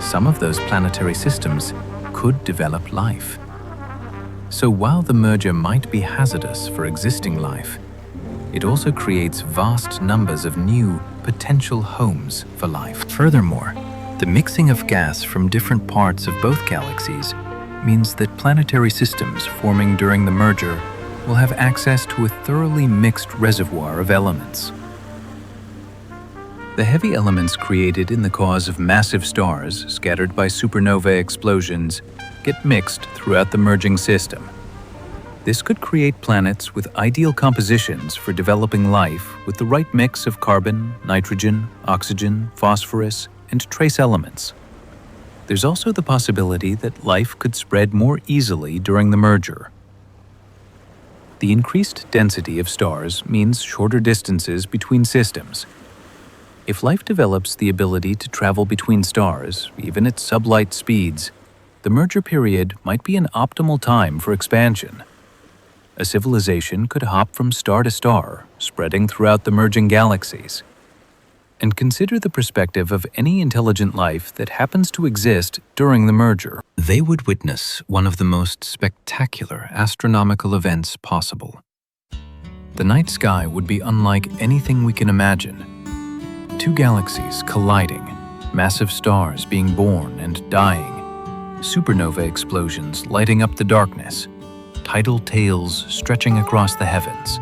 some of those planetary systems could develop life. So while the merger might be hazardous for existing life, it also creates vast numbers of new potential homes for life. Furthermore, the mixing of gas from different parts of both galaxies means that planetary systems forming during the merger will have access to a thoroughly mixed reservoir of elements. The heavy elements created in the cause of massive stars scattered by supernova explosions get mixed throughout the merging system. This could create planets with ideal compositions for developing life with the right mix of carbon, nitrogen, oxygen, phosphorus, and trace elements. There's also the possibility that life could spread more easily during the merger. The increased density of stars means shorter distances between systems. If life develops the ability to travel between stars, even at sublight speeds, the merger period might be an optimal time for expansion. A civilization could hop from star to star, spreading throughout the merging galaxies. And consider the perspective of any intelligent life that happens to exist during the merger. They would witness one of the most spectacular astronomical events possible. The night sky would be unlike anything we can imagine. Two galaxies colliding, massive stars being born and dying, supernova explosions lighting up the darkness, tidal tails stretching across the heavens.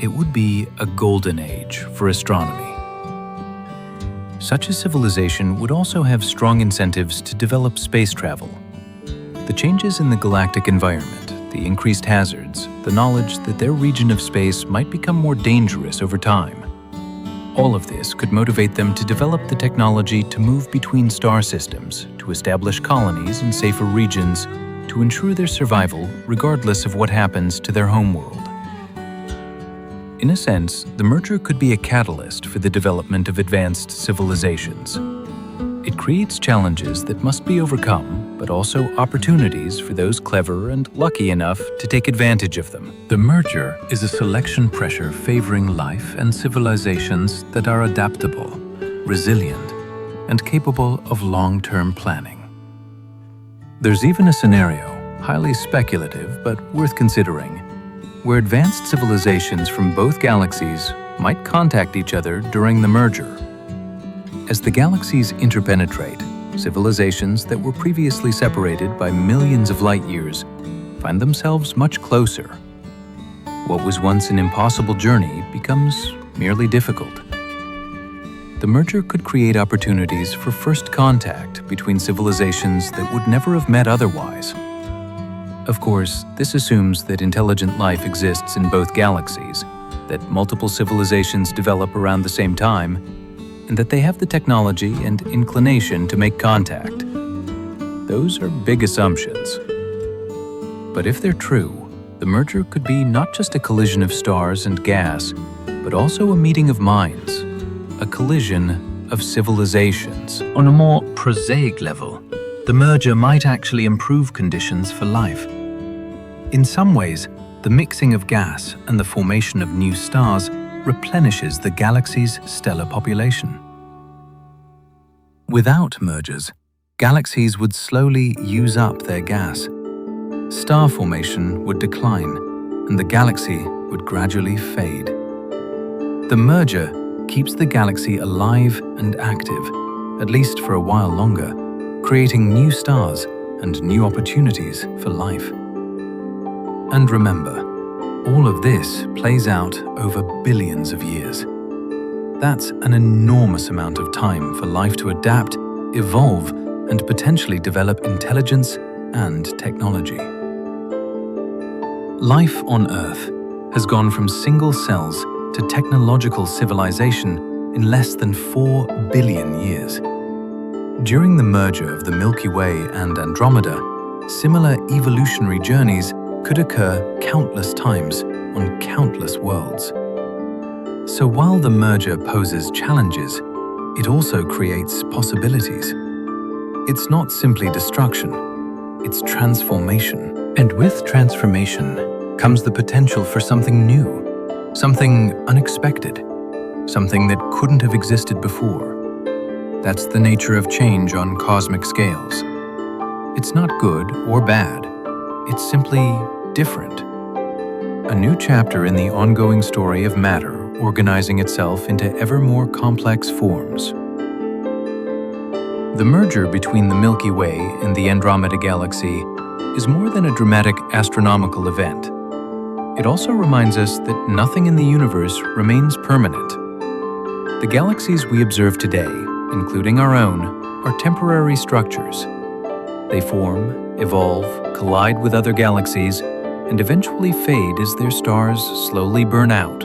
It would be a golden age for astronomy. Such a civilization would also have strong incentives to develop space travel. The changes in the galactic environment, the increased hazards, the knowledge that their region of space might become more dangerous over time. All of this could motivate them to develop the technology to move between star systems, to establish colonies in safer regions, to ensure their survival regardless of what happens to their homeworld. In a sense, the merger could be a catalyst for the development of advanced civilizations. It creates challenges that must be overcome, but also opportunities for those clever and lucky enough to take advantage of them. The merger is a selection pressure favoring life and civilizations that are adaptable, resilient, and capable of long-term planning. There's even a scenario, highly speculative but worth considering, where advanced civilizations from both galaxies might contact each other during the merger. As the galaxies interpenetrate, civilizations that were previously separated by millions of light years find themselves much closer. What was once an impossible journey becomes merely difficult. The merger could create opportunities for first contact between civilizations that would never have met otherwise. Of course, this assumes that intelligent life exists in both galaxies, that multiple civilizations develop around the same time, and that they have the technology and inclination to make contact. Those are big assumptions. But if they're true, the merger could be not just a collision of stars and gas, but also a meeting of minds, a collision of civilizations. On a more prosaic level, the merger might actually improve conditions for life. In some ways, the mixing of gas and the formation of new stars replenishes the galaxy's stellar population. Without mergers, galaxies would slowly use up their gas. Star formation would decline, and the galaxy would gradually fade. The merger keeps the galaxy alive and active, at least for a while longer, creating new stars and new opportunities for life. And remember, all of this plays out over billions of years. That's an enormous amount of time for life to adapt, evolve, and potentially develop intelligence and technology. Life on Earth has gone from single cells to technological civilization in less than 4 billion years. During the merger of the Milky Way and Andromeda, similar evolutionary journeys could occur countless times on countless worlds. So while the merger poses challenges, it also creates possibilities. It's not simply destruction, it's transformation. And with transformation comes the potential for something new, something unexpected, something that couldn't have existed before. That's the nature of change on cosmic scales. It's not good or bad, it's simply different. A new chapter in the ongoing story of matter organizing itself into ever more complex forms. The merger between the Milky Way and the Andromeda Galaxy is more than a dramatic astronomical event. It also reminds us that nothing in the universe remains permanent. The galaxies we observe today, including our own, are temporary structures. They form, evolve, collide with other galaxies, and eventually fade as their stars slowly burn out.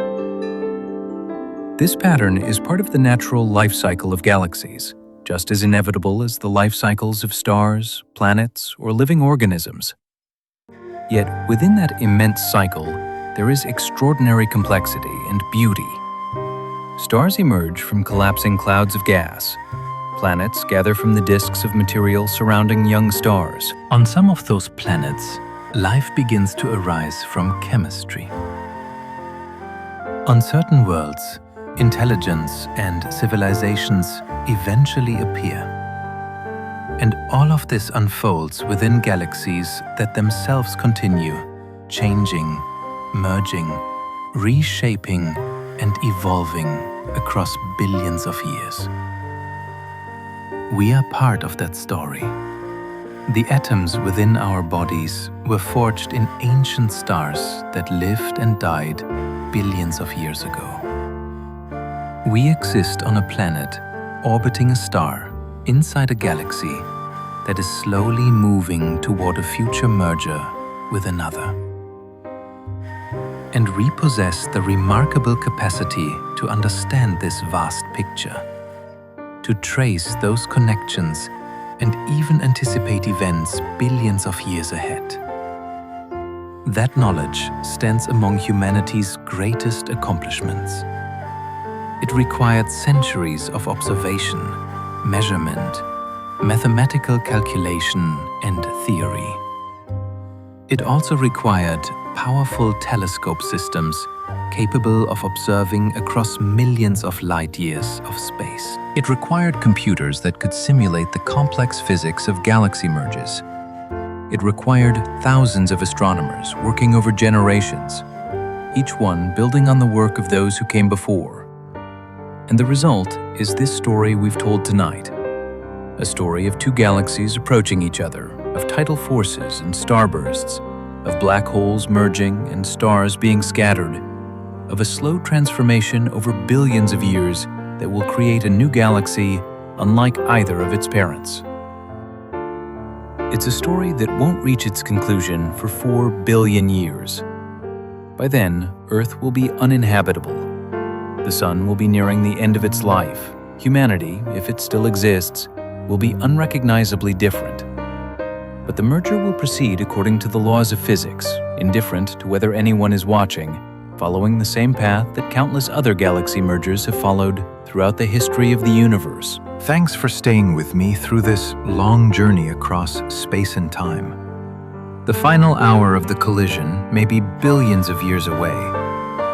This pattern is part of the natural life cycle of galaxies, just as inevitable as the life cycles of stars, planets, or living organisms. Yet within that immense cycle, there is extraordinary complexity and beauty. Stars emerge from collapsing clouds of gas. Planets gather from the disks of material surrounding young stars. On some of those planets, life begins to arise from chemistry. On certain worlds, intelligence and civilizations eventually appear. And all of this unfolds within galaxies that themselves continue, changing, merging, reshaping, and evolving across billions of years. We are part of that story. The atoms within our bodies were forged in ancient stars that lived and died billions of years ago. We exist on a planet orbiting a star inside a galaxy that is slowly moving toward a future merger with another. And we possess the remarkable capacity to understand this vast picture, to trace those connections and even anticipate events billions of years ahead. That knowledge stands among humanity's greatest accomplishments. It required centuries of observation, measurement, mathematical calculation, and theory. It also required powerful telescope systems capable of observing across millions of light years of space. It required computers that could simulate the complex physics of galaxy merges. It required thousands of astronomers working over generations, each one building on the work of those who came before. And the result is this story we've told tonight. A story of two galaxies approaching each other, of tidal forces and starbursts, of black holes merging and stars being scattered, of a slow transformation over billions of years that will create a new galaxy unlike either of its parents. It's a story that won't reach its conclusion for 4 billion years. By then, Earth will be uninhabitable. The Sun will be nearing the end of its life. Humanity, if it still exists, will be unrecognizably different. But the merger will proceed according to the laws of physics, indifferent to whether anyone is watching, following the same path that countless other galaxy mergers have followed throughout the history of the universe. Thanks for staying with me through this long journey across space and time. The final hour of the collision may be billions of years away,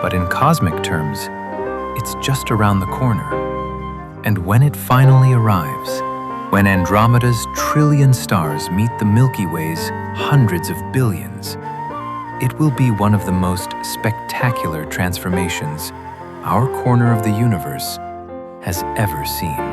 but in cosmic terms, it's just around the corner. And when it finally arrives, When Andromeda's trillion stars meet the Milky Way's hundreds of billions, it will be one of the most spectacular transformations our corner of the universe has ever seen.